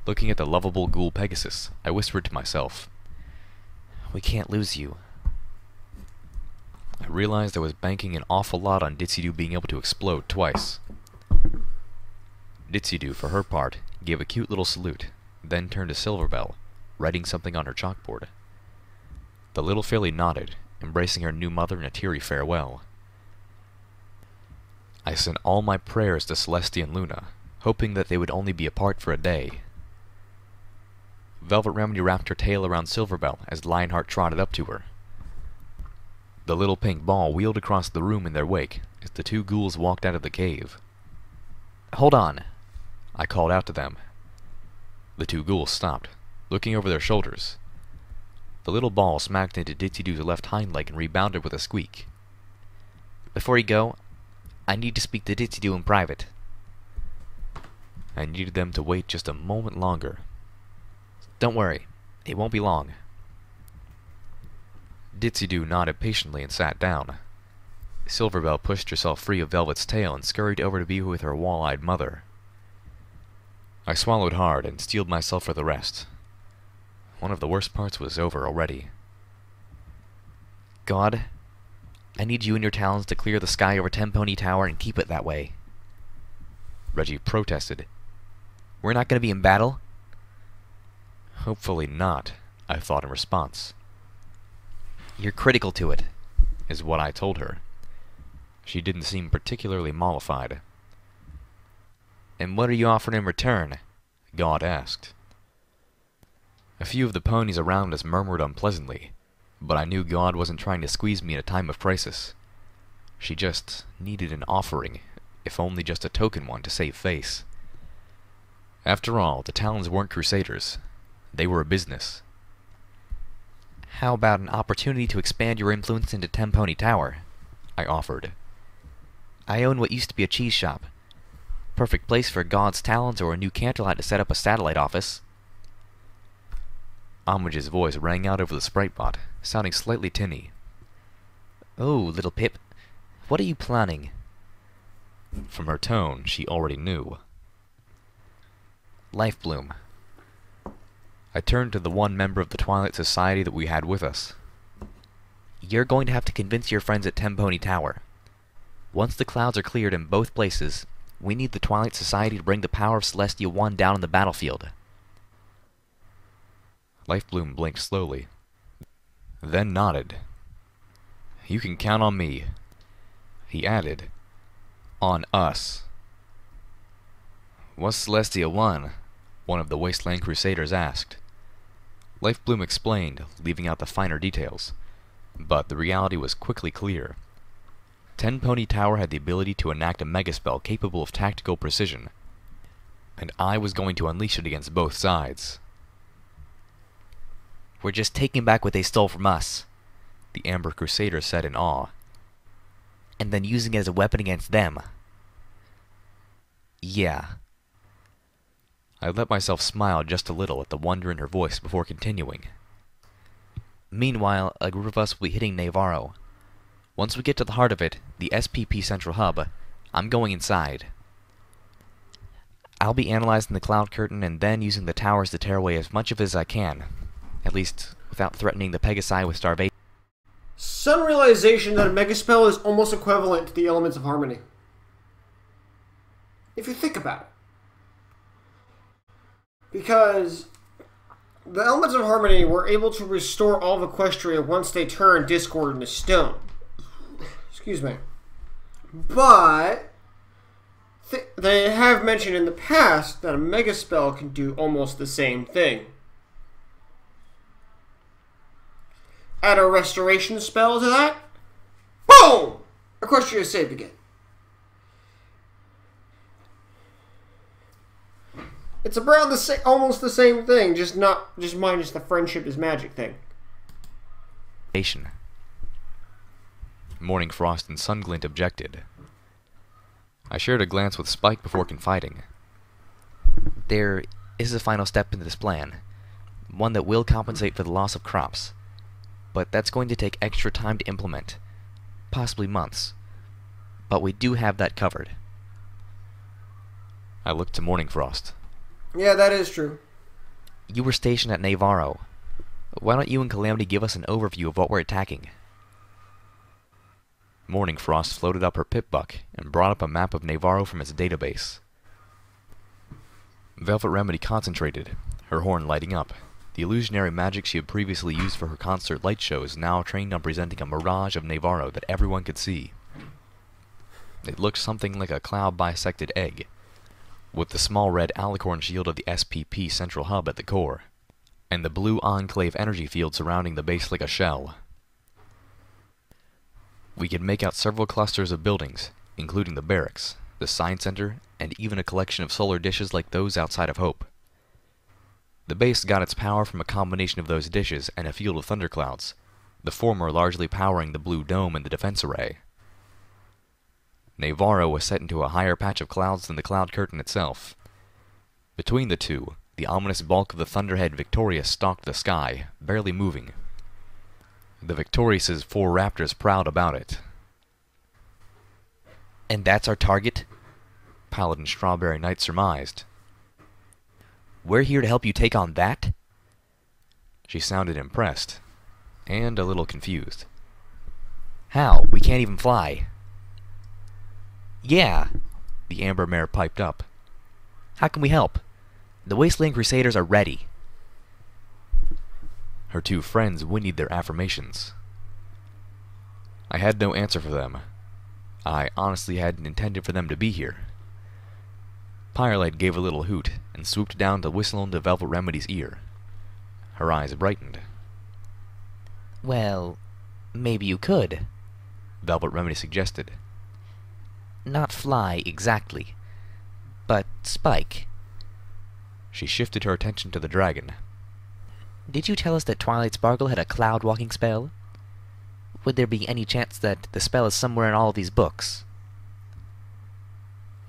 Looking at the lovable ghoul Pegasus, I whispered to myself, "We can't lose you." I realized I was banking an awful lot on Ditsy-Doo being able to explode twice. Ditsy-Doo, for her part, gave a cute little salute, then turned to Silverbell, writing something on her chalkboard. The little filly nodded, embracing her new mother in a teary farewell. I sent all my prayers to Celestia and Luna, hoping that they would only be apart for a day. Velvet Remedy wrapped her tail around Silverbell as Lionheart trotted up to her. The little pink ball wheeled across the room in their wake as the two ghouls walked out of the cave. "Hold on," I called out to them. The two ghouls stopped, looking over their shoulders. The little ball smacked into Ditsy-Doo's left hind leg and rebounded with a squeak. "Before you go, I need to speak to Ditsy-Doo in private." I needed them to wait just a moment longer. "Don't worry, it won't be long." Ditsy-Doo nodded patiently and sat down. Silverbell pushed herself free of Velvet's tail and scurried over to be with her wall-eyed mother. I swallowed hard and steeled myself for the rest. One of the worst parts was over already. "God, I need you and your talons to clear the sky over Tenpony Tower and keep it that way." Reggie protested. "We're not going to be in battle?" "Hopefully not," I thought in response. "You're critical to it," is what I told her. She didn't seem particularly mollified. "And what are you offering in return?" God asked. A few of the ponies around us murmured unpleasantly, but I knew God wasn't trying to squeeze me in a time of crisis. She just needed an offering, if only just a token one to save face. After all, the Talons weren't crusaders. They were a business. "How about an opportunity to expand your influence into Tenpony Tower?" I offered. "I own what used to be a cheese shop. Perfect place for God's talons or a new Canterlot to set up a satellite office." Homage's voice rang out over the sprite bot, sounding slightly tinny. "Oh, little Pip, what are you planning?" From her tone, she already knew. "Lifebloom." I turned to the one member of the Twilight Society that we had with us. "You're going to have to convince your friends at Tenpony Tower. Once the clouds are cleared in both places, we need the Twilight Society to bring the power of Celestia 1 down on the battlefield." Lifebloom blinked slowly, then nodded. "You can count on me." He added, "On us." "What's Celestia 1? One of the Wasteland Crusaders asked. Lifebloom explained, leaving out the finer details, but the reality was quickly clear. Tenpony Tower had the ability to enact a megaspell capable of tactical precision, and I was going to unleash it against both sides. "We're just taking back what they stole from us," the Amber Crusader said in awe, "and then using it as a weapon against them." "Yeah." I let myself smile just a little at the wonder in her voice before continuing. "Meanwhile, a group of us will be hitting Navarro. Once we get to the heart of it, the SPP Central Hub, I'm going inside. I'll be analyzing the cloud curtain and then using the towers to tear away as much of it as I can, at least without threatening the Pegasi with starvation." Some realization that a megaspell is almost equivalent to the elements of harmony. If you think about it. Because the elements of harmony were able to restore all of Equestria once they turned discord into stone. Excuse me. But they have mentioned in the past that a megaspell can do almost the same thing. Add a restoration spell to that. Boom! Equestria is saved again. It's around almost the same thing, just minus the friendship is magic thing. Morning Frost and Sunglint objected. I shared a glance with Spike before confiding. There is a final step in this plan, one that will compensate for the loss of crops, but that's going to take extra time to implement, possibly months. But we do have that covered. I looked to Morning Frost. Yeah, that is true. You were stationed at Navarro. Why don't you and Calamity give us an overview of what we're attacking? Morning Frost floated up her pip-buck and brought up a map of Navarro from its database. Velvet Remedy concentrated, her horn lighting up. The illusionary magic she had previously used for her concert light shows now trained on presenting a mirage of Navarro that everyone could see. It looked something like a cloud-bisected egg, with the small red alicorn shield of the SPP central hub at the core, and the blue enclave energy field surrounding the base like a shell. We could make out several clusters of buildings, including the barracks, the science center, and even a collection of solar dishes like those outside of Hope. The base got its power from a combination of those dishes and a field of thunderclouds, the former largely powering the blue dome and the defense array. Navarro was set into a higher patch of clouds than the cloud curtain itself. Between the two, the ominous bulk of the thunderhead Victorious stalked the sky, barely moving. The Victorious' 4 raptors prowled about it. And that's our target? Paladin Strawberry Knight surmised. We're here to help you take on that? She sounded impressed, and a little confused. How? We can't even fly. Yeah, the Amber Mare piped up. How can we help? The Wasteland Crusaders are ready. Her 2 friends whinnied their affirmations. I had no answer for them. I honestly hadn't intended for them to be here. Firelight gave a little hoot and swooped down to whistle into Velvet Remedy's ear. Her eyes brightened. Well, maybe you could, Velvet Remedy suggested. Not fly exactly, but Spike. She shifted her attention to the dragon. Did you tell us that Twilight Sparkle had a cloud-walking spell? Would there be any chance that the spell is somewhere in all of these books?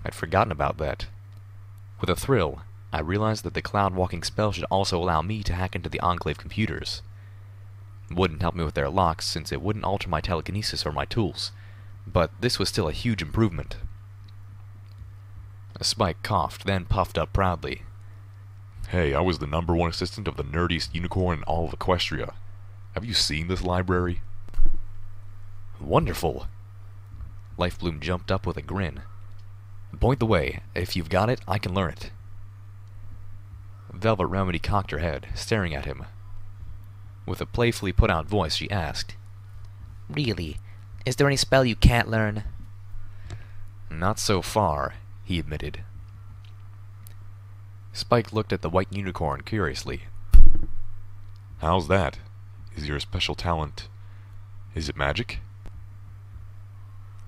I'd forgotten about that. With a thrill, I realized that the cloud-walking spell should also allow me to hack into the Enclave computers. It wouldn't help me with their locks, since it wouldn't alter my telekinesis or my tools, but this was still a huge improvement. Spike coughed, then puffed up proudly. Hey, I was the #1 assistant of the nerdiest unicorn in all of Equestria. Have you seen this library? Wonderful! Lifebloom jumped up with a grin. Point the way. If you've got it, I can learn it. Velvet Remedy cocked her head, staring at him. With a playfully put-out voice, she asked, Really? Is there any spell you can't learn? Not so far, he admitted. Spike looked at the white unicorn curiously. How's that? Is your special talent... is it magic?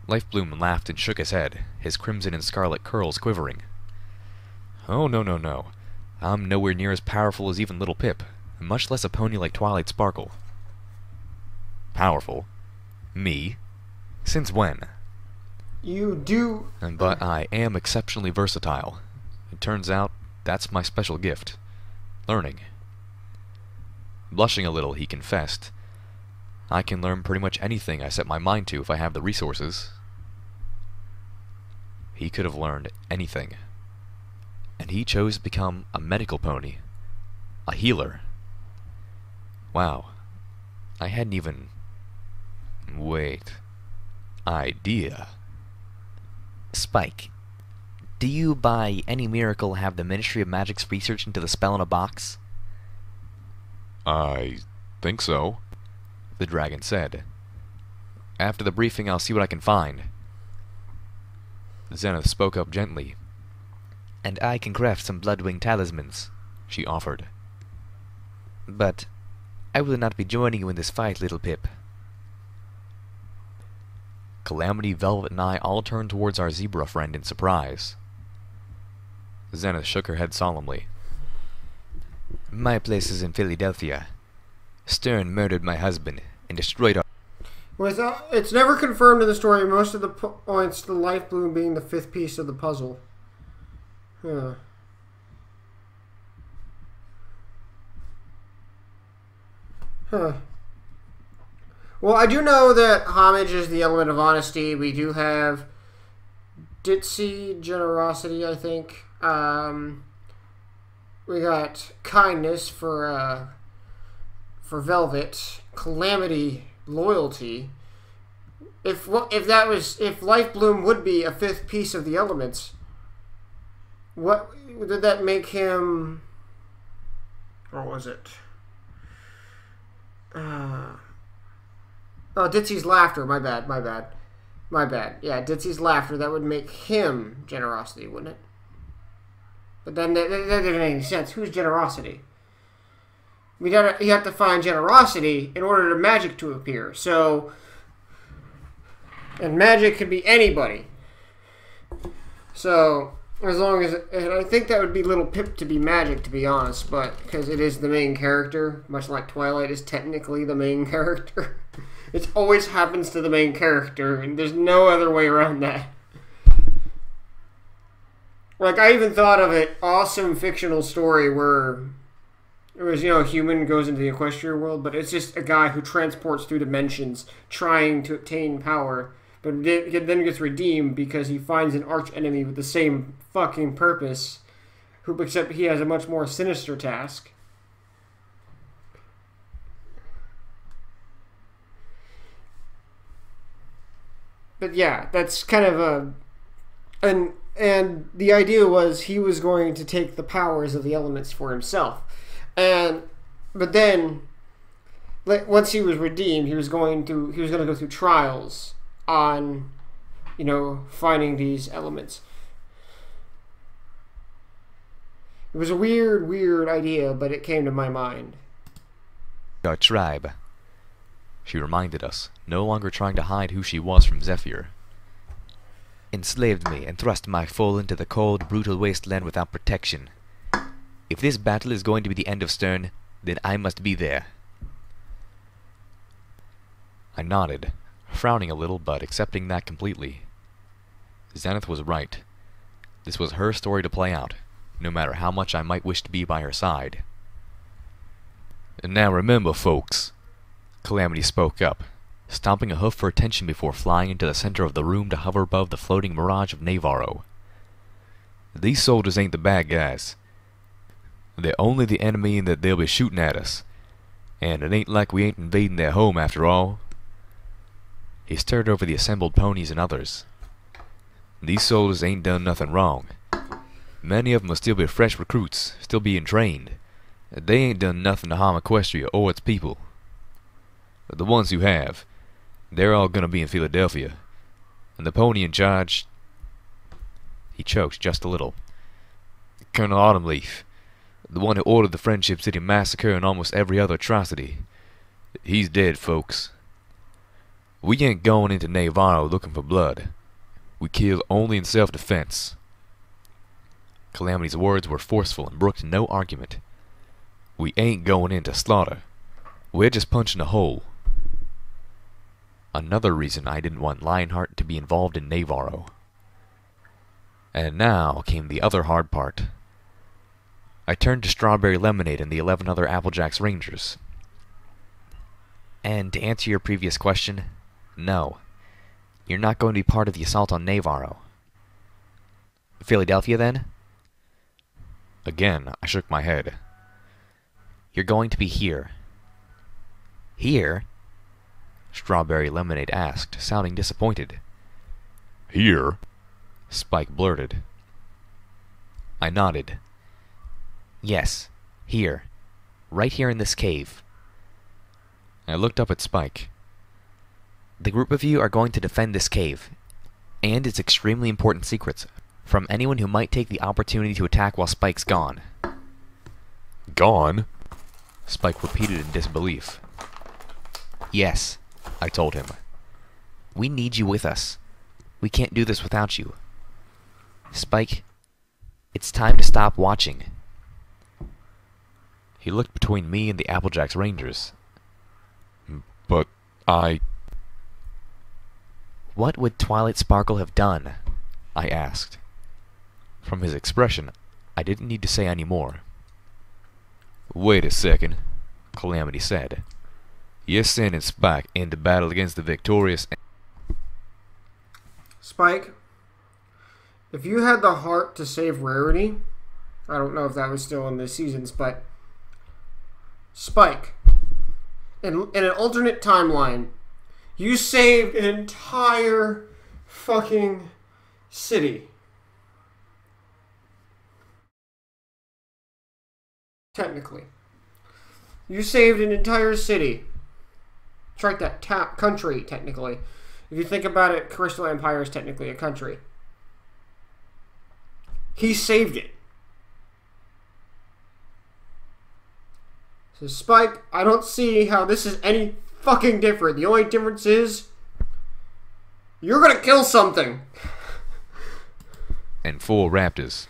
Lifebloom laughed and shook his head, his crimson and scarlet curls quivering. Oh, no. I'm nowhere near as powerful as even Little Pip, much less a pony like Twilight Sparkle. Powerful? Me? Since when? You do... But I am exceptionally versatile. It turns out that's my special gift. Learning. Blushing a little, he confessed. I can learn pretty much anything I set my mind to if I have the resources. He could have learned anything. And he chose to become a medical pony. A healer. Wow. I hadn't even... Wait. Idea. Spike, do you by any miracle have the Ministry of Magic's research into the spell in a box? I think so, the dragon said. After the briefing, I'll see what I can find. Zenith spoke up gently. And I can craft some Bloodwing talismans, she offered. But I will not be joining you in this fight, Little Pip. Calamity, Velvet, and I all turned towards our zebra friend in surprise. Zenith shook her head solemnly. My place is in Philadelphia. Stern murdered my husband and destroyed our... It's never confirmed in the story. Most of the points, the life bloom being the 5th piece of the puzzle. Huh. Huh. Well, I do know that homage is the element of honesty. We do have ditzy generosity, I think. We got kindness for Velvet, calamity, loyalty. If life bloom would be a 5th piece of the elements, what did that make him? Or was it? Ditsy's laughter. My bad. Yeah, Ditsy's laughter. That would make him generosity, wouldn't it? But then that didn't make any sense. Who's generosity? You have to find generosity in order for magic to appear. So, and magic could be anybody. So, as long as, and I think that would be Little Pip to be magic, to be honest, but because it is the main character, much like Twilight is technically the main character. It always happens to the main character, and there's no other way around that. Like, I even thought of an awesome fictional story where it was, a human goes into the Equestria world, but it's just a guy who transports through dimensions trying to obtain power, but then gets redeemed because he finds an arch enemy with the same fucking purpose, except he has a much more sinister task. But yeah, that's kind of and the idea was he was going to take the powers of the elements for himself. But then, once he was redeemed, he was going to go through trials on, finding these elements. It was a weird idea, but it came to my mind. Our tribe, she reminded us, no longer trying to hide who she was from Zephyr. Enslaved me and thrust my foal into the cold, brutal wasteland without protection. If this battle is going to be the end of Stern, then I must be there. I nodded, frowning a little but accepting that completely. Zenith was right. This was her story to play out, no matter how much I might wish to be by her side. And now remember, folks, Calamity spoke up, stomping a hoof for attention before flying into the center of the room to hover above the floating mirage of Navarro. These soldiers ain't the bad guys. They're only the enemy and that they'll be shooting at us. And it ain't like we ain't invading their home after all. He stared over the assembled ponies and others. These soldiers ain't done nothing wrong. Many of them will still be fresh recruits, still being trained. They ain't done nothing to harm Equestria or its people. But the ones who have, they're all gonna be in Philadelphia. And the pony in charge... He choked just a little. Colonel Autumnleaf, the one who ordered the Friendship City massacre and almost every other atrocity. He's dead, folks. We ain't going into Navarro looking for blood. We kill only in self-defense. Calamity's words were forceful and brooked no argument. We ain't going in to slaughter. We're just punching a hole. Another reason I didn't want Lionheart to be involved in Navarro. And now came the other hard part. I turned to Strawberry Lemonade and the 11 other Applejacks Rangers. And to answer your previous question, no. You're not going to be part of the assault on Navarro. Philadelphia, then? Again, I shook my head. You're going to be here. Here? Strawberry Lemonade asked, sounding disappointed. Here? Spike blurted. I nodded. Yes, here. Right here in this cave. I looked up at Spike. The group of you are going to defend this cave, and its extremely important secrets, from anyone who might take the opportunity to attack while Spike's gone. Gone? Spike repeated in disbelief. Yes, I told him. We need you with us. We can't do this without you. Spike, It's time to stop watching. He looked between me and the Applejack's Rangers. But I... What would Twilight Sparkle have done? I asked. From his expression, I didn't need to say any more. Wait a second, Calamity said. You're sending Spike into battle against the victorious... Spike, if you had the heart to save Rarity, I don't know if that was still in the seasons, but Spike, in an alternate timeline, you saved an entire fucking city. Technically. You saved an entire city. Strike that country, technically. If you think about it, Crystal Empire is technically a country. He saved it. So Spike, I don't see how this is any fucking different. The only difference is you're gonna kill something. And 4 raptors.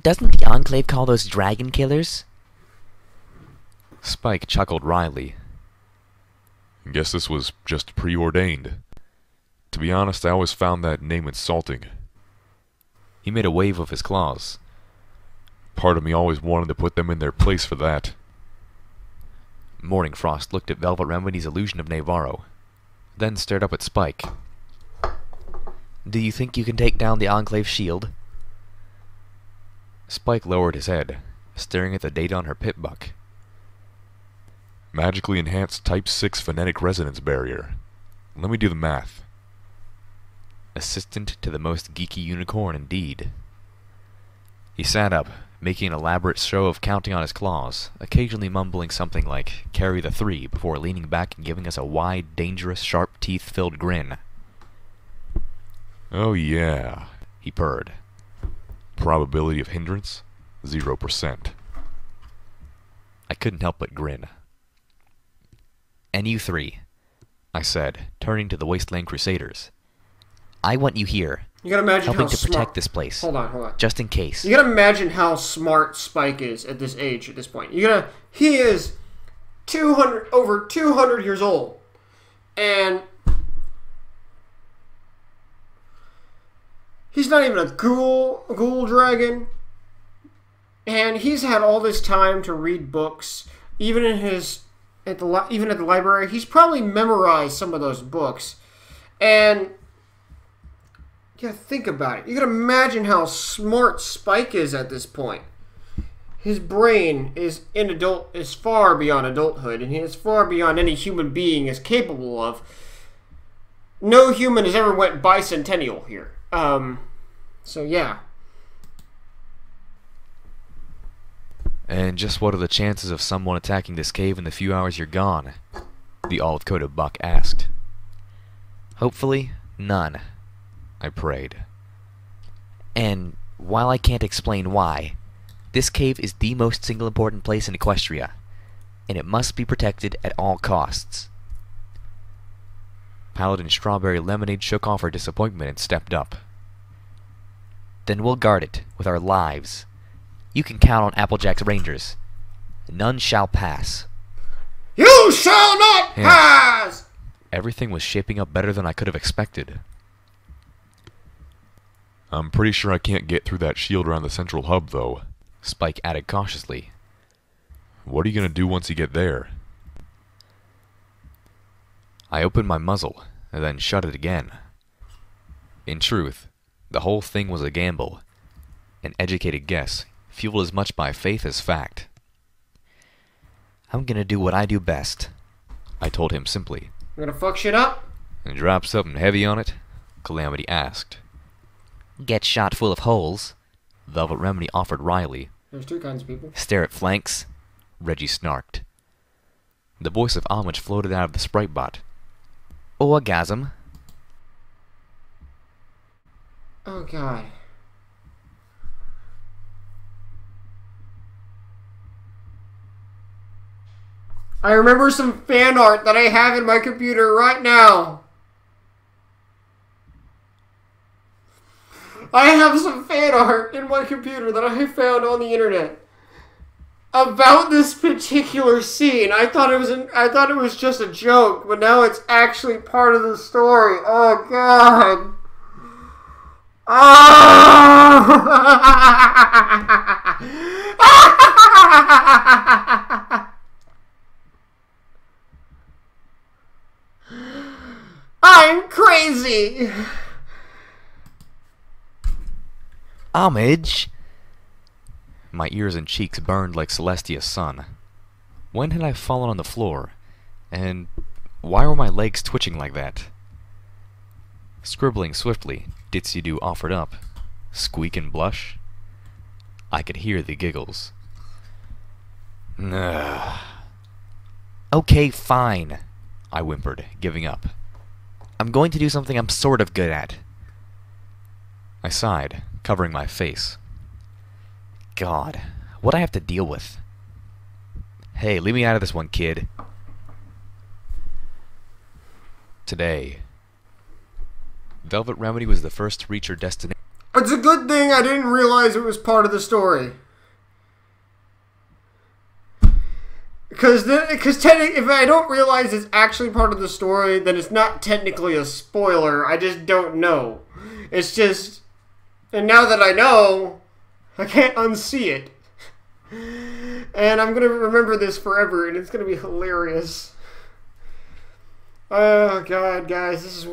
Doesn't the Enclave call those dragon killers? Spike chuckled wryly. Guess this was just preordained. To be honest, I always found that name insulting. He made a wave of his claws. Part of me always wanted to put them in their place for that. Morning Frost looked at Velvet Remedy's illusion of Navarro, then stared up at Spike. Do you think you can take down the Enclave shield? Spike lowered his head, staring at the date on her pipbuck. Magically enhanced Type 6 phonetic resonance barrier. Let me do the math. Assistant to the most geeky unicorn, indeed. He sat up, making an elaborate show of counting on his claws, occasionally mumbling something like, "Carry the 3," before leaning back and giving us a wide, dangerous, sharp teeth-filled grin. Oh yeah, he purred. Probability of hindrance? 0%. I couldn't help but grin. And you 3, I said, turning to the Wasteland Crusaders. I want you here, You gotta imagine helping how to smart... protect this place. Hold on. Just in case. You gotta imagine how smart Spike is at this age, at this point. He is over 200 years old. And he's not even a ghoul dragon. And he's had all this time to read books. Even at the library, he's probably memorized some of those books. And you gotta think about it. You gotta imagine how smart Spike is at this point. His brain is far beyond adulthood, and he is far beyond any human being is capable of. No human has ever went bicentennial here. So yeah. And just what are the chances of someone attacking this cave in the few hours you're gone? The olive-coated buck asked. Hopefully, none, I prayed. And while I can't explain why, this cave is the most single important place in Equestria, and it must be protected at all costs. Paladin Strawberry Lemonade shook off her disappointment and stepped up. Then we'll guard it with our lives. You can count on Applejack's Rangers. None shall pass. You shall not pass! Everything was shaping up better than I could have expected. I'm pretty sure I can't get through that shield around the central hub, though, Spike added cautiously. What are you going to do once you get there? I opened my muzzle, and then shut it again. In truth, the whole thing was a gamble, an educated guess, fueled as much by faith as fact. I'm gonna do what I do best, I told him simply. You gonna fuck shit up? And drop something heavy on it? Calamity asked. Get shot full of holes, Velvet Remedy offered wryly. There's 2 kinds of people. Stare at flanks, Reggie snarked. The voice of homage floated out of the sprite bot. Orgasm. Oh god. I remember some fan art that I have in my computer right now. I have some fan art in my computer that I found on the internet about this particular scene. I thought it was just a joke, but now it's actually part of the story. Oh God. I'm crazy. Homage? My ears and cheeks burned like Celestia's sun. When had I fallen on the floor? And why were my legs twitching like that? Scribbling swiftly, Ditsy-Doo offered up. Squeak and blush. I could hear the giggles. Okay, fine, I whimpered, giving up. I'm going to do something I'm sort of good at. I sighed, covering my face. God, what I have to deal with. Hey, leave me out of this one, kid. Today, Velvet Remedy was the first to reach her destination. It's a good thing I didn't realize it was part of the story. Because technically, if I don't realize it's actually part of the story, then it's not technically a spoiler. I just don't know. It's just... And now that I know, I can't unsee it. And I'm going to remember this forever, and it's going to be hilarious. Oh, God, guys. This is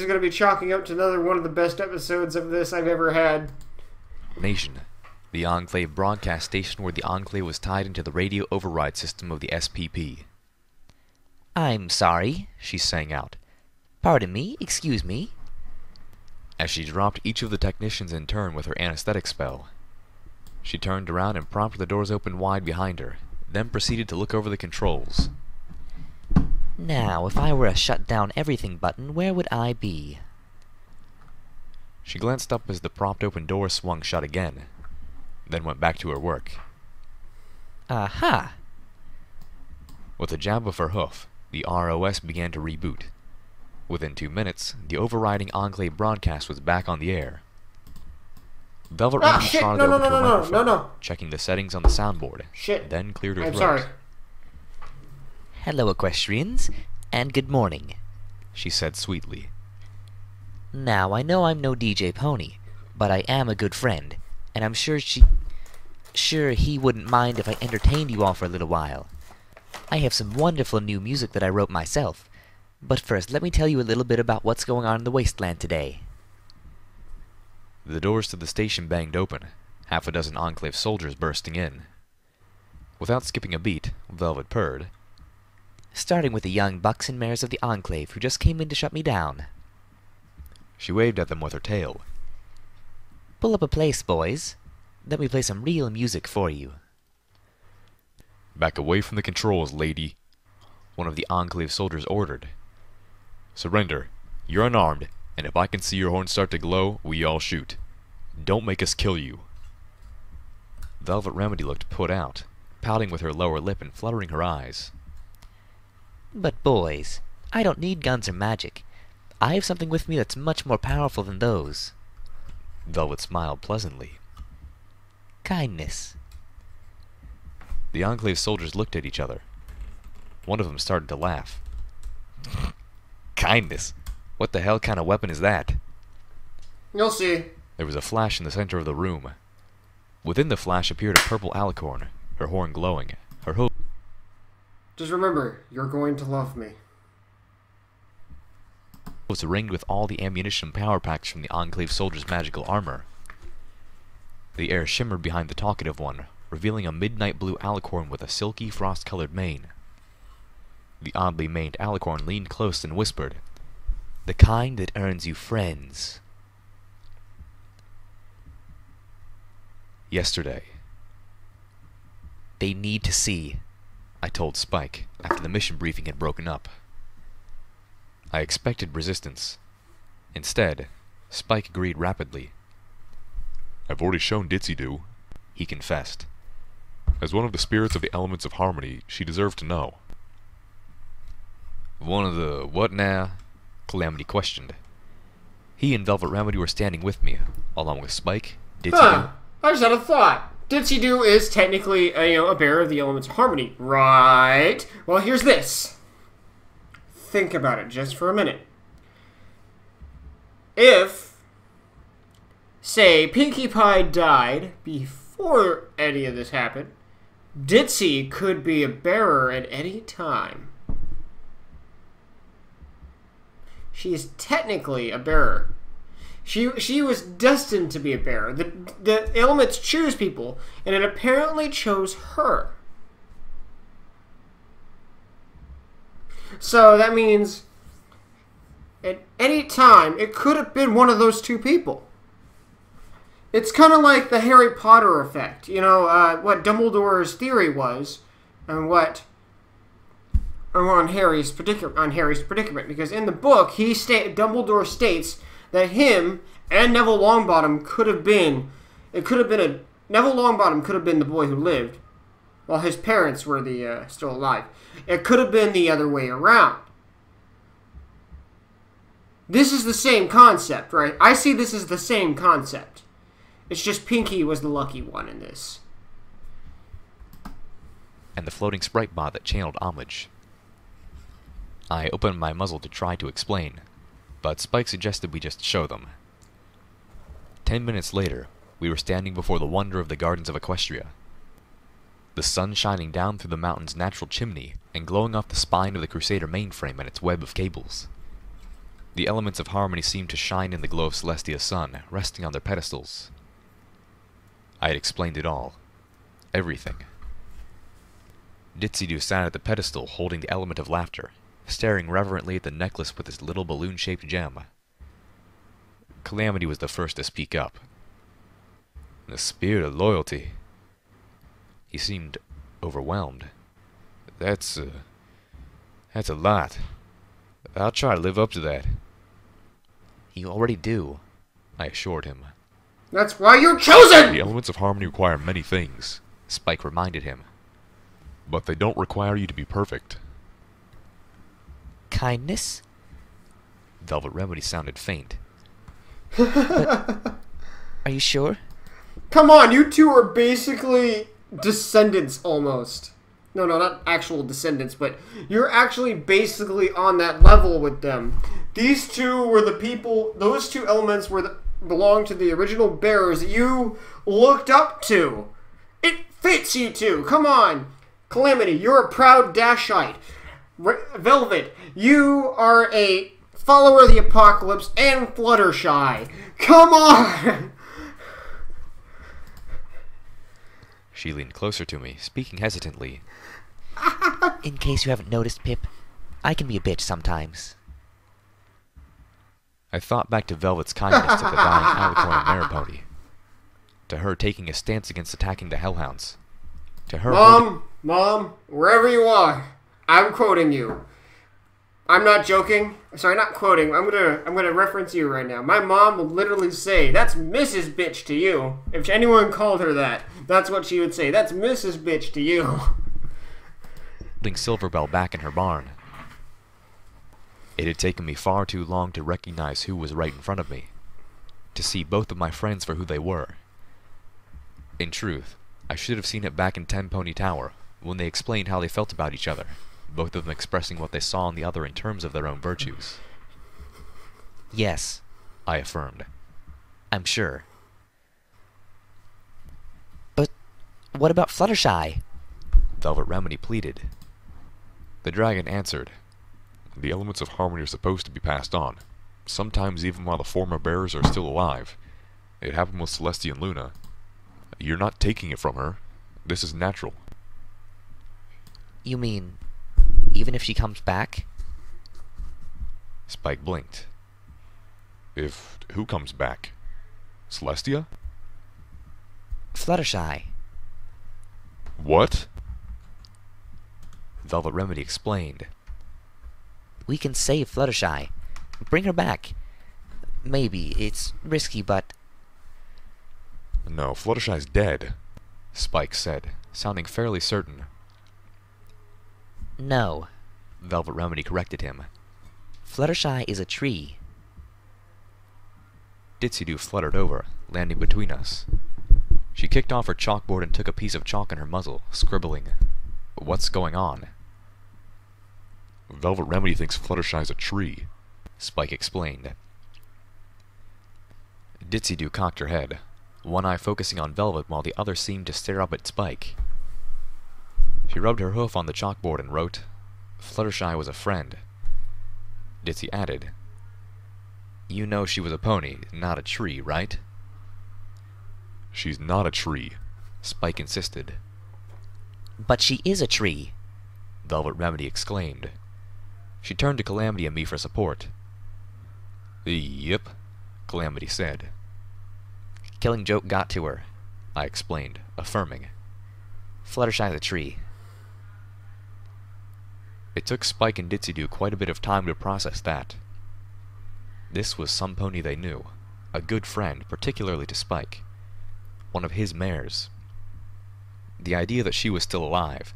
going to be chalking up to another one of the best episodes of this I've ever had. Nation. The Enclave broadcast station where the Enclave was tied into the radio override system of the SPP. I'm sorry, she sang out. Pardon me, excuse me. As she dropped each of the technicians in turn with her anesthetic spell. She turned around and prompted the doors open wide behind her, then proceeded to look over the controls. Now, if I were a shut down everything button, where would I be? She glanced up as the propped open door swung shut again, then went back to her work. Aha! With a jab of her hoof, the ROS began to reboot. Within 2 minutes, the overriding Enclave broadcast was back on the air. Velvet Remedy shot it over to her microphone, checking the settings on the soundboard, then cleared her throat. Sorry. Hello, Equestrians, and good morning, she said sweetly. Now, I know I'm no DJ Pony, but I am a good friend, and I'm sure he wouldn't mind if I entertained you all for a little while. I have some wonderful new music that I wrote myself, but first let me tell you a little bit about what's going on in the wasteland today. The doors to the station banged open, half a dozen Enclave soldiers bursting in. Without skipping a beat, Velvet purred. Starting with the young bucks and mares of the Enclave who just came in to shut me down. She waved at them with her tail. Pull up a place, boys. Let me play some real music for you. Back away from the controls, lady, one of the Enclave soldiers ordered. Surrender. You're unarmed, and if I can see your horn start to glow, we all shoot. Don't make us kill you. Velvet Remedy looked put out, pouting with her lower lip and fluttering her eyes. But boys, I don't need guns or magic. I have something with me that's much more powerful than those. Velvet smiled pleasantly. Kindness. The Enclave soldiers looked at each other. One of them started to laugh. Kindness? What the hell kind of weapon is that? You'll see. There was a flash in the center of the room. Within the flash appeared a purple alicorn, her horn glowing, her hoof. Just remember, you're going to love me. Was ringed with all the ammunition and power packs from the Enclave soldiers' magical armor. The air shimmered behind the talkative one, revealing a midnight blue alicorn with a silky frost-colored mane. The oddly maned alicorn leaned close and whispered, "The kind that earns you friends." Yesterday. They need to see, I told Spike, after the mission briefing had broken up. I expected resistance. Instead, Spike agreed rapidly. I've already shown Ditsy-Doo, he confessed. As one of the spirits of the elements of harmony, she deserved to know. One of the what now? Calamity questioned. He and Velvet Remedy were standing with me, along with Spike, Ditsy Huh. I just had a thought. Ditsy-Doo is technically a bearer of the elements of harmony, right? Well, here's this. Think about it just for a minute. If, say, Pinkie Pie died before any of this happened, Ditsy could be a bearer at any time. She is technically a bearer. She was destined to be a bearer. The elements choose people, and it apparently chose her. So that means at any time, it could have been one of those two people. It's kind of like the Harry Potter effect. You know, what Dumbledore's theory was, and what on Harry's predicament. Because in the book, Dumbledore states that him and Neville Longbottom could have been... Neville Longbottom could have been the boy who lived, while his parents were still alive. It could have been the other way around. This is the same concept, right? I see this as the same concept. It's just Pinkie was the lucky one in this. and the floating sprite bot that channeled homage. I opened my muzzle to try to explain, but Spike suggested we just show them. 10 minutes later, we were standing before the wonder of the gardens of Equestria. The sun shining down through the mountain's natural chimney and glowing off the spine of the Crusader mainframe and its web of cables. The elements of harmony seemed to shine in the glow of Celestia's sun, resting on their pedestals. I had explained it all. Everything. Ditsy-Doo sat at the pedestal holding the element of laughter, staring reverently at the necklace with its little balloon-shaped gem. Calamity was the first to speak up. The spirit of loyalty. He seemed overwhelmed. That's a lot. I'll try to live up to that. You already do, I assured him. That's why you're chosen! The elements of harmony require many things, Spike reminded him. but they don't require you to be perfect. Kindness? Velvet Remedy sounded faint. But are you sure? Come on, you two are basically descendants almost. No, not actual descendants, but you're actually basically on that level with them. These two were the people, those two elements belonged to the original bearers that you looked up to. It fits you two, come on. Calamity, you're a proud Dashite. Velvet, you are a follower of the apocalypse and Fluttershy. Come on! She leaned closer to me, speaking hesitantly. In case you haven't noticed, Pip, I can be a bitch sometimes. I thought back to Velvet's kindness to the dying Alicorn mare pony. To her taking a stance against attacking the Hellhounds. To her Mom, wherever you are, I'm quoting you. I'm not joking. Sorry, not quoting. I'm gonna reference you right now. My mom will literally say, "That's Mrs. Bitch to you." If anyone called her that, that's what she would say. "That's Mrs. Bitch to you." holding Silverbell back in her barn. It had taken me far too long to recognize who was right in front of me. To see both of my friends for who they were. In truth, I should have seen it back in Ten Pony Tower, when they explained how they felt about each other, both of them expressing what they saw in the other in terms of their own virtues. Yes, I affirmed. I'm sure. But what about Fluttershy? Velvet Remedy pleaded. The dragon answered, "The elements of harmony are supposed to be passed on, sometimes even while the former bearers are still alive. It happened with Celestia and Luna. You're not taking it from her. This is natural." You mean, even if she comes back? Spike blinked. If who comes back? Celestia? Fluttershy. What? Velvet Remedy explained. We can save Fluttershy. Bring her back. Maybe. It's risky, but... No, Fluttershy's dead. Spike said, sounding fairly certain. No, Velvet Remedy corrected him. Fluttershy is a tree. Ditsy-Doo fluttered over, landing between us. She kicked off her chalkboard and took a piece of chalk in her muzzle, scribbling, "What's going on?" Velvet Remedy thinks Fluttershy's a tree, Spike explained. Ditsy-Doo cocked her head, one eye focusing on Velvet while the other seemed to stare up at Spike. She rubbed her hoof on the chalkboard and wrote, "Fluttershy was a friend." Ditsy added, "You know she was a pony, not a tree, right?" She's not a tree, Spike insisted. But she is a tree. Velvet Remedy exclaimed. She turned to Calamity and me for support. "Yep," Calamity said. Killing Joke got to her. I explained, affirming. Fluttershy's a tree. It took Spike and Ditsy-Doo quite a bit of time to process that. This was some pony they knew, a good friend, particularly to Spike. One of his mares. The idea that she was still alive,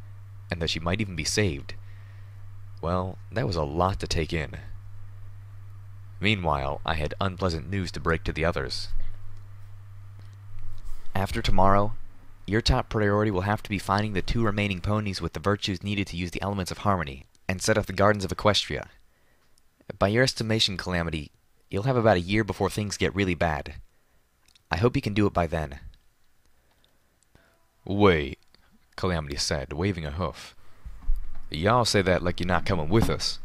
and that she might even be saved, well, that was a lot to take in. Meanwhile, I had unpleasant news to break to the others. After tomorrow, your top priority will have to be finding the 2 remaining ponies with the virtues needed to use the elements of harmony, and set up the Gardens of Equestria. By your estimation, Calamity, you'll have about a year before things get really bad. I hope you can do it by then. "Wait," Calamity said, waving a hoof. "Y'all say that like you're not coming with us."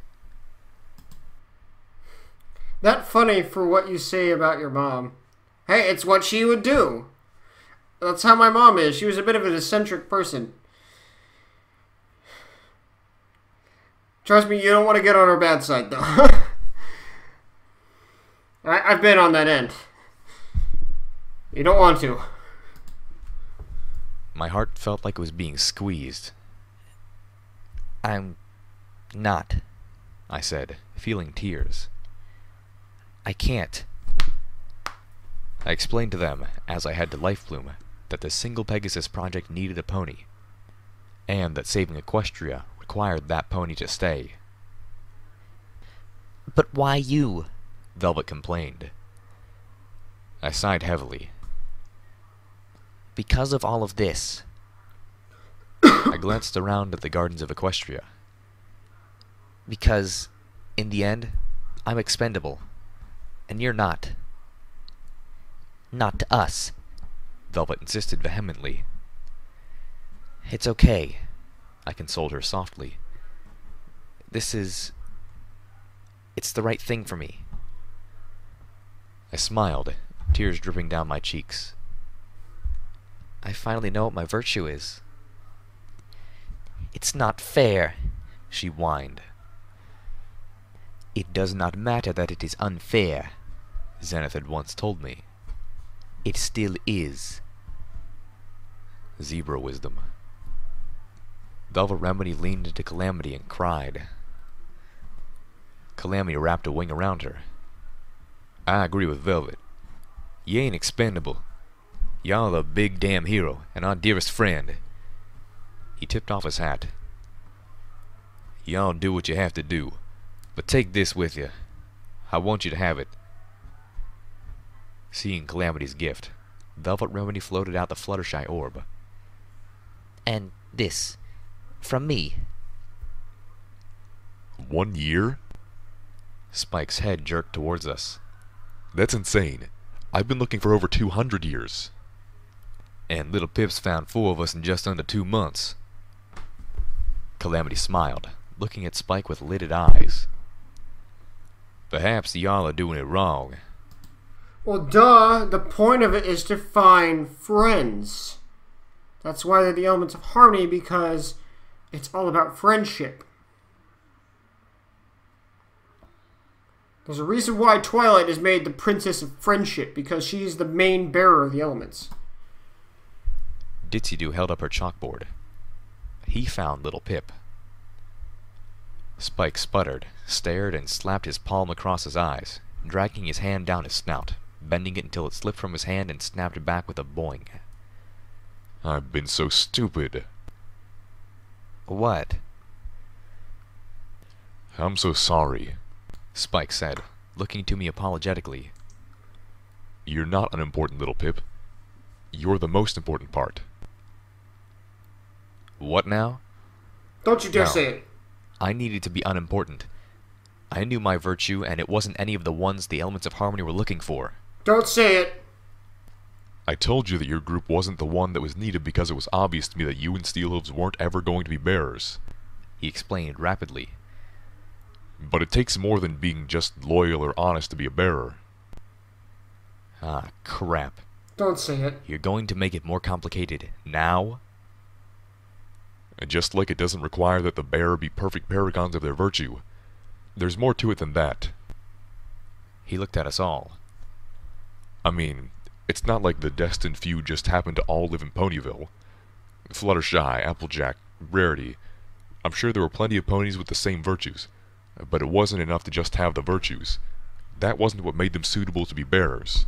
That funny for what you say about your mom. Hey, it's what she would do. That's how my mom is. She was a bit of an eccentric person. Trust me, you don't want to get on her bad side, though. I've been on that end. You don't want to. My heart felt like it was being squeezed. I'm not. I said, feeling tears. I can't. I explained to them, as I had to Lifebloom, that the Single Pegasus project needed a pony, and that saving Equestria required that pony to stay. But why you? Velvet complained. I sighed heavily. Because of all of this. I glanced around at the Gardens of Equestria. Because, in the end, I'm expendable. And you're not. Not to us. Velvet insisted vehemently. It's okay. I consoled her softly. It's the right thing for me. I smiled, tears dripping down my cheeks. I finally know what my virtue is. It's not fair, she whined. It does not matter that it is unfair, Zenith had once told me. It still is. Zebra wisdom. Velvet Remedy leaned into Calamity and cried. Calamity wrapped a wing around her. I agree with Velvet. You ain't expendable. Y'all a big damn hero, and our dearest friend. He tipped off his hat. Y'all do what you have to do, but take this with you. I want you to have it. Seeing Calamity's gift, Velvet Remedy floated out the Fluttershy orb. And this, from me. 1 year? Spike's head jerked towards us. That's insane. I've been looking for over 200 years. And Little Pips found 4 of us in just under 2 months. Calamity smiled, looking at Spike with lidded eyes. Perhaps y'all are doing it wrong. Well, duh. The point of it is to find friends. That's why they're the elements of harmony, because it's all about friendship. There's a reason why Twilight is made the Princess of Friendship, because she's the main bearer of the elements. Ditsy-Doo held up her chalkboard. He found Little Pip. Spike sputtered, stared, and slapped his palm across his eyes, dragging his hand down his snout, bending it until it slipped from his hand and snapped back with a boing. I've been so stupid. What? I'm so sorry. Spike said, looking to me apologetically. You're not unimportant, little Pip. You're the most important part. What now? Don't you dare No. say it. I needed to be unimportant. I knew my virtue, and it wasn't any of the ones the elements of harmony were looking for. Don't say it. I told you that your group wasn't the one that was needed because it was obvious to me that you and Steelhooves weren't ever going to be bearers. He explained rapidly. But it takes more than being just loyal or honest to be a bearer. Ah, crap. Don't say it. You're going to make it more complicated now? And just like it doesn't require that the bearer be perfect paragons of their virtue, there's more to it than that. He looked at us all. I mean, it's not like the destined few just happen to all live in Ponyville. Fluttershy, Applejack, Rarity. I'm sure there were plenty of ponies with the same virtues, but it wasn't enough to just have the virtues. That wasn't what made them suitable to be bearers.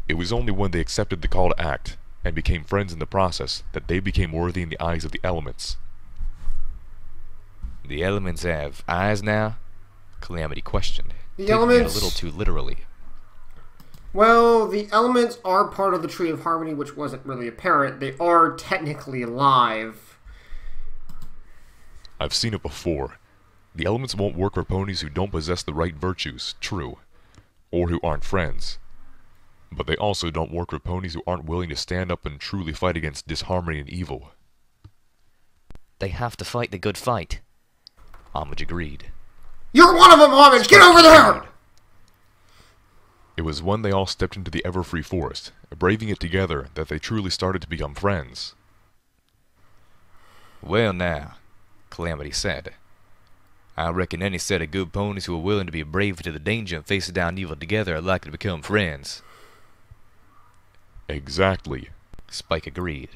It was only when they accepted the call to act, and became friends in the process, that they became worthy in the eyes of the elements. The elements have eyes now? Calamity questioned. The taking elements... it a little too literally. Well, the elements are part of the Tree of Harmony, which wasn't really apparent. They are technically alive. I've seen it before. The elements won't work for ponies who don't possess the right virtues, true, or who aren't friends. But they also don't work for ponies who aren't willing to stand up and truly fight against disharmony and evil. They have to fight the good fight. Homage agreed. You're one of them, Homage! Get over there! It was when they all stepped into the ever-free forest, braving it together, that they truly started to become friends. Well now, Calamity said. I reckon any set of good ponies who are willing to be brave to the danger and face down evil together are likely to become friends. Exactly. Spike agreed.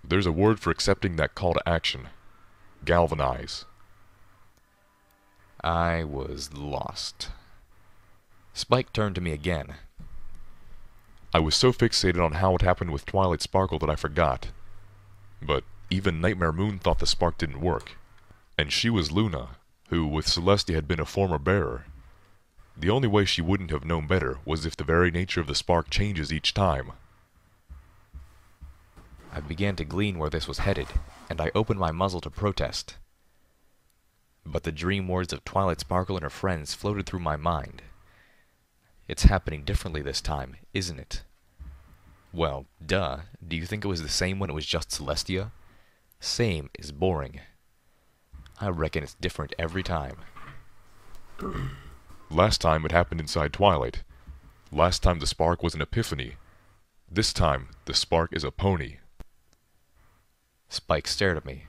There's a word for accepting that call to action. Galvanize. I was lost. Spike turned to me again. I was so fixated on how it happened with Twilight Sparkle that I forgot. But even Nightmare Moon thought the spark didn't work. And she was Luna, who, with Celestia, had been a former bearer. The only way she wouldn't have known better was if the very nature of the spark changes each time. I began to glean where this was headed, and I opened my muzzle to protest. But the dream words of Twilight Sparkle and her friends floated through my mind. It's happening differently this time, isn't it? Well, duh. Do you think it was the same when it was just Celestia? Same is boring. I reckon it's different every time. Last time it happened inside Twilight. Last time the spark was an epiphany. This time, the spark is a pony. Spike stared at me.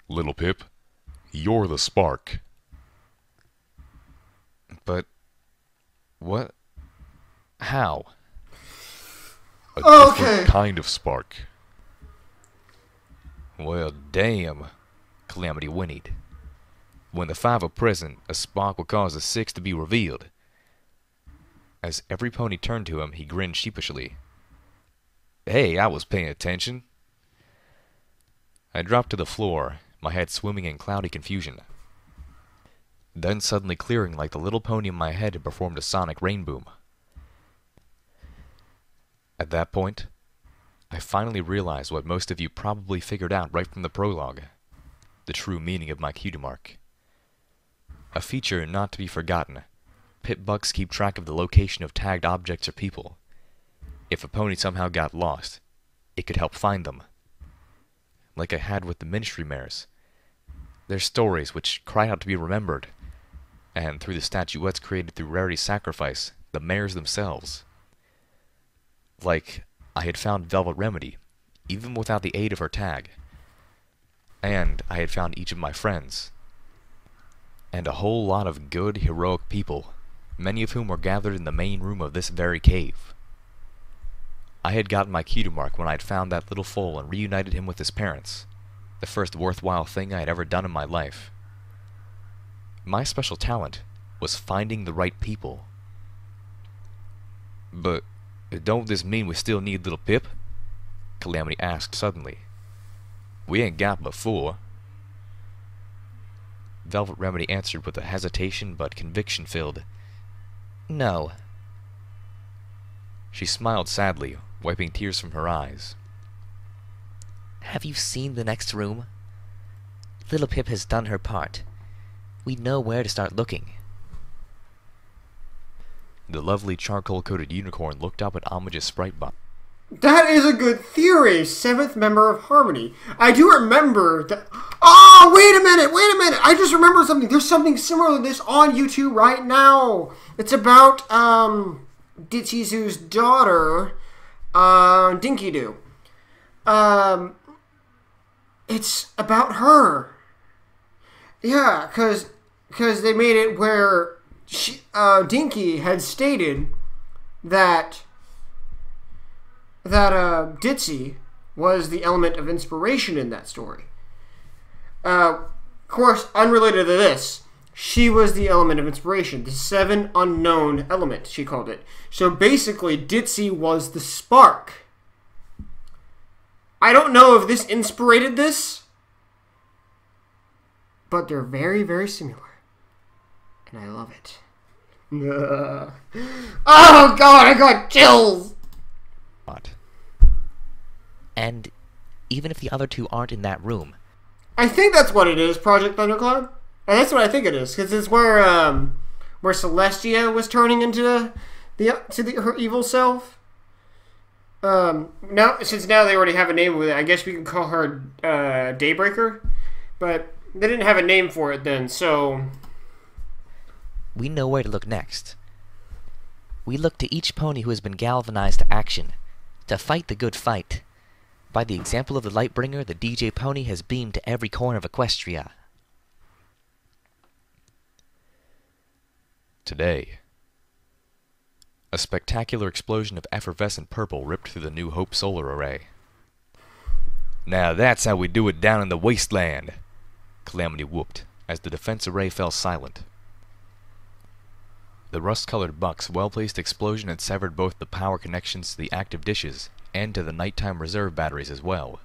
Little Pip, you're the spark. But... what? How? A Okay. different kind of spark. Well, damn, Calamity whinnied. When the five are present, a spark will cause the six to be revealed. As every pony turned to him, he grinned sheepishly. Hey, I was paying attention. I dropped to the floor, my head swimming in cloudy confusion. Then suddenly clearing like the little pony in my head had performed a sonic rain boom. At that point, I finally realized what most of you probably figured out right from the prologue. The true meaning of my cutie mark. A feature not to be forgotten. Pit bucks keep track of the location of tagged objects or people. If a pony somehow got lost, it could help find them. Like I had with the ministry mares. They're stories which cry out to be remembered. And through the statuettes created through Rarity's sacrifice, the mares themselves. Like, I had found Velvet Remedy, even without the aid of her tag. And I had found each of my friends. And a whole lot of good, heroic people, many of whom were gathered in the main room of this very cave. I had gotten my cutie mark when I had found that little foal and reunited him with his parents, the first worthwhile thing I had ever done in my life. My special talent was finding the right people. But don't this mean we still need little Pip? Calamity asked suddenly. We ain't got but 4. Velvet Remedy answered with a hesitation but conviction-filled. No. She smiled sadly, wiping tears from her eyes. Have you seen the next room? Little Pip has done her part. We know where to start looking. The lovely charcoal-coated unicorn looked up at Homage's sprite box. That is a good theory. 7th member of Harmony. I do remember that. Oh, wait a minute. I just remembered something. There's something similar to this on YouTube right now. It's about Ditzy Zoo's daughter, Dinky Doo. It's about her. Yeah, because they made it where Dinky had stated that Ditzy was the element of inspiration in that story. Of course, unrelated to this, she was the element of inspiration. The 7 unknown element, she called it. So basically, Ditzy was the spark. I don't know if this inspired this, but they're very, very similar. And I love it. Oh god, I got chills! And even if the other 2 aren't in that room... I think that's what it is, Project Thundercloud. And that's what I think it is, because it's where Celestia was turning into her evil self. Since now they already have a name with it, I guess we can call her Daybreaker. But they didn't have a name for it then, so... We know where to look next. We look to each pony who has been galvanized to action, to fight the good fight. By the example of the Lightbringer, the DJ pony has beamed to every corner of Equestria. Today, a spectacular explosion of effervescent purple ripped through the New Hope solar array. Now that's how we do it down in the wasteland, Calamity whooped as the defense array fell silent. The rust-colored buck's well-placed explosion had severed both the power connections to the active dishes and to the nighttime reserve batteries as well.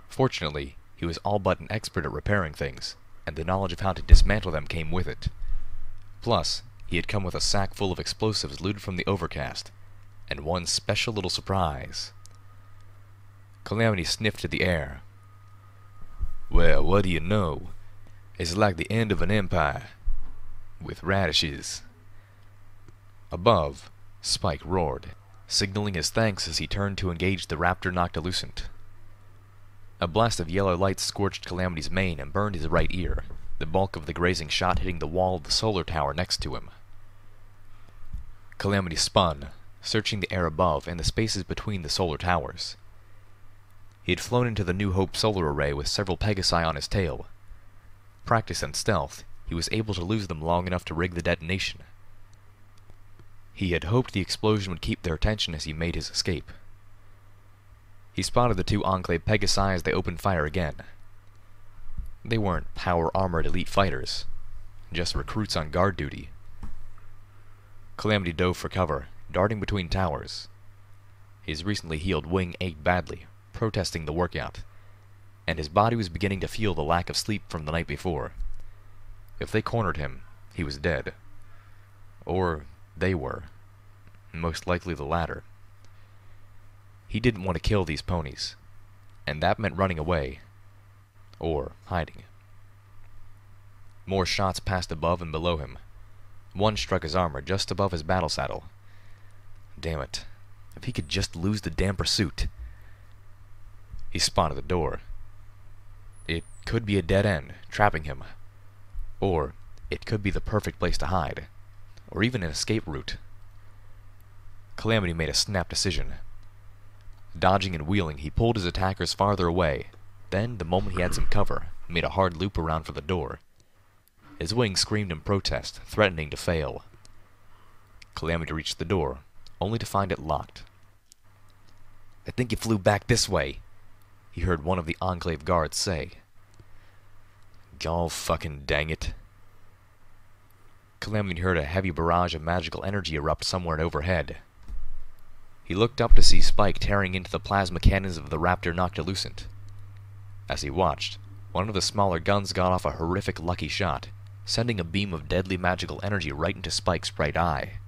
Fortunately, he was all but an expert at repairing things, and the knowledge of how to dismantle them came with it. Plus, he had come with a sack full of explosives looted from the Overcast, and one special little surprise. Calamity sniffed at the air. Well, what do you know? It's like the end of an empire, with radishes. Above, Spike roared, signaling his thanks as he turned to engage the Raptor Noctilucent. A blast of yellow light scorched Calamity's mane and burned his right ear, the bulk of the grazing shot hitting the wall of the solar tower next to him. Calamity spun, searching the air above and the spaces between the solar towers. He had flown into the New Hope solar array with several Pegasi on his tail. Practiced in stealth, he was able to lose them long enough to rig the detonation. He had hoped the explosion would keep their attention as he made his escape. He spotted the 2 Enclave Pegasi as they opened fire again. They weren't power-armored elite fighters, just recruits on guard duty. Calamity dove for cover, darting between towers. His recently healed wing ached badly, protesting the workout, and his body was beginning to feel the lack of sleep from the night before. If they cornered him, he was dead. Or they were. Most likely the latter. He didn't want to kill these ponies, and that meant running away. Or hiding. More shots passed above and below him. One struck his armor just above his battle saddle. Damn it. If he could just lose the damn pursuit. He spotted the door. It could be a dead end, trapping him. Or it could be the perfect place to hide. Or even an escape route. Calamity made a snap decision. Dodging and wheeling, he pulled his attackers farther away. Then, the moment he had some cover, made a hard loop around for the door. His wing screamed in protest, threatening to fail. Calamity reached the door, only to find it locked. "I think you flew back this way," he heard one of the Enclave guards say. "Gall fucking dang it." Calamity heard a heavy barrage of magical energy erupt somewhere overhead. He looked up to see Spike tearing into the plasma cannons of the Raptor Noctilucent. As he watched, one of the smaller guns got off a horrific lucky shot, sending a beam of deadly magical energy right into Spike's right eye.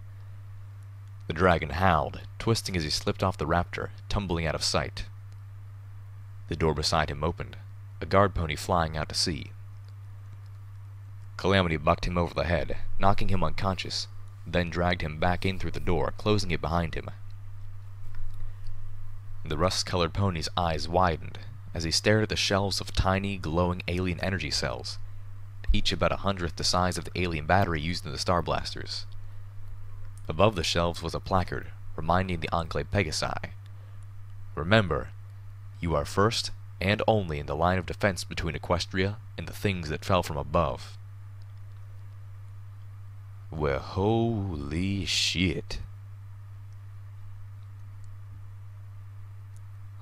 The dragon howled, twisting as he slipped off the raptor, tumbling out of sight. The door beside him opened, a guard pony flying out to sea. Calamity bucked him over the head, knocking him unconscious, then dragged him back in through the door, closing it behind him. The rust-colored pony's eyes widened as he stared at the shelves of tiny, glowing alien energy cells, each about 100th the size of the alien battery used in the Star Blasters. Above the shelves was a placard reminding the Enclave Pegasi, "Remember, you are first and only in the line of defense between Equestria and the things that fell from above." Well, holy shit.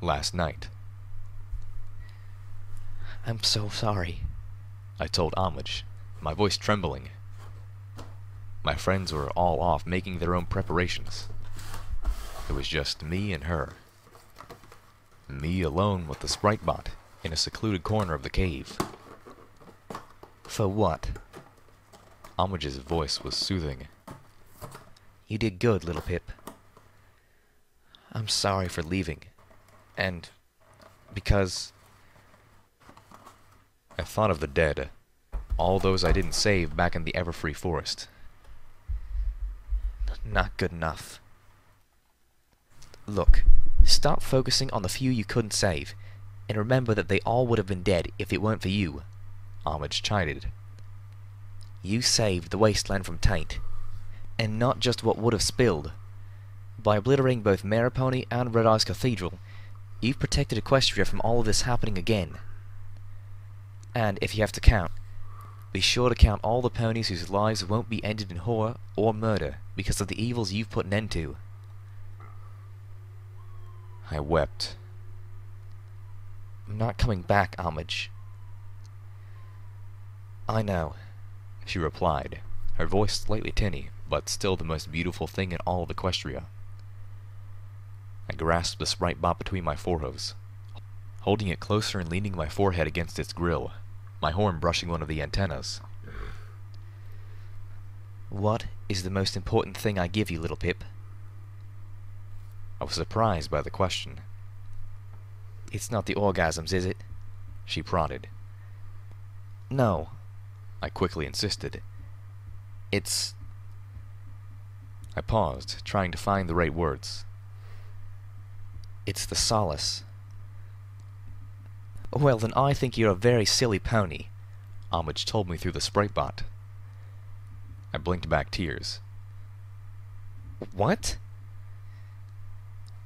Last night. I'm so sorry, I told Homage, my voice trembling. My friends were all off making their own preparations. It was just me and her. Me alone with the Sprite Bot in a secluded corner of the cave. For what? Homage's voice was soothing. You did good, little Pip. I'm sorry for leaving. And because I thought of the dead, all those I didn't save back in the Everfree Forest. not good enough. Look, stop focusing on the few you couldn't save, and remember that they all would have been dead if it weren't for you, Homage chided. You saved the wasteland from taint, and not just what would have spilled. By obliterating both Maripony and Red Eye's Cathedral, you've protected Equestria from all of this happening again. And if you have to count, be sure to count all the ponies whose lives won't be ended in horror or murder because of the evils you've put an end to. I wept. I'm not coming back, Homage. I know, she replied, her voice slightly tinny, but still the most beautiful thing in all of Equestria. I grasped the Sprite Bot between my forehooves, holding it closer and leaning my forehead against its grill, my horn brushing one of the antennas. What is the most important thing I give you, little Pip? I was surprised by the question. It's not the orgasms, is it? She prodded. No, I quickly insisted. it's... I paused, trying to find the right words. It's the solace. Well, then I think you're a very silly pony, Homage told me through the Sprite Bot. I blinked back tears. What?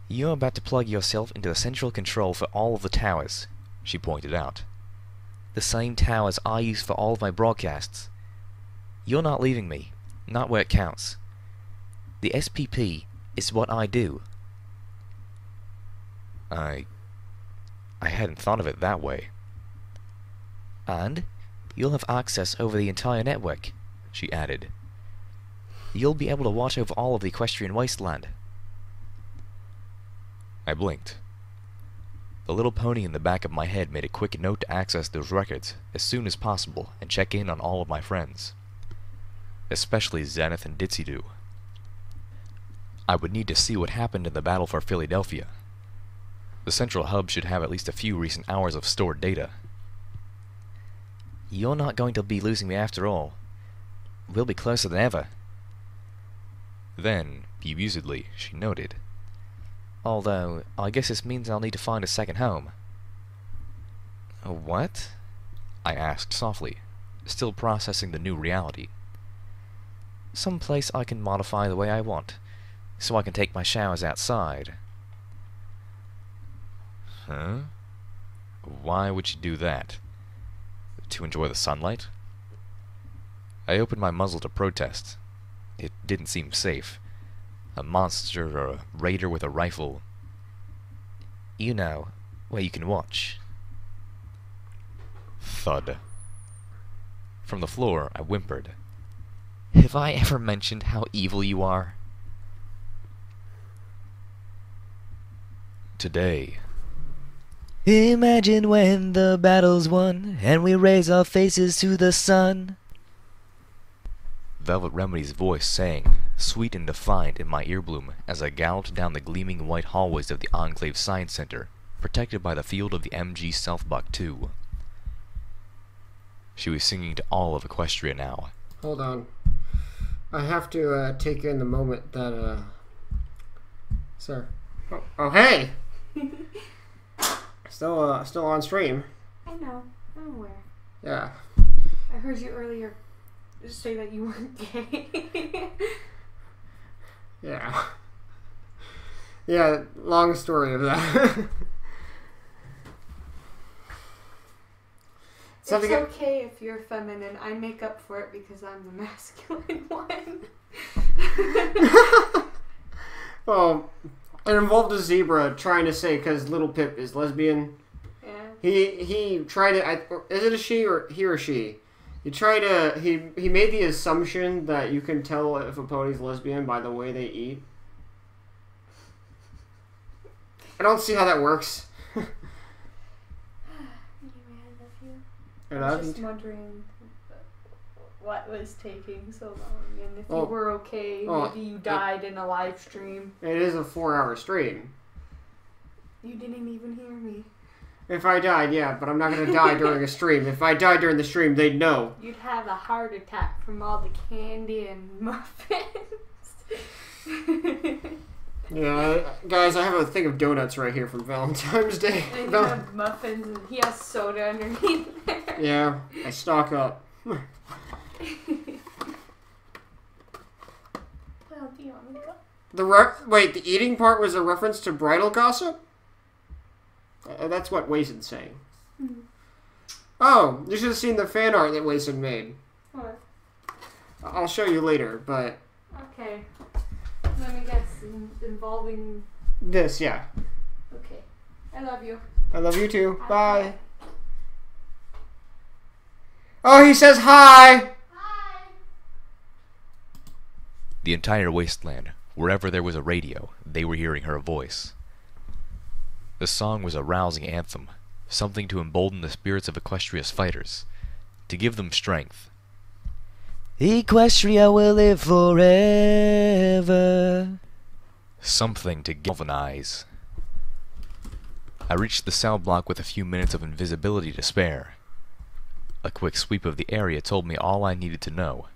You're about to plug yourself into the central control for all of the towers, she pointed out. the same towers I use for all of my broadcasts. You're not leaving me, not where it counts. The SPP is what I do. I hadn't thought of it that way. And you'll have access over the entire network, she added. You'll be able to watch over all of the Equestrian wasteland. I blinked. The little pony in the back of my head made a quick note to access those records as soon as possible and check in on all of my friends, especially Zenith and Ditzy-Doo. I would need to see what happened in the battle for Philadelphia. The central hub should have at least a few recent hours of stored data. You're not going to be losing me after all. We'll be closer than ever. Then, bemusedly, she noted. Although, I guess this means I'll need to find a second home. What? I asked softly, still processing the new reality. Some place I can modify the way I want, so I can take my showers outside. Huh? Why would you do that? To enjoy the sunlight? I opened my muzzle to protest. It didn't seem safe. A monster or a raider with a rifle. You know, where you can watch. Thud. From the floor, I whimpered. Have I ever mentioned how evil you are? Today. Imagine when the battle's won, and we raise our faces to the sun. Velvet Remedy's voice sang, sweet and defiant in my earbloom as I galloped down the gleaming white hallways of the Enclave Science Center, protected by the field of the MG Southbuck 2. She was singing to all of Equestria now. Hold on. I have to take in the moment that, Sir. Oh, hey! Still on stream. I know. I'm aware. Yeah. I heard you earlier say that you weren't gay. Yeah. Yeah, long story of that. It's okay if you're feminine. I make up for it because I'm the masculine one. Oh, it involved a zebra trying to say, because Little Pip is lesbian. Yeah. He tried to, is it a she or he or she? He made the assumption that you can tell if a pony's lesbian by the way they eat. I don't see how that works. I was just wondering what was taking so long, and if you were okay, maybe you died in a live stream. It is a 4-hour stream. You didn't even hear me. If I died, yeah, but I'm not going to die during a stream. If I died during the stream, they'd know. You'd have a heart attack from all the candy and muffins. Yeah, guys, I have a thing of donuts right here from Valentine's Day. And you have muffins, and he has soda underneath there. Yeah, I stock up. Well, Wait, the eating part was a reference to bridal gossip? That's what Wason's saying. Mm-hmm. Oh, you should have seen the fan art that Wason made. What? I'll show you later, but... Okay. Let me guess. Involving... This, yeah. Okay. I love you. I love you too. Bye. Oh, he says hi! Hi! The entire wasteland, wherever there was a radio, they were hearing her voice. The song was a rousing anthem, something to embolden the spirits of Equestria's fighters, to give them strength. Equestria will live forever. Something to galvanize. I reached the cell block with a few minutes of invisibility to spare. A quick sweep of the area told me all I needed to know.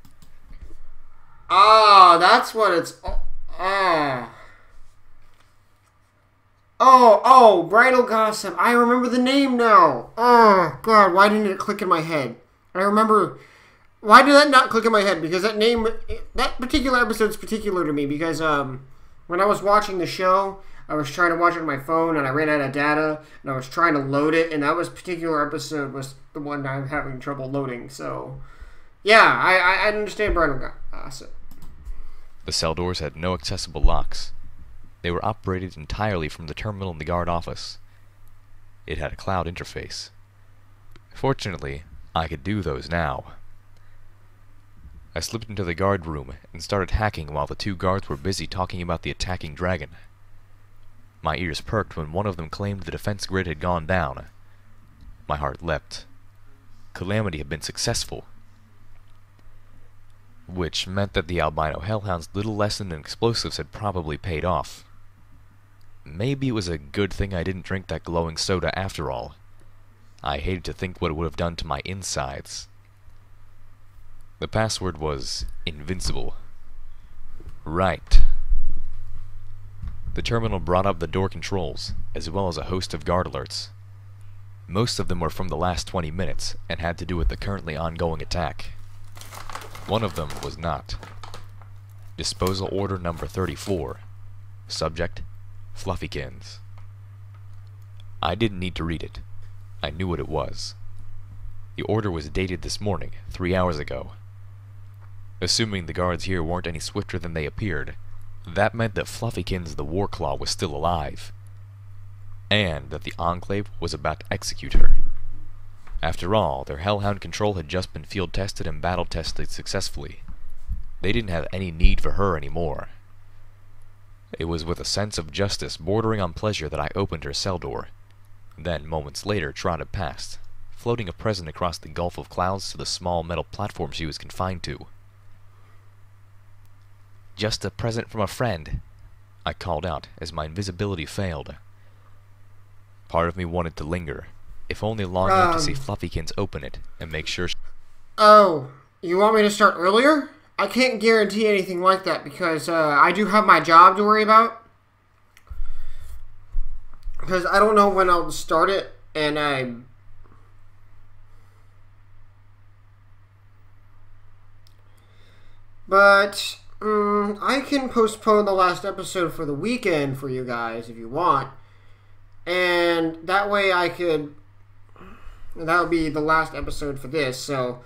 Ah, that's what it's... Oh, bridal gossip. I remember the name now. Oh, God, why didn't it click in my head? I remember... Why did that not click in my head? Because that name... That particular episode's particular to me because, when I was watching the show, I was trying to watch it on my phone, and I ran out of data, and I was trying to load it, and that particular episode was the one I'm having trouble loading, so... Yeah, I understand bridal gossip. The cell doors had no accessible locks. They were operated entirely from the terminal in the guard office. It had a cloud interface. Fortunately, I could do those now. I slipped into the guard room and started hacking while the two guards were busy talking about the attacking dragon. My ears perked when one of them claimed the defense grid had gone down. My heart leapt. Calamity had been successful. Which meant that the albino hellhound's little lesson in explosives had probably paid off. Maybe it was a good thing I didn't drink that glowing soda after all. I hated to think what it would have done to my insides. The password was invincible. Right. The terminal brought up the door controls, as well as a host of guard alerts. Most of them were from the last 20 minutes, and had to do with the currently ongoing attack. One of them was not. Disposal Order Number 34. Subject, Fluffykins. I didn't need to read it. I knew what it was. The order was dated this morning, 3 hours ago. Assuming the guards here weren't any swifter than they appeared, that meant that Fluffykins the Warclaw was still alive, and that the Enclave was about to execute her. After all, their Hellhound control had just been field-tested and battle-tested successfully. They didn't have any need for her anymore. It was with a sense of justice bordering on pleasure that I opened her cell door, then moments later trotted past, floating a present across the gulf of clouds to the small metal platform she was confined to. Just a present from a friend, I called out as my invisibility failed. Part of me wanted to linger, if only long enough to see Fluffykins open it and make sure. Oh, you want me to start earlier? I can't guarantee anything like that because I do have my job to worry about. Because I don't know when I'll start it, and But I can postpone the last episode for the weekend for you guys if you want. And that way I could... That would be the last episode for this, so...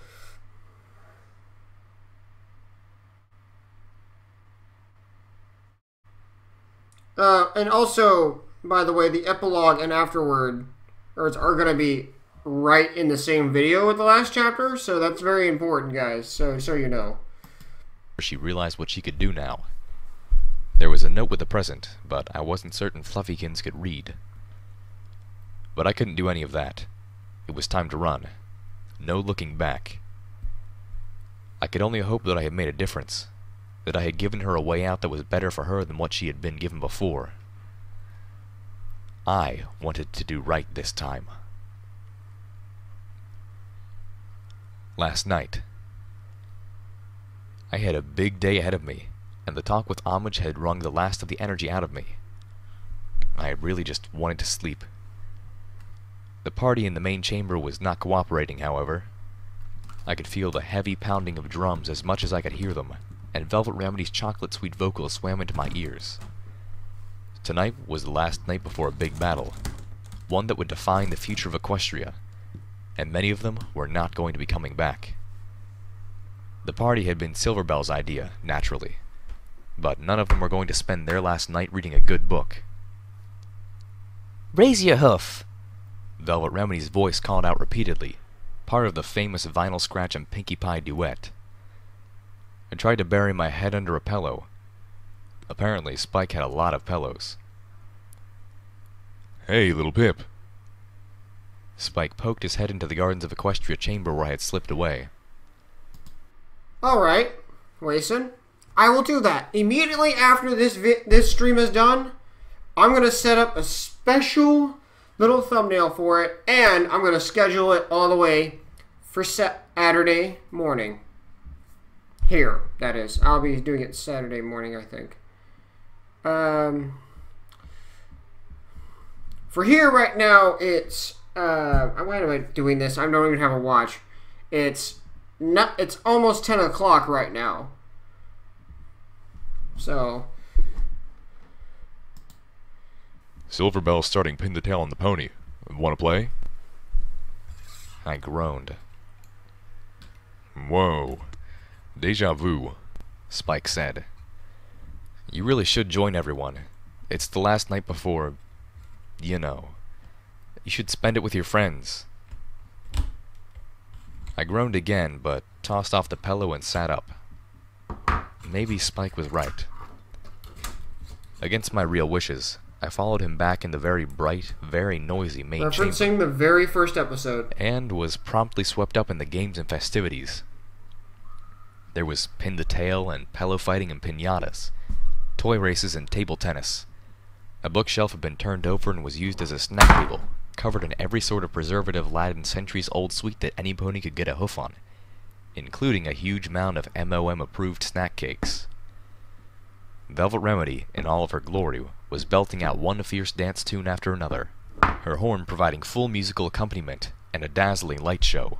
and also, by the way, the epilogue and afterward are going to be right in the same video with the last chapter, so that's very important, guys, so you know. She realized what she could do now. There was a note with a present, but I wasn't certain Fluffykins could read. But I couldn't do any of that. It was time to run. No looking back. I could only hope that I had made a difference. That I had given her a way out that was better for her than what she had been given before. I wanted to do right this time. Last night. I had a big day ahead of me, and the talk with Homage had wrung the last of the energy out of me. I really just wanted to sleep. The party in the main chamber was not cooperating, however. I could feel the heavy pounding of drums as much as I could hear them, and Velvet Remedy's chocolate-sweet vocals swam into my ears. Tonight was the last night before a big battle, one that would define the future of Equestria, and many of them were not going to be coming back. The party had been Silverbell's idea, naturally, but none of them were going to spend their last night reading a good book. "Raise your hoof!" Velvet Remedy's voice called out repeatedly, part of the famous Vinyl Scratch and Pinkie Pie duet. I tried to bury my head under a pillow. Apparently, Spike had a lot of pillows. "Hey, little Pip." Spike poked his head into the Gardens of Equestria chamber where I had slipped away. Alright, Wason. I will do that. Immediately after this stream is done, I'm going to set up a special little thumbnail for it, and I'm going to schedule it all the way for Saturday morning. Here, that is. I'll be doing it Saturday morning, I think. For here right now, it's... why am I doing this? I don't even have a watch. It's almost 10 o'clock right now. So... Silverbell's starting Pin the Tail on the Pony. Want to play? I groaned. Whoa. Deja vu. Spike said. You really should join everyone. It's the last night before... you know. You should spend it with your friends. I groaned again, but tossed off the pillow and sat up. Maybe Spike was right. Against my real wishes, I followed him back in the very bright, very noisy main chamber. Referencing the very first episode. And was promptly swept up in the games and festivities. There was pin the tail and pillow fighting and piñatas, toy races and table tennis. A bookshelf had been turned over and was used as a snack table, covered in every sort of preservative-laden centuries-old sweet that any pony could get a hoof on, including a huge mound of MOM-approved snack cakes. Velvet Remedy, in all of her glory, was belting out one fierce dance tune after another, her horn providing full musical accompaniment and a dazzling light show.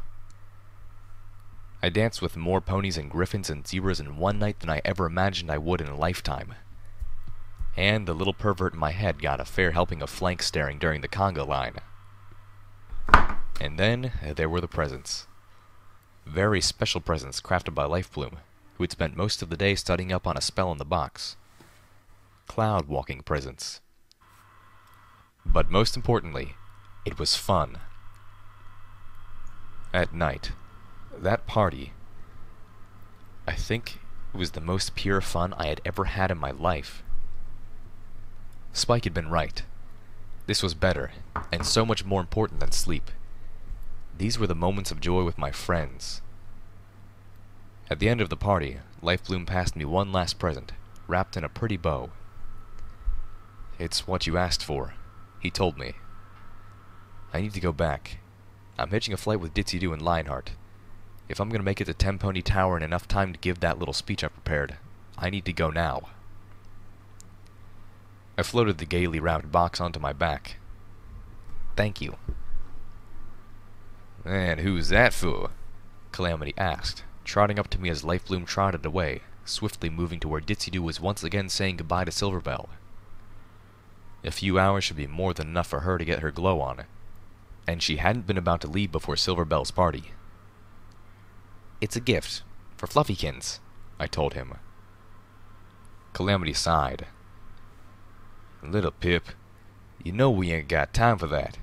I danced with more ponies and griffins and zebras in one night than I ever imagined I would in a lifetime. And the little pervert in my head got a fair helping of flank staring during the conga line. And then there were the presents. Very special presents crafted by Lifebloom, who had spent most of the day studying up on a spell in the box. Cloud walking presents. But most importantly, it was fun. At night, that party, I think it was the most pure fun I had ever had in my life. Spike had been right. This was better, and so much more important than sleep. These were the moments of joy with my friends. At the end of the party, Lifebloom passed me one last present, wrapped in a pretty bow. "It's what you asked for," he told me. "I need to go back. I'm hitching a flight with Ditzy-Doo and Lionheart. If I'm going to make it to Tenpony Tower in enough time to give that little speech I prepared, I need to go now." I floated the gaily wrapped box onto my back. "Thank you." "And who's that for?" Calamity asked, trotting up to me as Lifebloom trotted away, swiftly moving to where Ditzy-Doo was once again saying goodbye to Silverbell. A few hours should be more than enough for her to get her glow on, and she hadn't been about to leave before Silverbell's party. "It's a gift, for Fluffykins," I told him. Calamity sighed. "Little Pip, you know we ain't got time for that."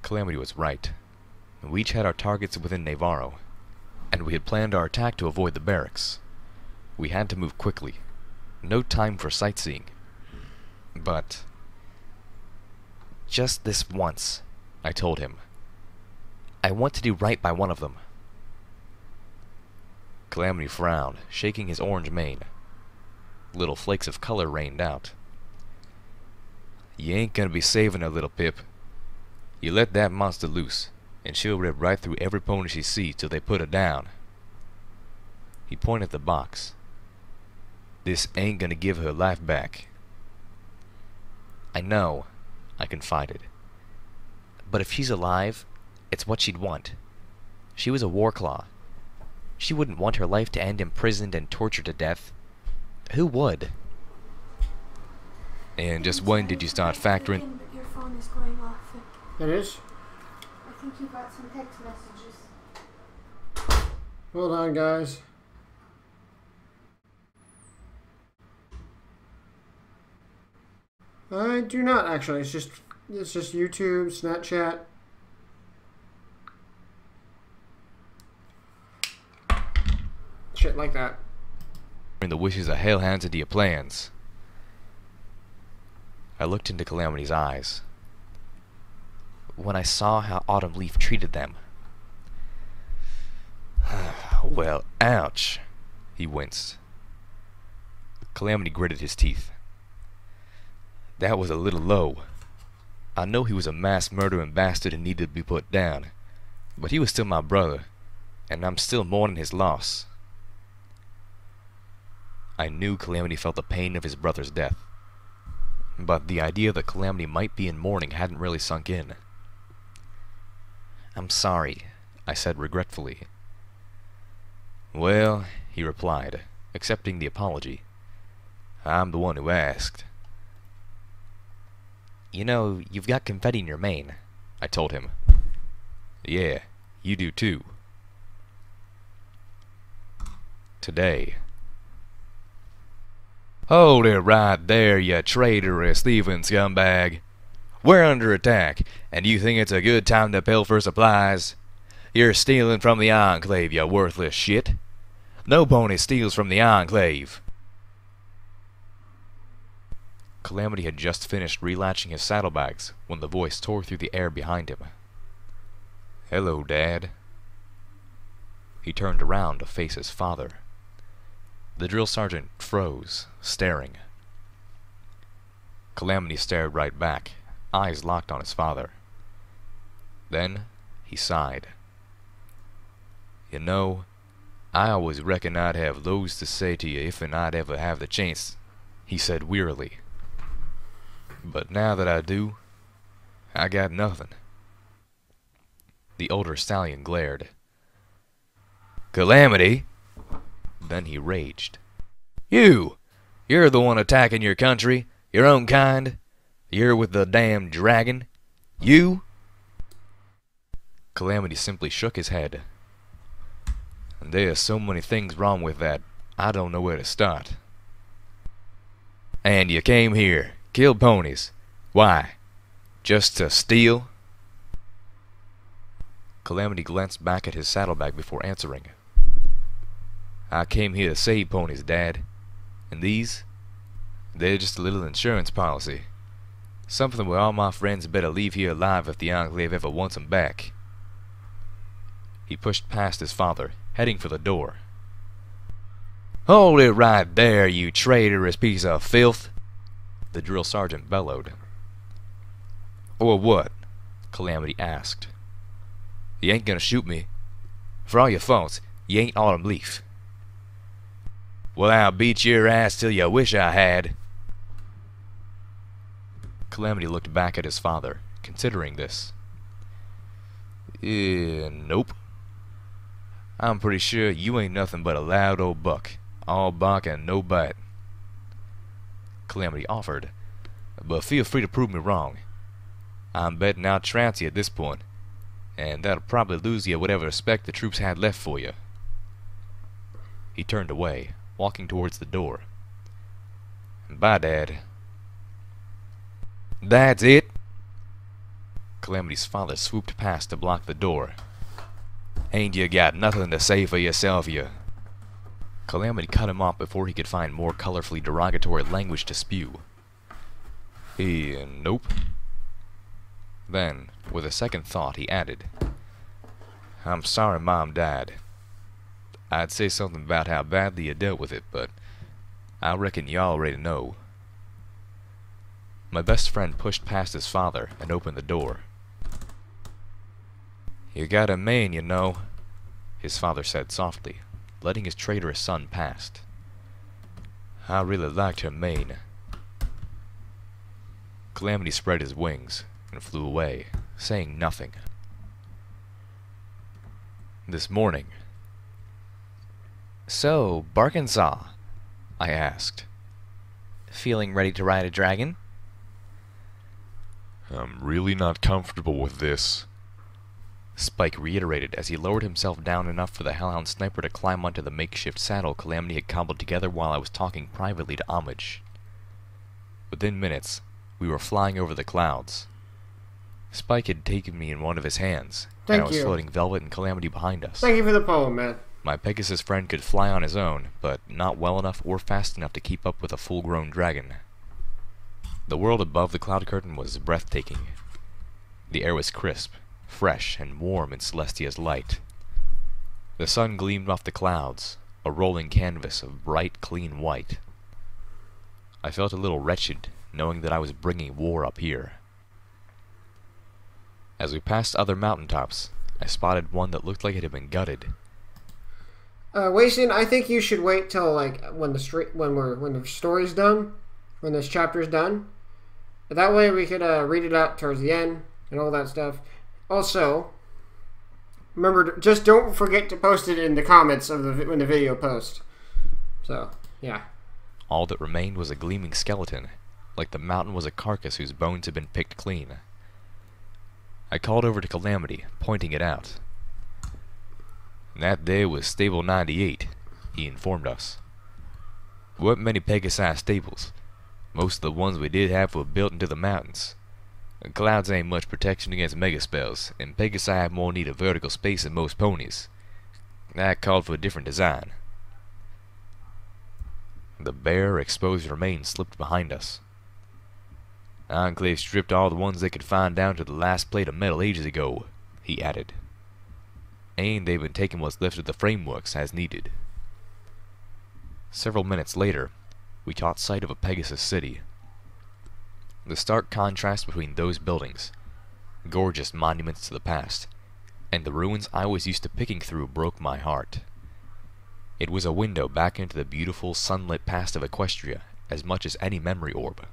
Calamity was right. We each had our targets within Navarro, and we had planned our attack to avoid the barracks. We had to move quickly. No time for sightseeing. But just this once, I told him. I want to do right by one of them. Calamity frowned, shaking his orange mane. Little flakes of color rained out. "You ain't gonna be saving her, little Pip. You let that monster loose, and she'll rip right through every pony she sees till they put her down." He pointed at the box. "This ain't gonna give her life back." "I know," I confided. "But if she's alive, it's what she'd want. She was a Warclaw. She wouldn't want her life to end imprisoned and tortured to death. Who would?" "And just when did you start factoring?" Your phone is going off. It is? I think you got some text messages. Hold on, guys. I do not actually. It's just YouTube, Snapchat. Shit like that. "The wishes of hellhounds into your plans." I looked into Calamity's eyes. When I saw how Autumn Leaf treated them. "Well, ouch," he winced. Calamity gritted his teeth. "That was a little low. I know he was a mass murdering bastard and needed to be put down, but he was still my brother, and I'm still mourning his loss." I knew Calamity felt the pain of his brother's death, but the idea that Calamity might be in mourning hadn't really sunk in. "I'm sorry," I said regretfully. "Well," he replied, accepting the apology, "I'm the one who asked." "You know, you've got confetti in your mane," I told him. "Yeah, you do too." Today. "Hold it right there, you traitorous thieving scumbag. We're under attack, and you think it's a good time to pilfer supplies? You're stealing from the Enclave, you worthless shit. No pony steals from the Enclave." Calamity had just finished relatching his saddlebags when the voice tore through the air behind him. "Hello, Dad." He turned around to face his father. The drill sergeant froze, staring. Calamity stared right back, eyes locked on his father. Then he sighed. "You know, I always reckoned I'd have loads to say to you if and I'd ever have the chance," he said wearily. "But now that I do, I got nothing." The older stallion glared. "Calamity!" Then he raged. You're the one attacking your country, your own kind. You're with the damn dragon. You?" Calamity simply shook his head. "There's so many things wrong with that, I don't know where to start." "And you came here, killed ponies. Why? Just to steal?" Calamity glanced back at his saddlebag before answering. "I came here to save ponies, Dad. And they're just a little insurance policy. Something where all my friends better leave here alive if the Enclave ever wants 'em back." He pushed past his father, heading for the door. Hold it right there, you traitorous piece of filth, the drill sergeant bellowed. Or what? Calamity asked. You ain't gonna shoot me. For all your faults, you ain't Autumn Leaf. Well, I'll beat your ass till you wish I had. Calamity looked back at his father, considering this. Nope. I'm pretty sure you ain't nothing but a loud old buck. All bark and no bite. Calamity offered, but feel free to prove me wrong. I'm betting I'll trounce you at this point, and that'll probably lose you whatever respect the troops had left for you. He turned away, walking towards the door. Bye, Dad. That's it? Calamity's father swooped past to block the door. Ain't you got nothing to say for yourself, you? Calamity cut him off before he could find more colorfully derogatory language to spew. Nope. Then, with a second thought, he added, I'm sorry Mom died. I'd say something about how badly you dealt with it, but I reckon you already know. My best friend pushed past his father and opened the door. You got a man, you know, his father said softly, letting his traitorous son past. I really liked her mane. Calamity spread his wings and flew away, saying nothing. This morning. So, Barkinsaw, I asked. Feeling ready to ride a dragon? I'm really not comfortable with this, Spike reiterated as he lowered himself down enough for the Hellhound sniper to climb onto the makeshift saddle Calamity had cobbled together while I was talking privately to Homage. Within minutes, we were flying over the clouds. Spike had taken me in one of his hands, and I was floating Velvet and Calamity behind us. Thank you for the poem, man. My Pegasus friend could fly on his own, but not well enough or fast enough to keep up with a full-grown dragon. The world above the cloud curtain was breathtaking. The air was crisp, fresh, and warm in Celestia's light. The sun gleamed off the clouds, a rolling canvas of bright, clean white. I felt a little wretched, knowing that I was bringing war up here. As we passed other mountaintops, I spotted one that looked like it had been gutted. Wason, I think you should wait till like when the story's done, when this chapter's done. That way we could read it out towards the end and all that stuff. Also, remember, just don't forget to post it in the comments of when the video posts. So, yeah. All that remained was a gleaming skeleton, like the mountain was a carcass whose bones had been picked clean. I called over to Calamity, pointing it out. That there was Stable 98, he informed us. Weren't many Pegasi stables. Most of the ones we did have were built into the mountains. The clouds ain't much protection against mega spells, and Pegasi have more need of vertical space than most ponies. That called for a different design. The bare, exposed remains slipped behind us. Enclave stripped all the ones they could find down to the last plate of metal ages ago, he added. And they've been taking what's left of the frameworks as needed. Several minutes later, we caught sight of a Pegasus city. The stark contrast between those buildings, gorgeous monuments to the past, and the ruins I was used to picking through broke my heart. It was a window back into the beautiful, sunlit past of Equestria as much as any memory orb.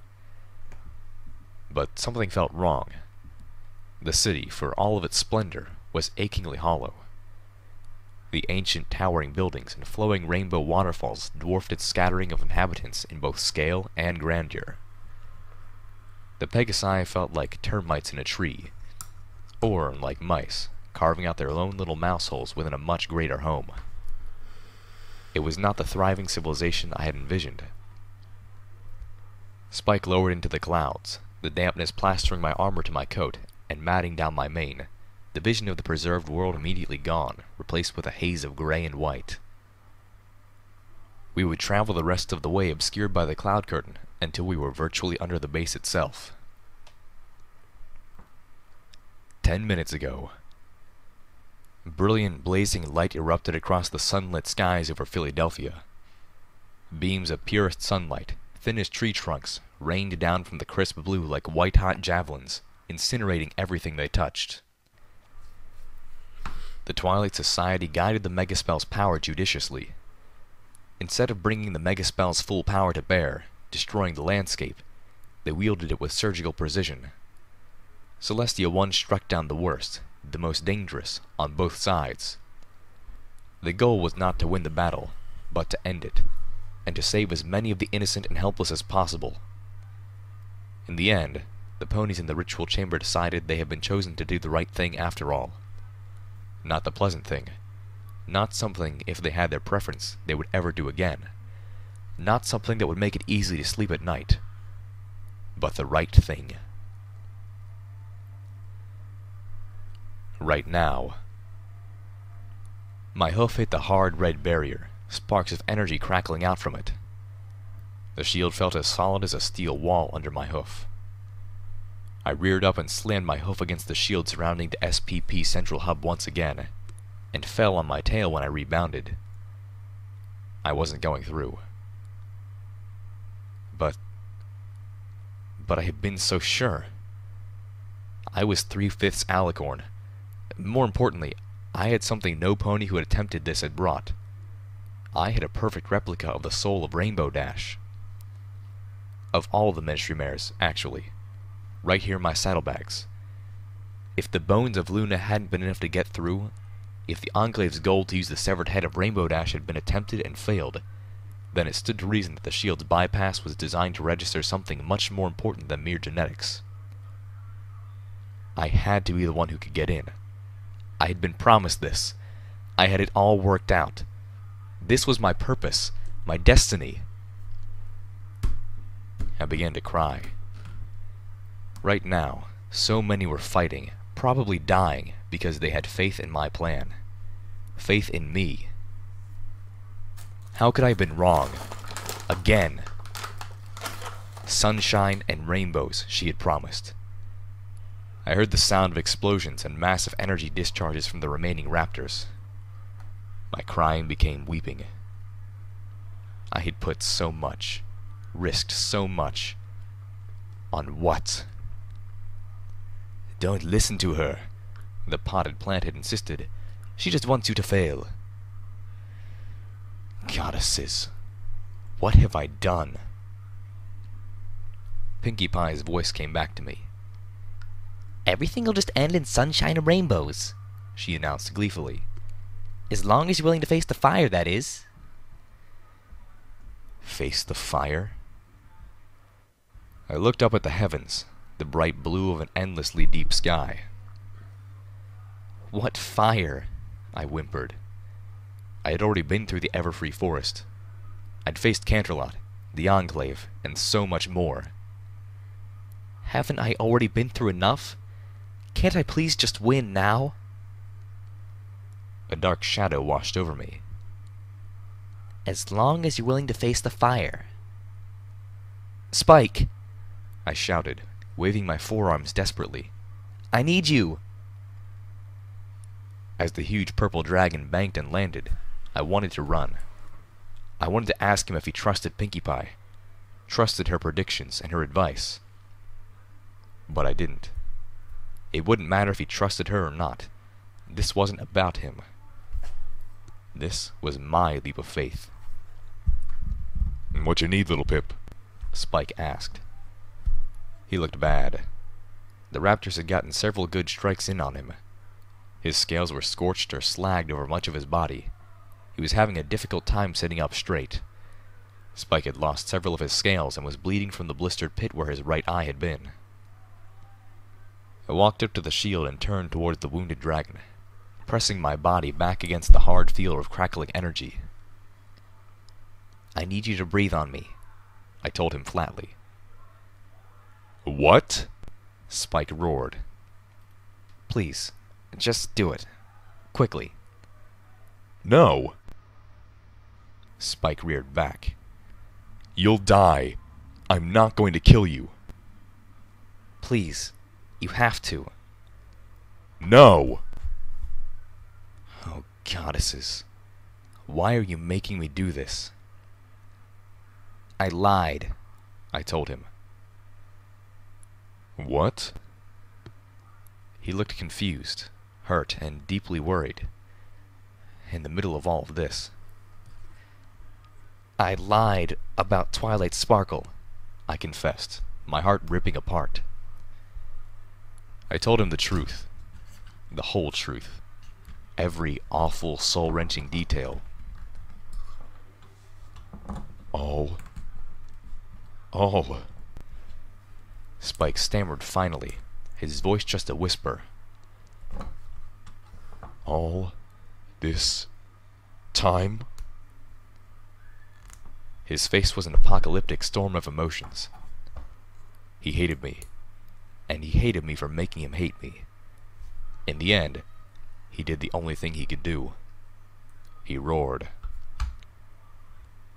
But something felt wrong. The city, for all of its splendor, was achingly hollow. The ancient towering buildings and flowing rainbow waterfalls dwarfed its scattering of inhabitants in both scale and grandeur. The Pegasi felt like termites in a tree, or like mice, carving out their own little mouse holes within a much greater home. It was not the thriving civilization I had envisioned. Spike lowered into the clouds, the dampness plastering my armor to my coat and matting down my mane, the vision of the preserved world immediately gone, replaced with a haze of gray and white. We would travel the rest of the way obscured by the cloud curtain until we were virtually under the base itself. 10 minutes ago. Brilliant blazing light erupted across the sunlit skies over Philadelphia. Beams of purest sunlight, thin as tree trunks, rained down from the crisp blue like white-hot javelins, incinerating everything they touched. The Twilight Society guided the Megaspell's power judiciously. Instead of bringing the Megaspell's full power to bear, destroying the landscape, they wielded it with surgical precision. Celestia 1 struck down the worst, the most dangerous, on both sides. The goal was not to win the battle, but to end it, and to save as many of the innocent and helpless as possible. In the end, the ponies in the ritual chamber decided they had been chosen to do the right thing after all. Not the pleasant thing. Not something, if they had their preference, they would ever do again. Not something that would make it easy to sleep at night. But the right thing. Right now. My hoof hit the hard red barrier, sparks of energy crackling out from it. The shield felt as solid as a steel wall under my hoof. I reared up and slammed my hoof against the shield surrounding the SPP central hub once again, and fell on my tail when I rebounded. I wasn't going through. But I had been so sure. I was 3/5 alicorn. More importantly, I had something no pony who had attempted this had brought. I had a perfect replica of the soul of Rainbow Dash. Of all the Ministry mares, actually. Right here in my saddlebags. If the bones of Luna hadn't been enough to get through, if the Enclave's goal to use the severed head of Rainbow Dash had been attempted and failed, then it stood to reason that the shield's bypass was designed to register something much more important than mere genetics. I had to be the one who could get in. I had been promised this. I had it all worked out. This was my purpose, my destiny. I began to cry. Right now, so many were fighting, probably dying, because they had faith in my plan. Faith in me. How could I have been wrong? Again. Sunshine and rainbows, she had promised. I heard the sound of explosions and massive energy discharges from the remaining raptors. My crying became weeping. I had put so much, risked so much. On what? Don't listen to her, the potted plant had insisted. She just wants you to fail. Goddesses, what have I done? Pinkie Pie's voice came back to me. Everything will just end in sunshine and rainbows, she announced gleefully. As long as you're willing to face the fire, that is. Face the fire? I looked up at the heavens, the bright blue of an endlessly deep sky. What fire? I whimpered. I had already been through the Everfree Forest. I'd faced Canterlot, the Enclave, and so much more. Haven't I already been through enough? Can't I please just win now? A dark shadow washed over me. As long as you're willing to face the fire. Spike! I shouted, waving my forearms desperately. I need you! As the huge purple dragon banked and landed, I wanted to run. I wanted to ask him if he trusted Pinkie Pie, trusted her predictions and her advice. But I didn't. It wouldn't matter if he trusted her or not. This wasn't about him. This was my leap of faith. What you need, little Pip? Spike asked. He looked bad. The raptors had gotten several good strikes in on him. His scales were scorched or slagged over much of his body. He was having a difficult time sitting up straight. Spike had lost several of his scales and was bleeding from the blistered pit where his right eye had been. I walked up to the shield and turned towards the wounded dragon, pressing my body back against the hard field of crackling energy. I need you to breathe on me, I told him flatly. What? Spike roared. Please, just do it. Quickly. No. Spike reared back. You'll die. I'm not going to kill you. Please, you have to. No. Oh, goddesses. Why are you making me do this? I lied, I told him. What? He looked confused, hurt, and deeply worried. In the middle of all of this. I lied about Twilight Sparkle, I confessed, my heart ripping apart. I told him the truth. The whole truth. Every awful, soul-wrenching detail. All. Spike stammered finally, his voice just a whisper. All this time? His face was an apocalyptic storm of emotions. He hated me, and he hated me for making him hate me. In the end, he did the only thing he could do. He roared.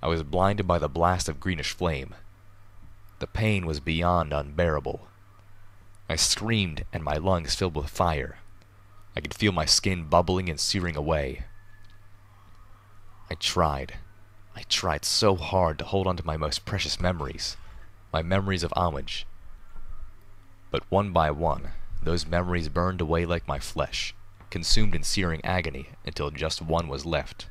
I was blinded by the blast of greenish flame. The pain was beyond unbearable. I screamed, and my lungs filled with fire. I could feel my skin bubbling and searing away. I tried so hard to hold on to my most precious memories, my memories of homage. But one by one, those memories burned away like my flesh, consumed in searing agony until just one was left.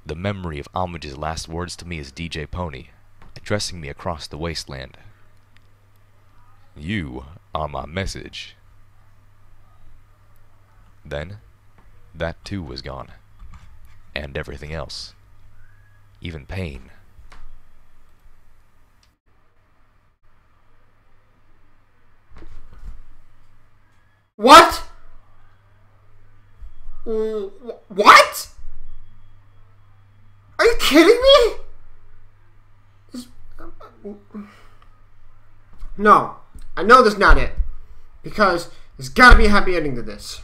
The memory of homage's last words to me as DJ Pony, addressing me across the wasteland. You are my message. Then, that too was gone. And everything else. Even pain. What? What? Are you kidding me? No, I know that's not it. Because there's gotta be a happy ending to this.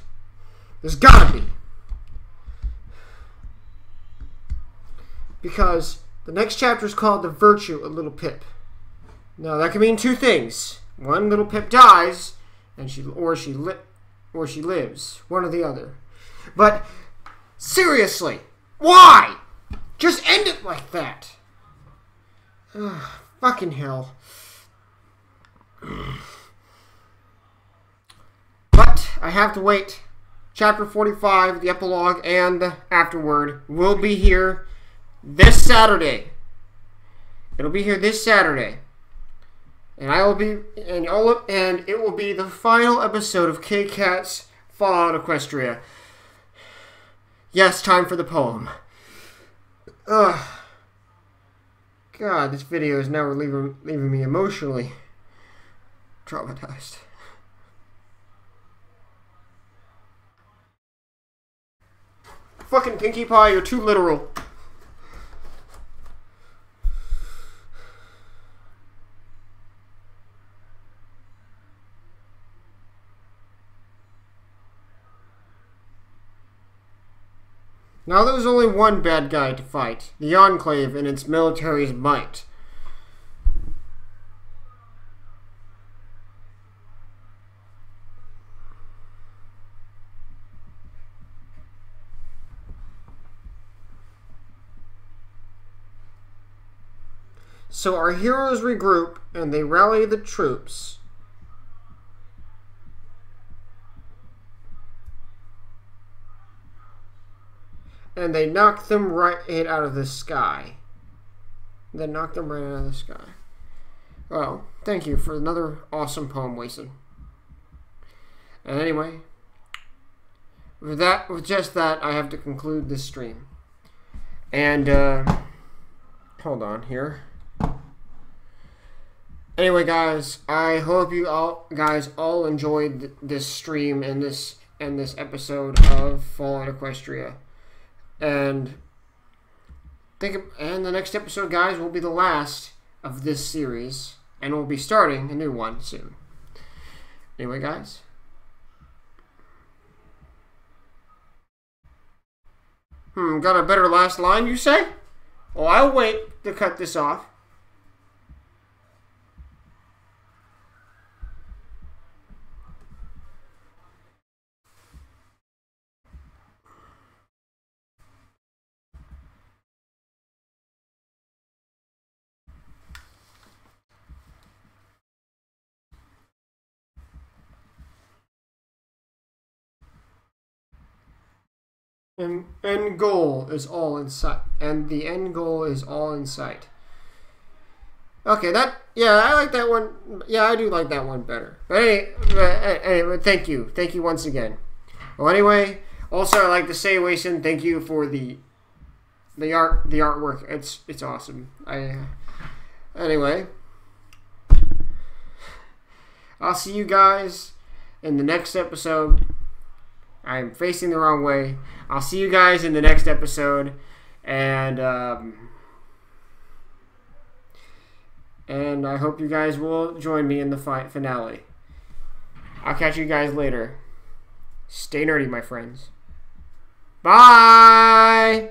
There's gotta be. Because the next chapter is called The Virtue of Little Pip. Now that can mean two things. One, Little Pip dies, and she lives. One or the other. But seriously, why? Just end it like that. Ugh, fucking hell. But I have to wait. Chapter 45, the epilogue, and the afterword will be here this Saturday. It'll be here this Saturday. And it will be the final episode of K-Cat's Fallout Equestria. Yes, time for the poem. Ugh. God, this video is now leaving me emotionally traumatized. Fucking Pinkie Pie, you're too literal. Now there was only one bad guy to fight, the Enclave and its military's might. So our heroes regroup and they rally the troops. And they knock them right out of the sky. Well, thank you for another awesome poem, Wason. And anyway, with just that, I have to conclude this stream. And, hold on here. Anyway, guys, I hope you all enjoyed this stream and this episode of Fallout Equestria. And the next episode, guys, will be the last of this series, and we'll be starting a new one soon. Anyway, guys. Got a better last line, you say? Well, I'll wait to cut this off. And end goal is all in sight. And the end goal is all in sight. Okay, I like that one. Yeah, I do like that one better. But anyway, thank you. Thank you once again. Well, anyway, also I'd like to say, Wason, thank you for the artwork. It's awesome. Anyway, I'll see you guys in the next episode. I'm facing the wrong way. I'll see you guys in the next episode, and I hope you guys will join me in the finale. I'll catch you guys later. Stay nerdy, my friends. Bye!